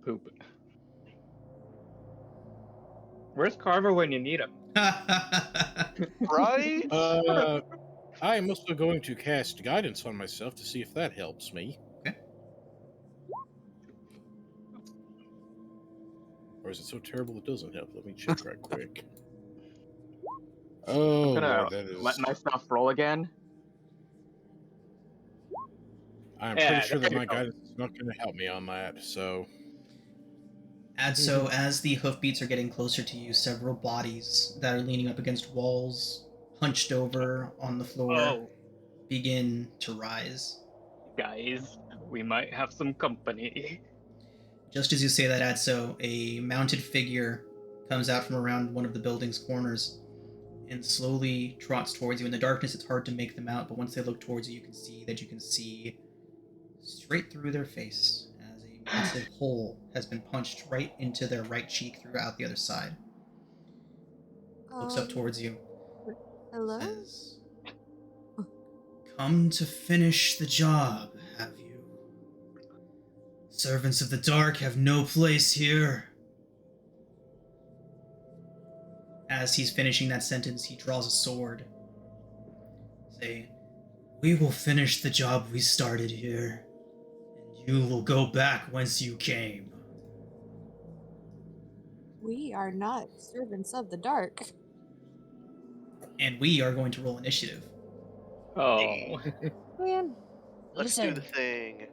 S3: Poop. Where's Carver when you need him?
S4: Right?
S6: I am also going to cast guidance on myself to see if that helps me.
S1: Okay.
S6: Or is it so terrible it doesn't help? Let me check right quick. Oh,
S3: I'm gonna
S6: Lord, that is...
S3: let myself roll again.
S6: I'm
S3: Yeah,
S6: pretty sure
S3: there
S6: that
S3: you
S6: my
S3: go.
S6: guidance is not going to help me on that, so...
S1: So as the hoofbeats are getting closer to you, several bodies that are leaning up against walls, hunched over on the floor,
S3: Oh,
S1: begin to rise.
S3: guys, we might have some company.
S1: Just as you say that, Adso, a mounted figure comes out from around one of the building's corners and slowly trots towards you. In the darkness, it's hard to make them out, but once they look towards you, you can see straight through their face as a massive hole has been punched right into their right cheek throughout the other side. Looks up towards you.
S5: Hello?
S1: Says, "Come to finish the job, have you? Servants of the Dark have no place here." As he's finishing that sentence, he draws a sword. Say, "We will finish the job we started here, and you will go back whence you came."
S5: We are not servants of the dark.
S1: And we are going to roll initiative.
S3: Oh,
S5: Man,
S4: Let's do
S5: listen.
S4: the thing.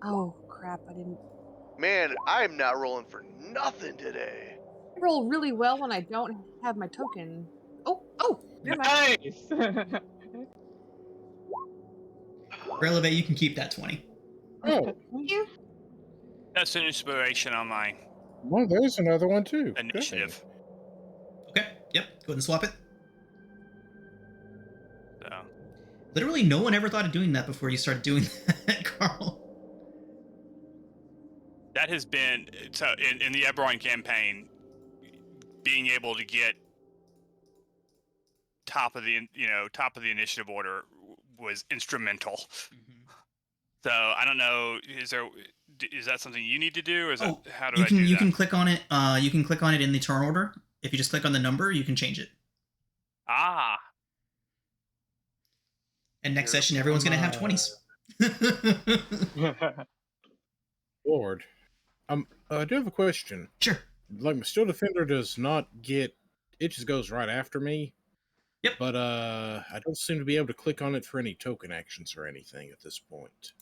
S5: Oh, crap, I didn't.
S4: Man, I'm not rolling for nothing today.
S5: I roll really well when I don't have my token. Oh, never mind.
S3: nice.
S1: Releve, you can keep that 20.
S6: Oh,
S5: Thank you.
S2: That's an inspiration on my
S6: well, there's another one, too.
S2: initiative.
S1: Okay, yep, go ahead and swap it.
S2: So.
S1: Literally, no one ever thought of doing that before you started doing that, Carl.
S2: That has been so in the Eberron campaign, being able to get top of the initiative order was instrumental.
S1: Mm-hmm.
S2: So I don't know, is that something you need to do, or is that how do
S1: you
S2: I
S1: can
S2: do
S1: you
S2: that?
S1: can click on it. You can click on it in the turn order. If you just click on the number, you can change it.
S2: Ah,
S1: And next session, everyone's gonna have 20s.
S6: Lord. I do have a question.
S1: Sure.
S6: Like, my Steel Defender does not get... It just goes right after me.
S1: Yep.
S6: But, I don't seem to be able to click on it for any token actions or anything at this point.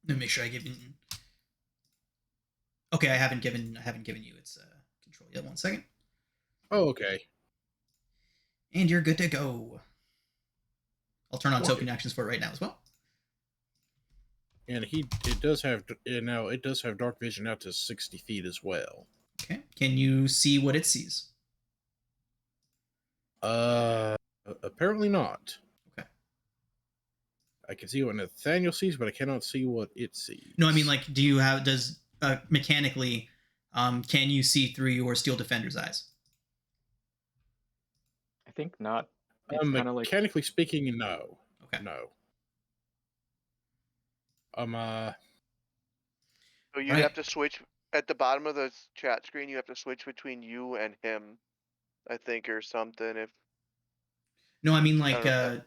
S1: Let me make sure I give you. Okay, I haven't given you its control yet. 1 second.
S6: Oh, okay.
S1: And you're good to go. I'll turn on token actions for it right now as well.
S6: And it does have dark vision out to 60 feet as well.
S1: Okay. Can you see what it sees?
S6: Apparently not.
S1: Okay.
S6: I can see what Nathaniel sees, but I cannot see what it sees.
S1: No, I mean, like, mechanically, can you see through your Steel Defender's eyes?
S3: I think not. It's kind of
S6: mechanically speaking, no.
S1: Okay.
S6: No.
S4: So you have to switch at the bottom of the chat screen. You have to switch between you and him, I think, or something.
S1: No, I mean, like, the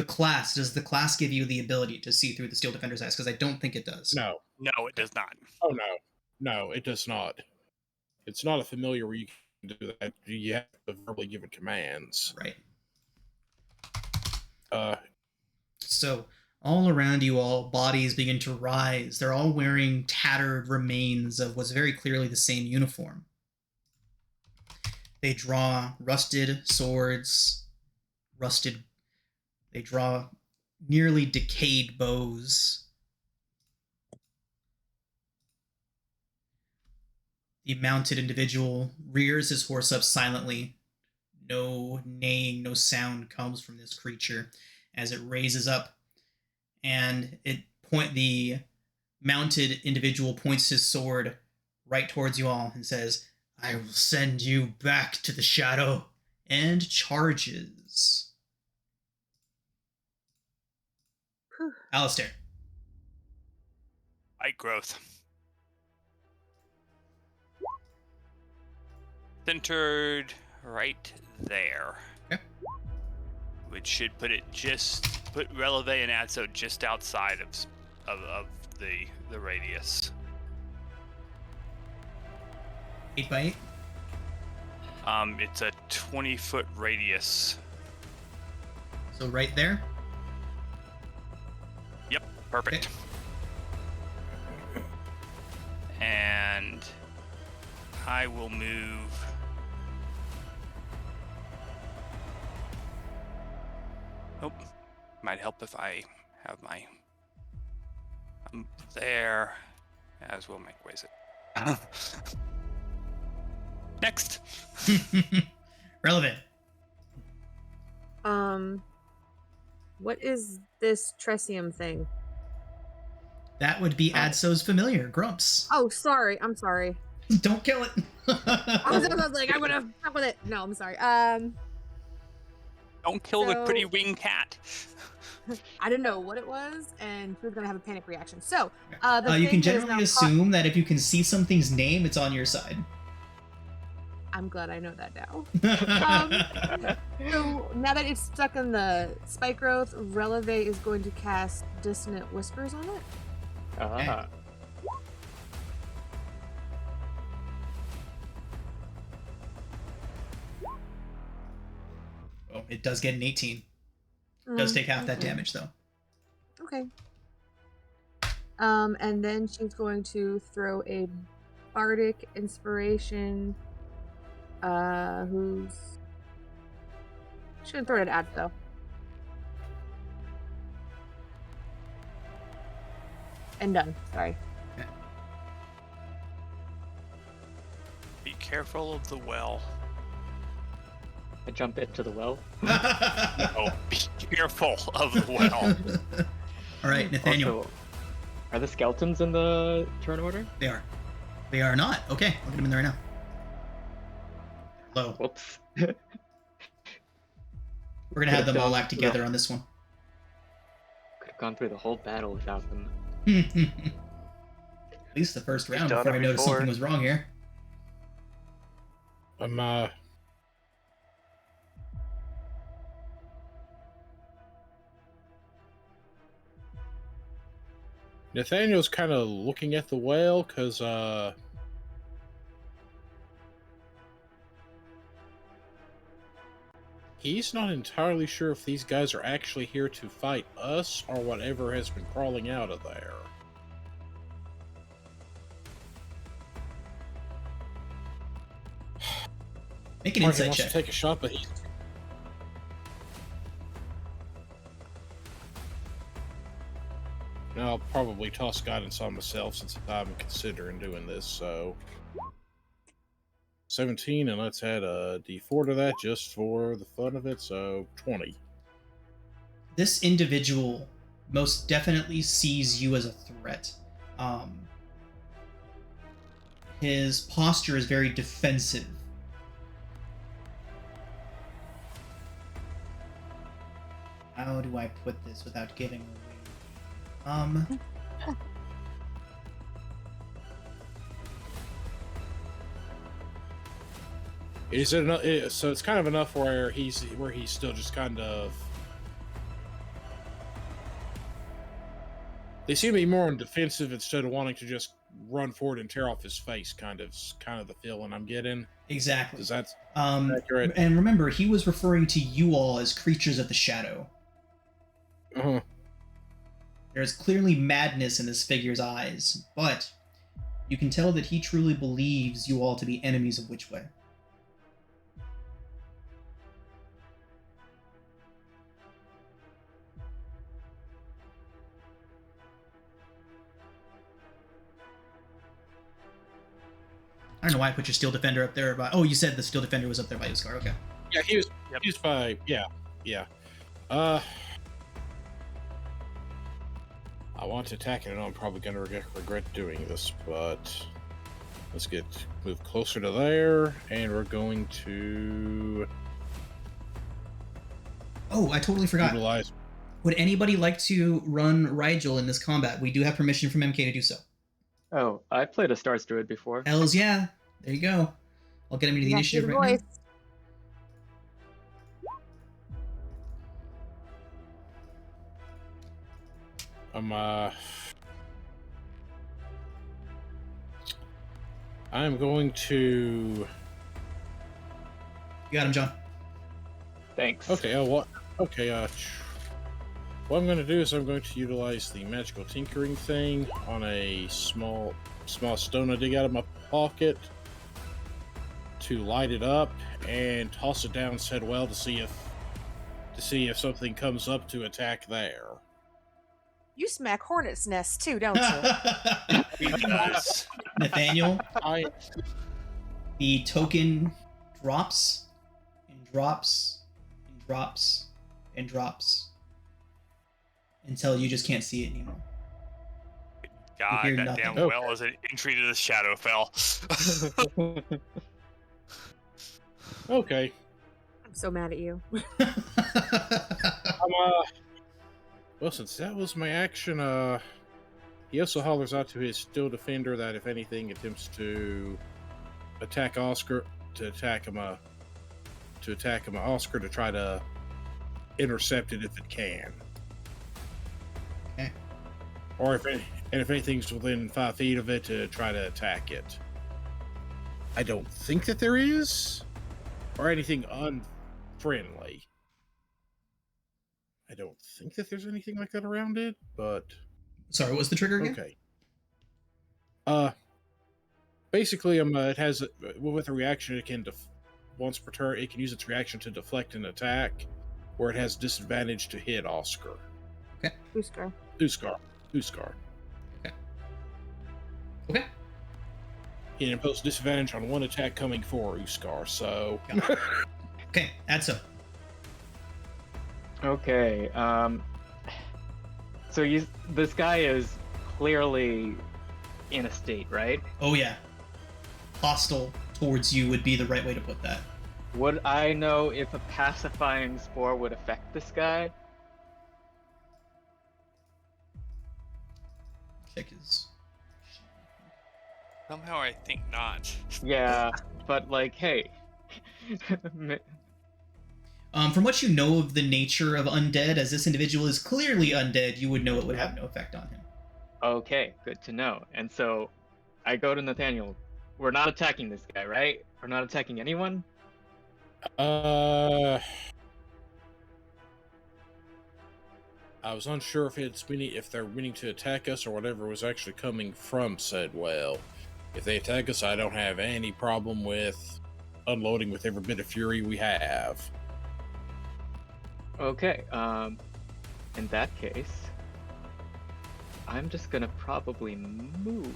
S1: class. Does the class give you the ability to see through the Steel Defender's eyes? Because I don't think it does.
S6: No.
S2: No, it does not.
S6: Oh, no. No, it does not. It's not a familiar where you can do that. You have to verbally give it commands.
S1: Right.
S6: So,
S1: all around you all, bodies begin to rise. They're all wearing tattered remains of what's very clearly the same uniform. They draw rusted swords, they draw nearly decayed bows. The mounted individual rears his horse up silently. No neighing, no sound comes from this creature as it raises up, and the mounted individual points his sword right towards you all and says, "I will send you back to the shadow," and charges. Alistair.
S2: Light growth. Centered right there.
S1: Okay.
S2: Which should put Releve and Adso just outside of the radius.
S1: 8 by 8?
S2: It's a 20-foot radius.
S1: So right there?
S2: Yep, perfect.
S1: Okay.
S2: And I will move. Oh, might help if I have my. I'm there, as will make ways it. Next.
S1: Relevant.
S5: What is this tresium thing?
S1: That would be Adso's familiar, Grumps.
S5: Oh, sorry. I'm sorry.
S1: Don't kill it.
S5: I was like, I'm gonna fuck with it. No, I'm sorry.
S2: Don't kill the pretty winged cat.
S5: I didn't know what it was, and she was gonna have a panic reaction. So,
S1: you can generally assume that if you can see something's name, it's on your side.
S5: I'm glad I know that now. So now that it's stuck in the spike growth, Releve is going to cast Dissonant Whispers on it.
S3: Ah.
S1: Oh, it does get an 18. It does take half that damage, though.
S5: Okay. And then she's going to throw a Bardic Inspiration. Who's... She's gonna throw it at though. And done. Sorry.
S2: Be careful of the well.
S3: I jump into the well.
S2: Oh, be careful of the well.
S1: All right, Nathaniel.
S3: Also, are the skeletons in the turn order?
S1: They are. They are not. Okay, I'll get them in there right now. Low.
S3: Whoops.
S1: We're gonna have them all act together on this one.
S3: Could have gone through the whole battle without them.
S1: At least the first round before I noticed something was wrong here.
S6: Nathaniel's kind of looking at the whale because he's not entirely sure if these guys are actually here to fight us or whatever has been crawling out of there.
S1: Make an insight
S6: wants
S1: check.
S6: to take a shot, but And I'll probably toss guidance on myself since I'm considering doing this, so... 17, and let's add a d4 to that just for the fun of it, so 20.
S1: This individual most definitely sees you as a threat. His posture is very defensive. How do I put this without giving away?
S6: Is it enough? So it's kind of enough where he's still just kind of. They seem to be more on defensive instead of wanting to just run forward and tear off his face. Kind of the feeling I'm getting.
S1: Exactly.
S6: Is that
S1: accurate? And remember, he was referring to you all as creatures of the shadow.
S6: Uh-huh.
S1: There's clearly madness in this figure's eyes, but you can tell that he truly believes you all to be enemies of Witchway. I don't know why I put your Steel Defender up there. But, oh, you said the Steel Defender was up there by Uskar. Okay.
S6: Yeah, he was by... Yeah. I want to attack it, and I'm probably going to regret doing this, but... Let's move closer to there, and we're going to...
S1: Oh, I totally forgot.
S6: Utilize...
S1: Would anybody like to run Rigel in this combat? We do have permission from MK to do so.
S3: Oh, I played a Stars Druid before.
S1: Hells yeah. There you go. I'll get him into the initiative right
S6: now. I'm going to...
S1: You got him, John.
S3: Thanks.
S6: Okay, what I'm going to do is I'm going to utilize the magical tinkering thing on a small stone I dig out of my pocket to light it up and toss it down said well to see if something comes up to attack there.
S5: You smack hornet's nests too, don't you?
S2: He does.
S1: Nathaniel, the token drops and drops and drops and drops until you just can't see it anymore.
S2: God, that
S1: nothing.
S2: damn well is an entry to the Shadowfell.
S6: Okay.
S5: I'm so mad at you.
S6: Well, since that was my action, he also hollers out to his Steel Defender that if anything attempts to attack Oscar, to attack him, Oscar to try to intercept it if it can.
S1: Okay.
S6: Or if anything's within 5 feet of it, to try to attack it. I don't think that there is, or anything unfriendly. I don't think that there's anything like that around it, but...
S1: Sorry, what's the trigger again?
S6: Okay. Basically, it has... With a reaction, it can... Once per turn, it can use its reaction to deflect an attack, where it has disadvantage to hit Oscar.
S1: Okay.
S5: Uskar.
S1: Okay.
S6: It imposes disadvantage on one attack coming for Uskar, so...
S1: Okay, Adso.
S3: Okay, so this guy is clearly in a state, right?
S1: Oh yeah. Hostile towards you would be the right way to put that.
S3: Would I know if a pacifying spore would affect this guy?
S1: Check his...
S2: Somehow I think not.
S3: Yeah, but like, hey.
S1: From what you know of the nature of undead, as this individual is clearly undead, you would know it would have no effect on him.
S3: Okay, good to know. And so, I go to Nathaniel. We're not attacking this guy, right? We're not attacking anyone?
S6: I was unsure if they're meaning to attack us or whatever was actually coming from said well. If they attack us, I don't have any problem with unloading with every bit of fury we have.
S3: Okay, in that case, I'm just gonna probably move.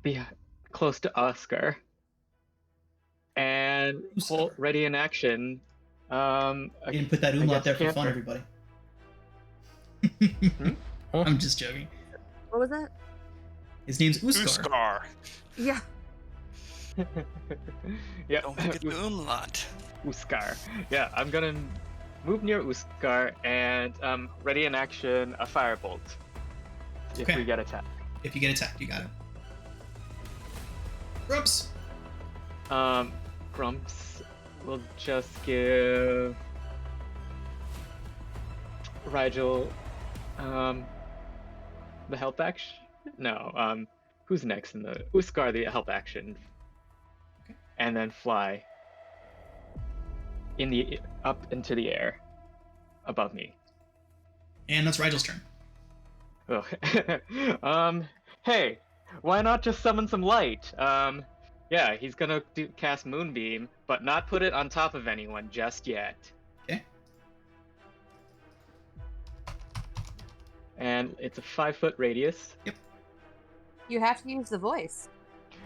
S3: Be close to Oscar. And hold ready in action.
S1: You didn't put that umlaut there for fun, everybody. I'm just joking.
S5: What was that?
S1: His name's Uskar.
S2: Uskar.
S5: Yeah.
S3: Yeah.
S2: Don't forget the umlaut.
S3: Uskar. Yeah, I'm gonna move near Uskar and ready in action a firebolt. If
S1: Okay.
S3: we get attacked.
S1: If you get attacked, you got it. Grumps.
S3: Grumps will just give Rigel the help action. No, who's next in the Uskar the help action.
S1: Okay.
S3: And then fly in the up into the air above me.
S1: And that's Rigel's turn.
S3: Oh. Hey, why not just summon some light? Yeah, he's gonna cast Moonbeam, but not put it on top of anyone just yet.
S1: Okay.
S3: And it's a 5-foot radius.
S5: You have to use the voice.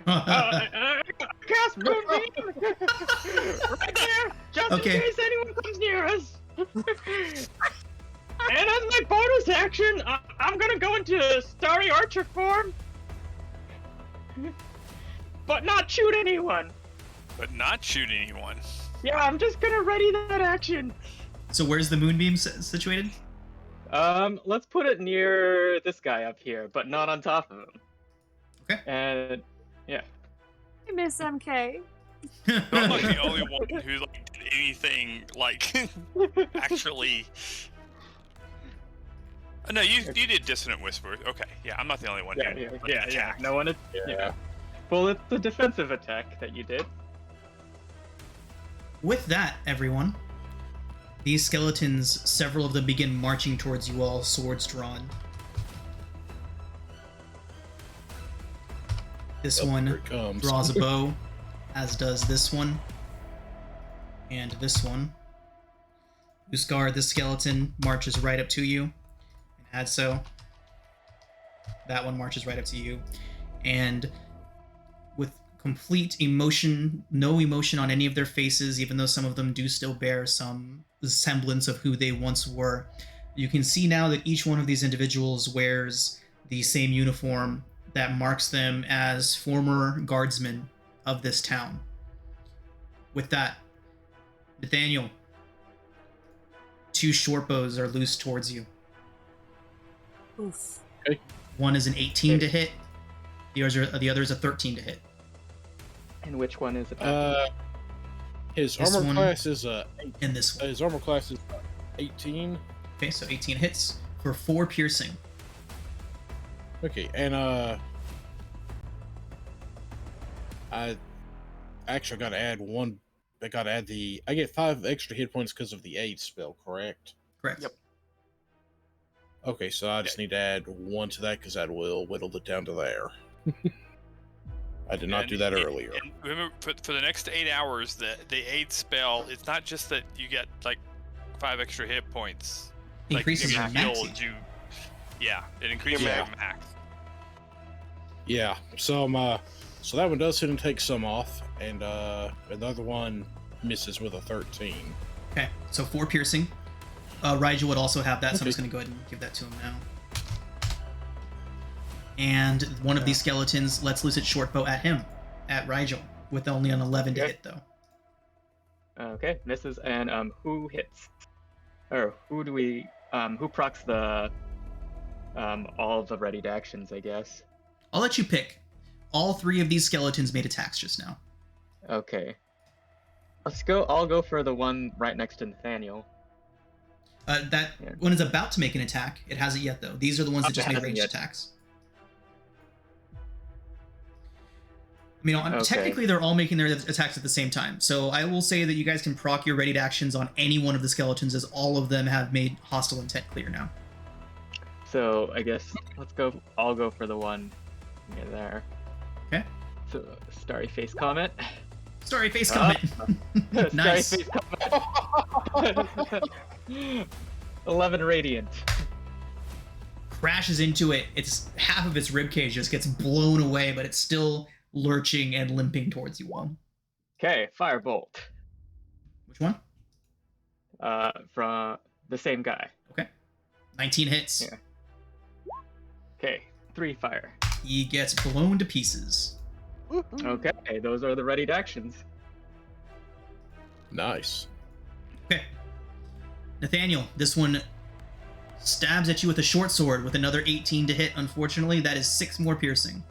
S3: Cast Moonbeam! Right there! Just
S1: Okay.
S3: in case anyone comes near us! And as my bonus action, I'm gonna go into Starry Archer form! But not shoot anyone!
S2: But not shoot anyone.
S3: Yeah, I'm just gonna ready that action!
S1: So where's the moonbeam situated?
S3: Let's put it near this guy up here, but not on top of him.
S1: Okay.
S3: And, yeah.
S5: I miss MK.
S2: I'm like the only one who like did anything like actually. Oh, no, you did Dissonant Whisper. Okay, yeah, I'm not the only one
S3: Yeah,
S2: who
S3: yeah.
S2: attacked.
S3: No one. Yeah. Well, it's the defensive attack that you did.
S1: With that, everyone, these skeletons, several of them begin marching towards you all, swords drawn. This one draws a bow, as does this one, and this one. Uskar, this skeleton, marches right up to you, and had so. That one marches right up to you, and with complete emotion, no emotion on any of their faces, even though some of them do still bear some semblance of who they once were. You can see now that each one of these individuals wears the same uniform that marks them as former guardsmen of this town. With that, Nathaniel, 2 short bows are loose towards you.
S5: Oof.
S1: One is an 18 to hit, the other is a 13 to hit.
S3: And which one is it?
S6: His
S1: This
S6: armor
S1: one
S6: class is
S1: and this one.
S6: his armor class is 18.
S1: Okay, so 18 hits for 4 piercing.
S6: Okay, and I actually got to add one. I got to add I get 5 extra hit points because of the aid spell, correct?
S1: Correct.
S3: Yep.
S6: Okay, so I just need to add 1 to that because that will whittle it down to there. I did not do that earlier.
S2: And remember, for the next 8 hours, the aid spell, it's not just that you get like 5 extra hit points.
S1: Increases
S2: like,
S1: your
S2: you
S1: max.
S2: get healed, yeah, it increases
S6: Yeah.
S2: your max.
S6: Yeah, so so that one does hit and take some off, and another one misses with a 13.
S1: Okay, so 4 piercing. Rigel would also have that, so I'm
S6: Okay.
S1: just going to go ahead and give that to him now. And one of these skeletons lets loose its short bow at him, at Rigel, with only an 11 to
S3: Okay.
S1: hit, though.
S3: Okay, misses. And who hits? Or who do we? Who procs the all the readied actions? I guess.
S1: I'll let you pick. All 3 of these skeletons made attacks just now.
S3: Okay. Let's go. I'll go for the one right next to Nathaniel.
S1: That
S3: Yeah.
S1: one is about to make an attack. It hasn't yet, though. These are the ones that
S3: Okay,
S1: just made
S3: hasn't
S1: ranged
S3: yet.
S1: attacks. I mean,
S3: Okay.
S1: technically they're all making their attacks at the same time. So I will say that you guys can proc your readied actions on any one of the skeletons, as all of them have made hostile intent clear now.
S3: So I guess let's go. I'll go for the one near there.
S1: Okay.
S3: So Starry Face Comet.
S1: Starry face comment. Nice.
S3: Starry face comment. 11 radiant.
S1: Crashes into it. It's half of its ribcage just gets blown away, but it's still lurching and limping towards you all.
S3: Okay, firebolt.
S1: Which one?
S3: From the same guy.
S1: Okay. 19 hits.
S3: Yeah. Okay, 3 fire.
S1: He gets blown to pieces.
S3: Okay, those are the readied actions.
S6: Nice.
S1: Okay. Nathaniel, this one stabs at you with a short sword with another 18 to hit. Unfortunately, that is 6 more piercing.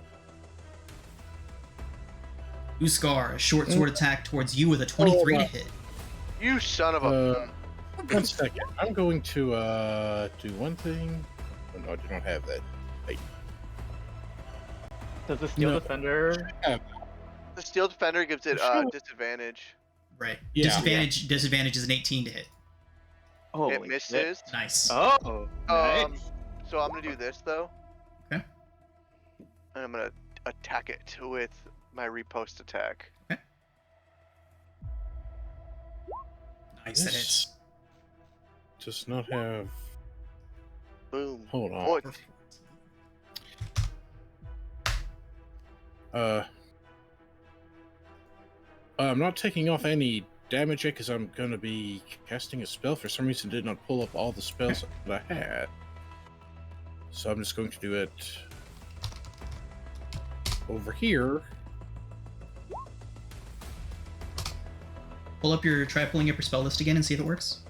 S1: Uskar, a short sword attack towards you with a 23 to hit.
S4: You son of a...
S6: 1 second. I'm going to do one thing. Oh, no, I do not have that. Wait.
S3: Does the steel
S6: No.
S3: defender?
S4: The steel defender gives it disadvantage.
S1: Right.
S6: Yeah.
S1: Disadvantage is an 18 to hit.
S3: Oh,
S4: It misses.
S1: Nice.
S3: Oh, nice.
S4: So I'm gonna do this though.
S1: Okay.
S4: And I'm gonna attack it with my repost attack.
S1: Okay. Nice, that hits.
S6: Does not have.
S4: Boom.
S6: Hold on.
S4: What?
S6: I'm not taking off any damage yet because I'm going to be casting a spell. For some reason, did not pull up all the spells that I had. So I'm just going to do it over here.
S1: Try pulling up your spell list again and see if it works.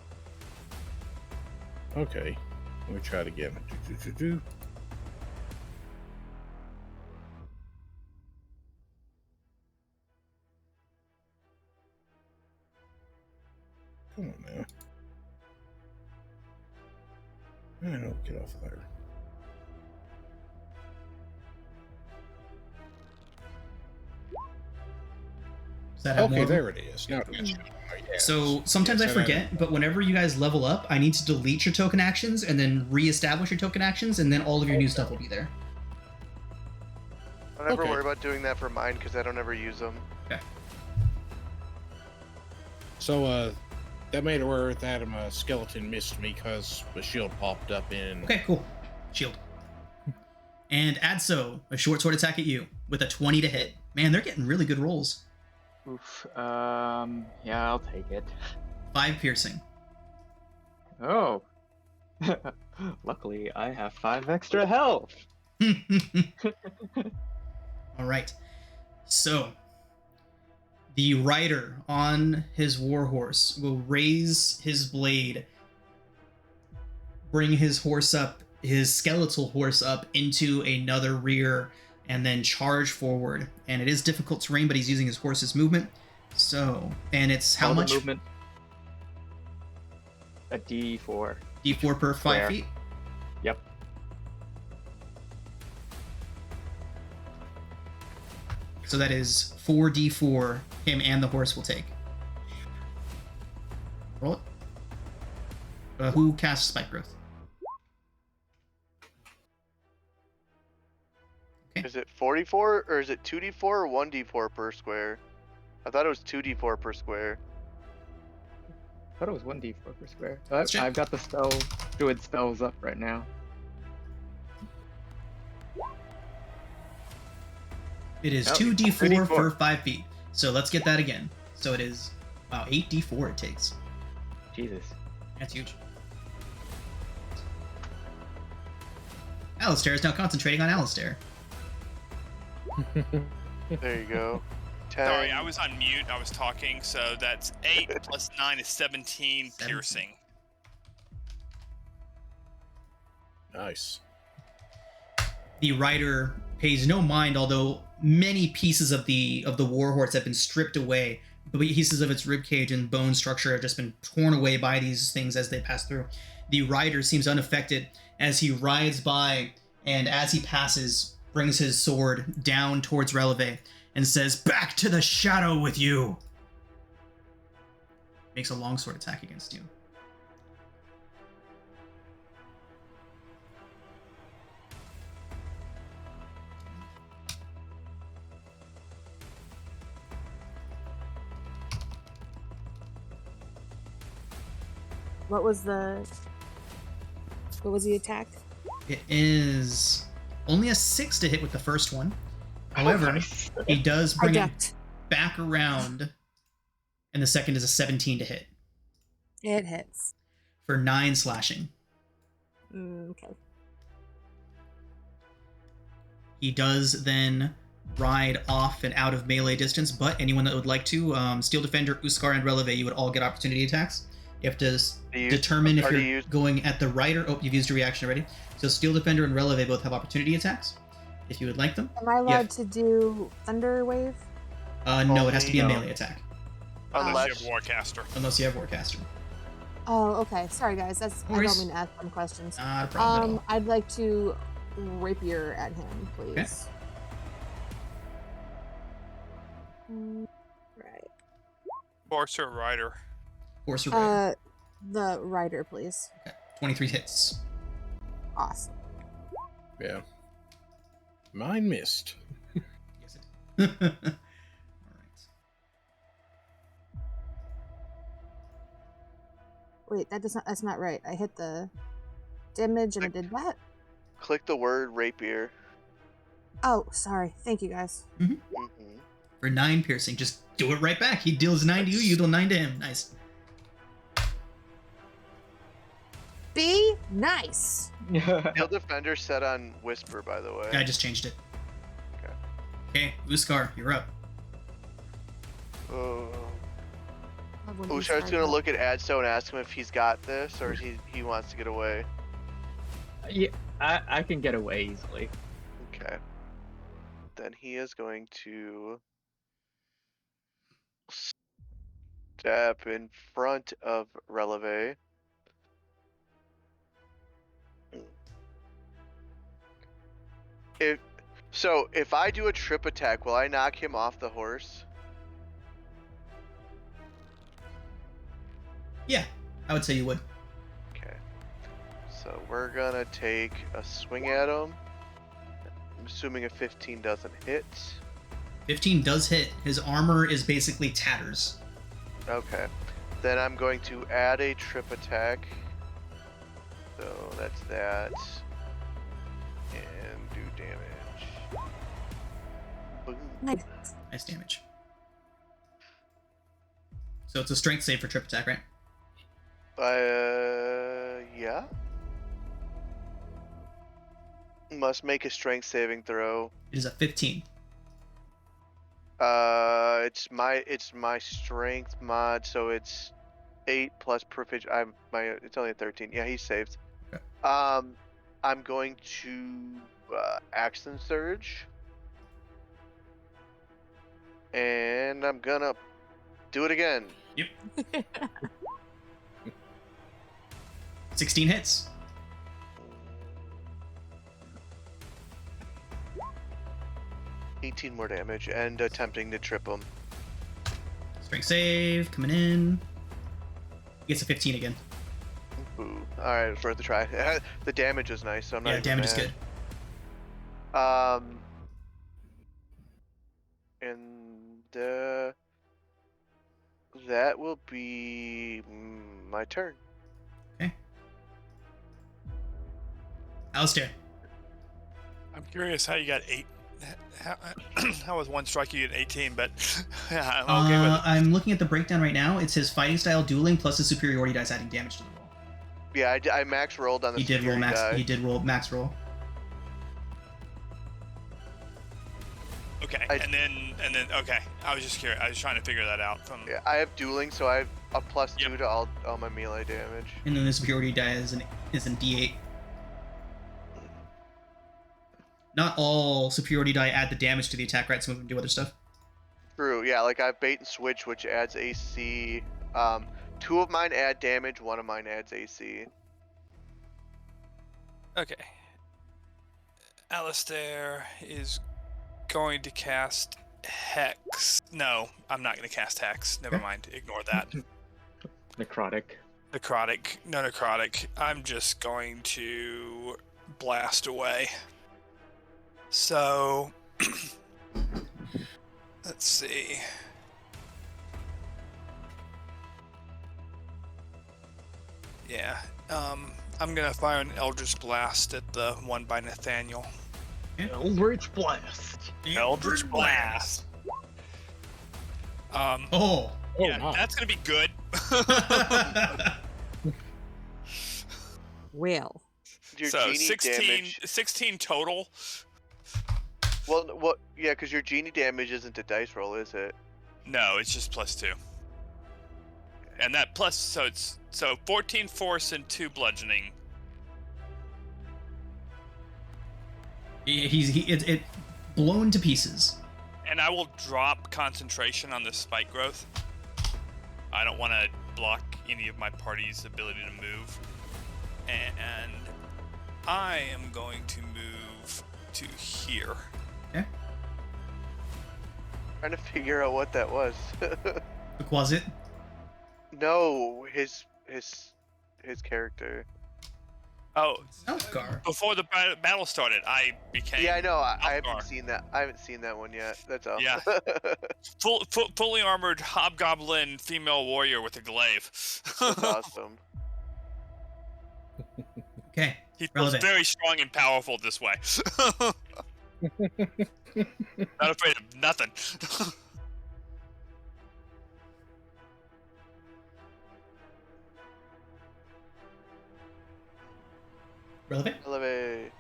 S6: Okay. Let me try it again. Come on now. I don't get off of there.
S1: Does that have
S6: Okay,
S1: more?
S6: there it is. Now it is.
S1: So sometimes
S6: Yes,
S1: I forget, but whenever you guys level up, I need to delete your token actions and then re-establish your token actions, and then all of your new stuff will be there.
S4: Don't ever
S6: Okay.
S4: worry about doing that for mine because I don't ever use them.
S1: Okay.
S6: So, that made it where that skeleton missed me because the shield popped up in.
S1: Okay, cool. Shield. And Adso, a short sword attack at you with a 20 to hit. Man, they're getting really good rolls.
S3: Oof. Yeah, I'll take it.
S1: 5 piercing.
S3: Oh. Luckily, I have 5 extra health.
S1: All right. So, the rider on his warhorse will raise his blade, bring his horse up, his skeletal horse up into another rear, and then charge forward. And it is difficult terrain, but he's using his horse's movement. So, and it's how
S3: All the
S1: much?
S3: movement. A D4.
S1: D4 per 5
S3: Square.
S1: feet.
S3: Yep.
S1: So that is 4d4 him and the horse will take. Roll it. Who casts Spike Growth? Okay.
S4: Is it 44 or is it 2d4 or 1d4 per square? I thought it was 2d4 per square.
S3: I thought it was 1d4 per square.
S1: Let's check.
S3: I've got the druid spells up right now.
S1: It is
S3: Oh,
S1: 2d4
S3: 2d4.
S1: for 5 feet. So let's get that again. So it is, wow, 8d4 it takes.
S3: Jesus.
S1: That's huge. Alistair is now concentrating on Alistair.
S4: There you go. 10.
S2: Sorry, I was on mute. I was talking. So that's 8 plus 9 is 17 piercing.
S6: Nice.
S1: The rider pays no mind, although many pieces of the warhorse have been stripped away. But pieces of its ribcage and bone structure have just been torn away by these things as they pass through. The rider seems unaffected as he rides by, and as he passes, brings his sword down towards Releve and says, "Back to the shadow with you!" Makes a longsword attack against you.
S5: What was the attack?
S1: It is only a 6 to hit with the first one. However,
S3: Nice.
S1: he does
S5: I
S1: bring it
S5: ducked.
S1: back around, and the second is a 17 to hit
S5: It hits.
S1: for 9 slashing.
S5: Okay.
S1: He does then ride off and out of melee distance, but anyone that would like to, Steel Defender, Uskar, and Releve, you would all get opportunity attacks. You have to determine if you're going at the right or... Oh, you've used a reaction already. So Steel Defender and Releve both have opportunity attacks, if you would like them.
S5: Am I allowed to do Thunder Wave?
S1: No, it has to be a
S3: No.
S1: melee attack,
S2: Unless you have Warcaster.
S1: unless you have Warcaster.
S5: Oh, okay. Sorry, guys. I
S1: No
S5: don't
S1: worries.
S5: mean to ask them questions.
S1: Not a problem at all.
S5: I'd like to rapier at him, please. Right.
S2: Horse or rider?
S1: Horse or rider.
S5: The rider, please.
S1: Okay. 23 hits.
S5: Awesome.
S6: Yeah. Mine missed.
S1: Yes, it. All right.
S5: Wait, that's not right. I hit the damage and I did that?
S4: Click the word rapier.
S5: Oh, sorry. Thank you, guys.
S4: Mm-hmm.
S1: For 9 piercing, just do it right back. He deals 9 to you, you deal 9 to him. Nice.
S5: Be nice.
S4: Steel Defender set on Whisper, by the way.
S1: I just changed it.
S4: Okay.
S1: Okay, Uskar, you're up.
S4: Ushar's gonna look at Adsto and ask him if he's got this or he wants to get away.
S3: Yeah, I can get away easily.
S4: Okay. Then he is going to step in front of Releve. If I do a trip attack, will I knock him off the horse?
S1: Yeah, I would say you would.
S4: Okay. So we're gonna take a swing at him. I'm assuming a 15 doesn't hit.
S1: 15 does hit. His armor is basically tatters.
S4: Okay. Then I'm going to add a trip attack. So that's that. And do damage. Boom.
S5: Nice.
S1: Nice damage. So it's a strength save for trip attack, right?
S4: Yeah. Must make a strength saving throw.
S1: It is a 15.
S4: It's my strength mod, so it's 8 plus proficiency. It's only a 13. Yeah, he's saved.
S1: Okay.
S4: I'm going to action surge, and I'm gonna do it again.
S1: Yep. 16 hits.
S4: $18 more damage, and attempting to trip him.
S1: Strength save coming in. He gets a 15 again.
S4: Ooh. All right, it's worth a try. The damage is nice, so I'm not.
S1: Yeah,
S4: even
S1: damage is
S4: mad.
S1: good.
S4: And that will be my turn.
S1: Okay. Alistair.
S2: I'm curious how you got 8. How was one strike you at 18? But yeah, I'm okay with it.
S1: I'm looking at the breakdown right now. It says fighting style dueling plus his superiority dice adding damage to the roll.
S4: Yeah, I max rolled on the
S1: He did roll
S4: security
S1: max.
S4: die.
S1: He did roll max roll.
S2: Okay, and then okay. I was just curious. I was trying to figure that out from.
S4: Yeah, I have dueling, so I have a +2 to all my melee damage.
S1: And then the superiority die is in D8. Not all superiority die add the damage to the attack, right? Some of them do other stuff.
S4: True. Yeah, like I have bait and switch, which adds AC. 2 of mine add damage. 1 of mine adds AC.
S2: Okay. Alistair is going to cast Hex. No, I'm not going to cast Hex. Never
S1: Okay.
S2: mind. Ignore that.
S3: Necrotic.
S2: Necrotic. No necrotic. I'm just going to blast away. So, let's see. Yeah. I'm gonna fire an Eldritch Blast at the one by Nathaniel.
S3: Eldritch Blast.
S2: Eldritch Blast.
S1: Oh.
S2: Yeah,
S6: nice.
S2: that's gonna be good.
S5: Well,
S4: Your
S2: So
S4: genie
S2: 16,
S4: damage.
S2: 16 total.
S4: Well, what? Yeah, because your genie damage isn't a dice roll, is it?
S2: No, it's just +2. And that plus, so it's 14 force and 2 bludgeoning.
S1: It blown to pieces.
S2: And I will drop concentration on the spike growth. I don't want to block any of my party's ability to move. And I am going to move to here.
S1: Okay.
S4: Trying to figure out what that was.
S1: Was it?
S4: No, his character.
S2: Oh,
S1: Elfgar.
S2: before the battle started, I became.
S4: Yeah, I know. I
S2: Elfgar.
S4: haven't seen that. I haven't seen that one yet. That's all.
S2: Yeah. Fully armored hobgoblin female warrior with a glaive.
S4: That's awesome.
S1: Okay.
S2: He feels
S1: Relevant.
S2: very strong and powerful this way. Not afraid of nothing.
S1: Relevant?
S4: Elevate.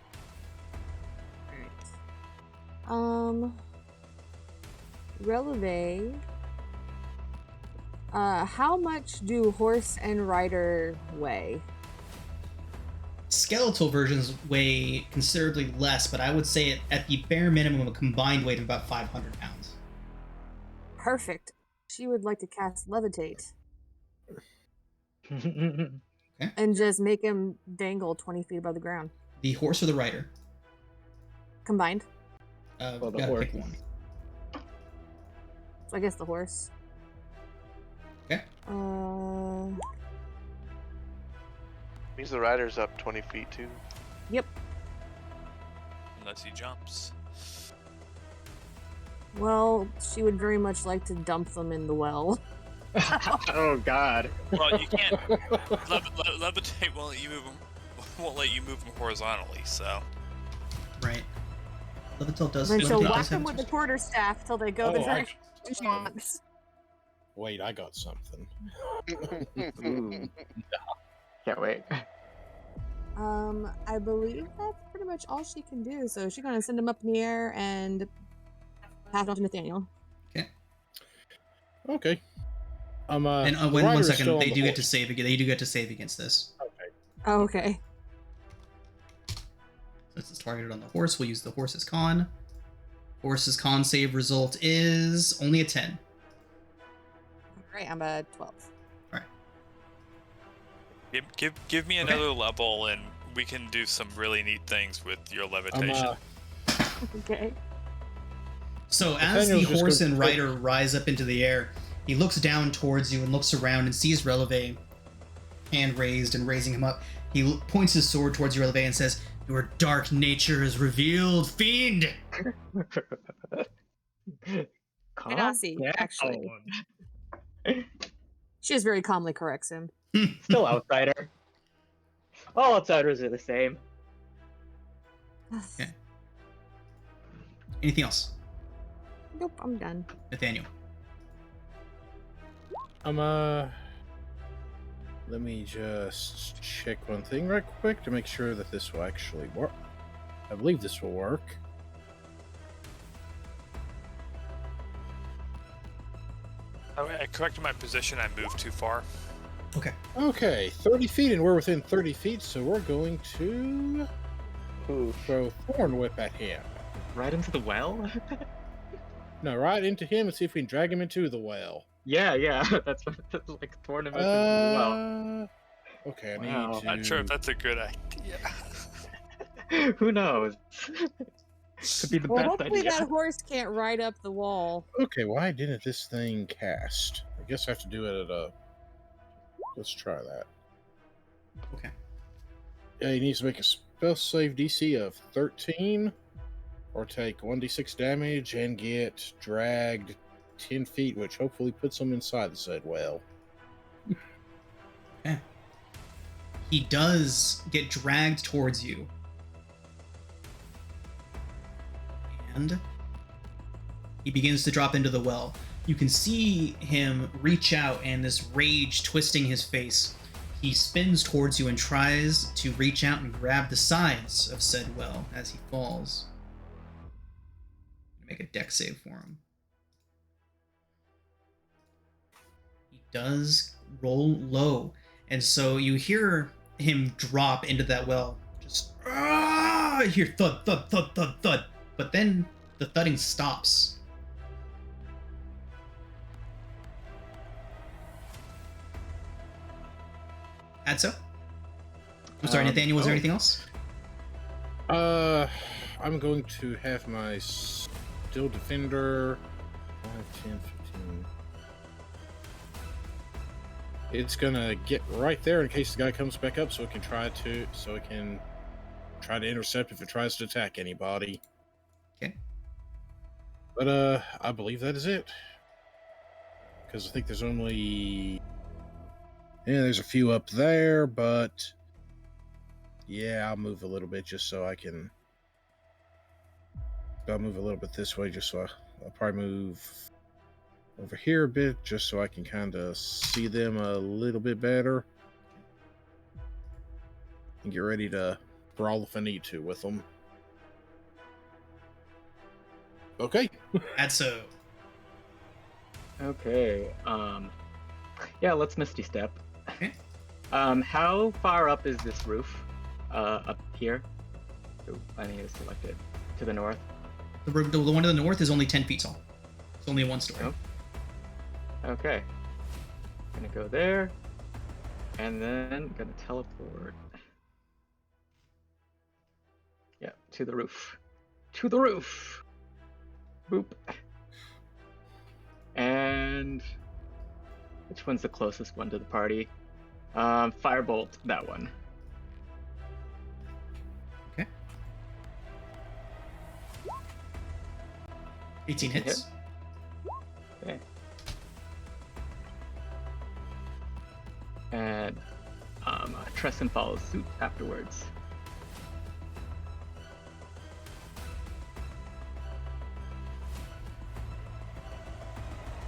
S5: Releve. How much do horse and rider weigh?
S1: Skeletal versions weigh considerably less, but I would say at the bare minimum a combined weight of about 500 pounds.
S5: Perfect. She would like to cast levitate and just make him dangle 20 feet above the ground.
S1: The horse or the rider?
S5: Combined.
S3: Well, the
S1: Gotta
S3: horse.
S1: pick one.
S5: So I guess the horse.
S1: Okay.
S4: Means the rider's up 20 feet too.
S5: Yep.
S2: Unless he jumps.
S5: Well, she would very much like to dump them in the well.
S3: Oh God.
S2: Well, you can't. Levitate won't let you move them. Won't let you move them horizontally. So.
S1: Right. Levitate does.
S5: Then she'll
S1: Levitate
S5: whack
S1: does
S5: them
S1: have
S5: with the
S1: some-
S5: quarterstaff till they go the
S6: Oh,
S5: direction she wants.
S6: Wait, I got something.
S3: Ooh. Can't wait.
S5: I believe that's pretty much all she can do. So she's gonna send him up in the air and pass it on to Nathaniel.
S6: Okay.
S1: And
S6: the
S1: one
S6: rider is
S1: second,
S6: still on
S1: they
S6: the
S1: do get to
S6: horse.
S1: save again. They do get to save against this.
S5: Oh, okay.
S1: Since it's targeted on the horse, we'll use the horse's con. Horse's con save result is only a 10.
S5: Alright, I'm a 12.
S2: Give me another level, and we can do some really neat things with your levitation.
S5: Okay.
S1: So as the
S6: Nathaniel's just
S1: horse
S6: gonna-
S1: and rider rise up into the air, he looks down towards you and looks around and sees Releve, hand raised and raising him up. He points his sword towards you, Releve, and says, "Your dark nature is revealed, fiend!"
S5: Genasi, actually. She just very calmly corrects him.
S3: Still outsider. All outsiders are the same.
S1: Okay. Anything else,
S5: Nope, I'm done.
S1: Nathaniel?
S6: Let me just check one thing right quick to make sure that this will actually work. I believe this will work.
S2: I corrected my position. I moved too far.
S1: Okay.
S6: Okay, 30 feet, and we're within 30 feet, so we're going to
S3: Ooh,
S6: throw Thorn Whip at him.
S3: right into the well?
S6: No, right into him and see if we can drag him into the well.
S3: Yeah, that's like torn him into the well.
S6: Okay, I
S3: Wow.
S6: need to...
S2: Not sure if that's a good idea.
S3: Who knows? Could be the
S5: Well,
S3: best
S5: hopefully
S3: idea.
S5: that horse can't ride up the wall.
S6: Okay, why didn't this thing cast? I guess I have to do it at a... Let's try that.
S1: Okay.
S6: Yeah, he needs to make a spell save DC of 13, or take 1d6 damage and get dragged 10 feet, which hopefully puts him inside the said well.
S1: He does get dragged towards you. And he begins to drop into the well. You can see him reach out, and this rage twisting his face. He spins towards you and tries to reach out and grab the sides of said well as he falls. Make a dex save for him. He does roll low, and so you hear him drop into that well. Just you hear thud, thud, thud, thud, thud. But then the thudding stops. Adso? I'm sorry, Nathaniel, was there anything else?
S6: I'm going to have my Still Defender 5, 10, 15. It's gonna get right there in case the guy comes back up, so it can try to intercept if it tries to attack anybody.
S1: Okay.
S6: But I believe that is it. Because I think there's only there's a few up there, but yeah, I'll move a little bit just so I can. I'll move a little bit this way just so I'll probably move over here a bit just so I can kind of see them a little bit better and get ready to brawl if I need to with them. Okay.
S1: Adso.
S3: Okay. Yeah, let's Misty Step.
S1: Okay.
S3: How far up is this roof? Up here? Oh, I need to select it. To the north?
S1: The one to the north is only 10 feet tall. It's only a one-story.
S3: Oh. Okay. Gonna go there. And then gonna teleport. Yeah, to the roof. To the roof! Boop. And which one's the closest one to the party? Firebolt, that one.
S1: Okay. 18 hits.
S3: Okay. And Tresson follows suit afterwards.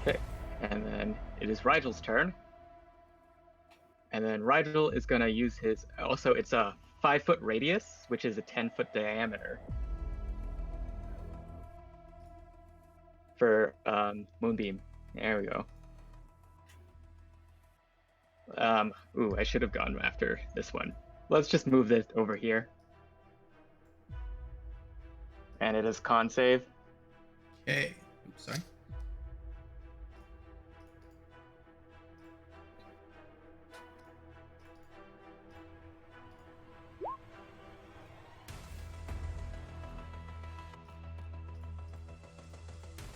S3: Okay, and then it is Rigel's turn. And then Rigel is going to use his... Also, it's a 5-foot radius, which is a 10-foot diameter. For Moonbeam. There we go. Ooh, I should have gone after this one. Let's just move this over here. And it is con save.
S1: Okay. Oops, sorry.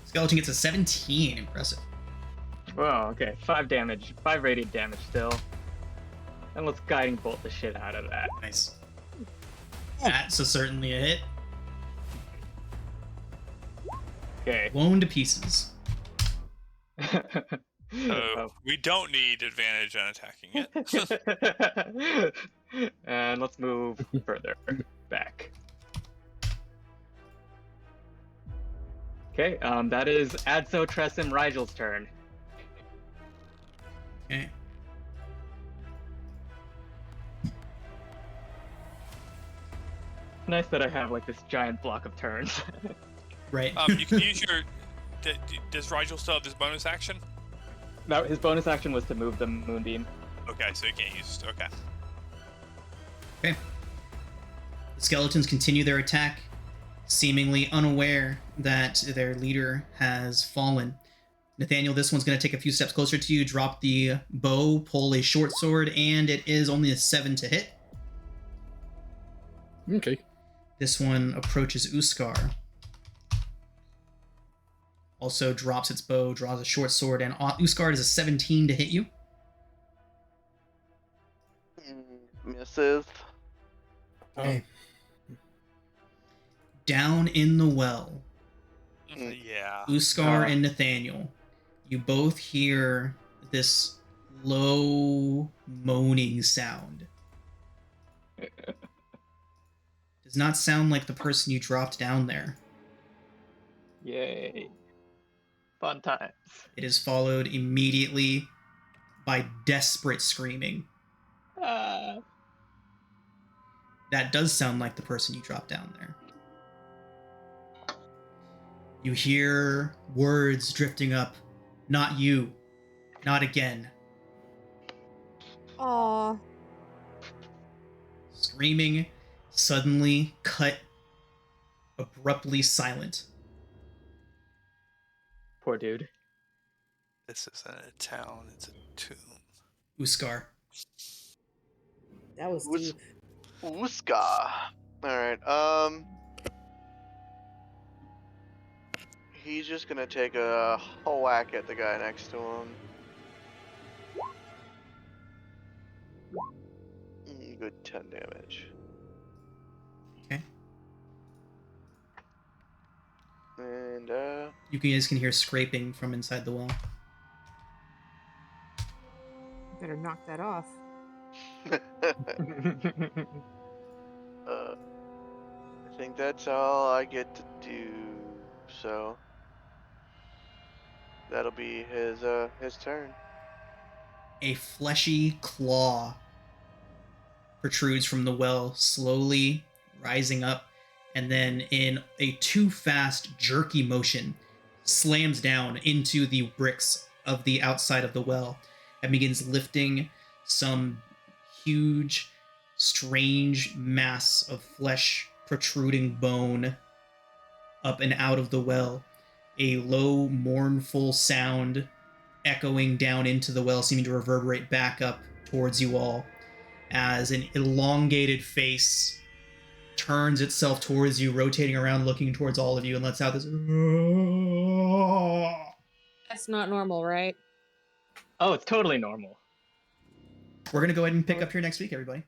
S1: Skeleton gets a 17. Impressive.
S3: Whoa, okay. 5 damage. 5 radiant damage still. And let's guiding bolt the shit out of that.
S1: Nice. That's certainly a hit.
S3: Okay.
S1: Blown to pieces.
S2: So we don't need advantage on attacking it.
S3: And let's move further back. Okay, that is Adso, Tresson, Rigel's turn.
S1: Okay.
S3: Nice that I have like this giant block of turns.
S1: Right.
S2: You can use your. Does Rigel still have this bonus action?
S3: No, his bonus action was to move the moonbeam.
S2: Okay, so you can't use. Okay.
S1: Okay. The skeletons continue their attack, seemingly unaware that their leader has fallen. Nathaniel, this one's going to take a few steps closer to you, drop the bow, pull a short sword, and it is only a 7 to hit.
S6: Okay.
S1: This one approaches Uskar. Also drops its bow, draws a short sword, and Uskar is a 17 to hit you.
S4: Misses.
S1: Okay. Down in the well,
S2: Yeah.
S1: Uskar and Nathaniel, you both hear this low moaning sound Does not sound like the person you dropped down there.
S3: Yay. Fun times.
S1: It is followed immediately by desperate screaming.
S3: Ah.
S1: That does sound like the person you dropped down there. You hear words drifting up. Not you. Not again.
S5: Aw.
S1: Screaming, suddenly cut, abruptly silent.
S3: Poor dude.
S2: This isn't a town, it's a tomb.
S1: Uskar.
S7: That was deep.
S4: Uska. Alright, he's just gonna take a whack at the guy next to him. Good 10 damage.
S1: Okay.
S4: And,
S1: You guys can hear scraping from inside the well.
S5: Better knock that off.
S4: I think that's all I get to do, so that'll be his turn.
S1: A fleshy claw protrudes from the well, slowly rising up, and then in a too fast, jerky motion, slams down into the bricks of the outside of the well and begins lifting some huge, strange mass of flesh, protruding bone up and out of the well. A low, mournful sound echoing down into the well, seeming to reverberate back up towards you all, as an elongated face turns itself towards you, rotating around, looking towards all of you, and lets out this.
S5: That's not normal, right?
S3: Oh, it's totally normal.
S1: We're going to go ahead and pick up here next week, everybody.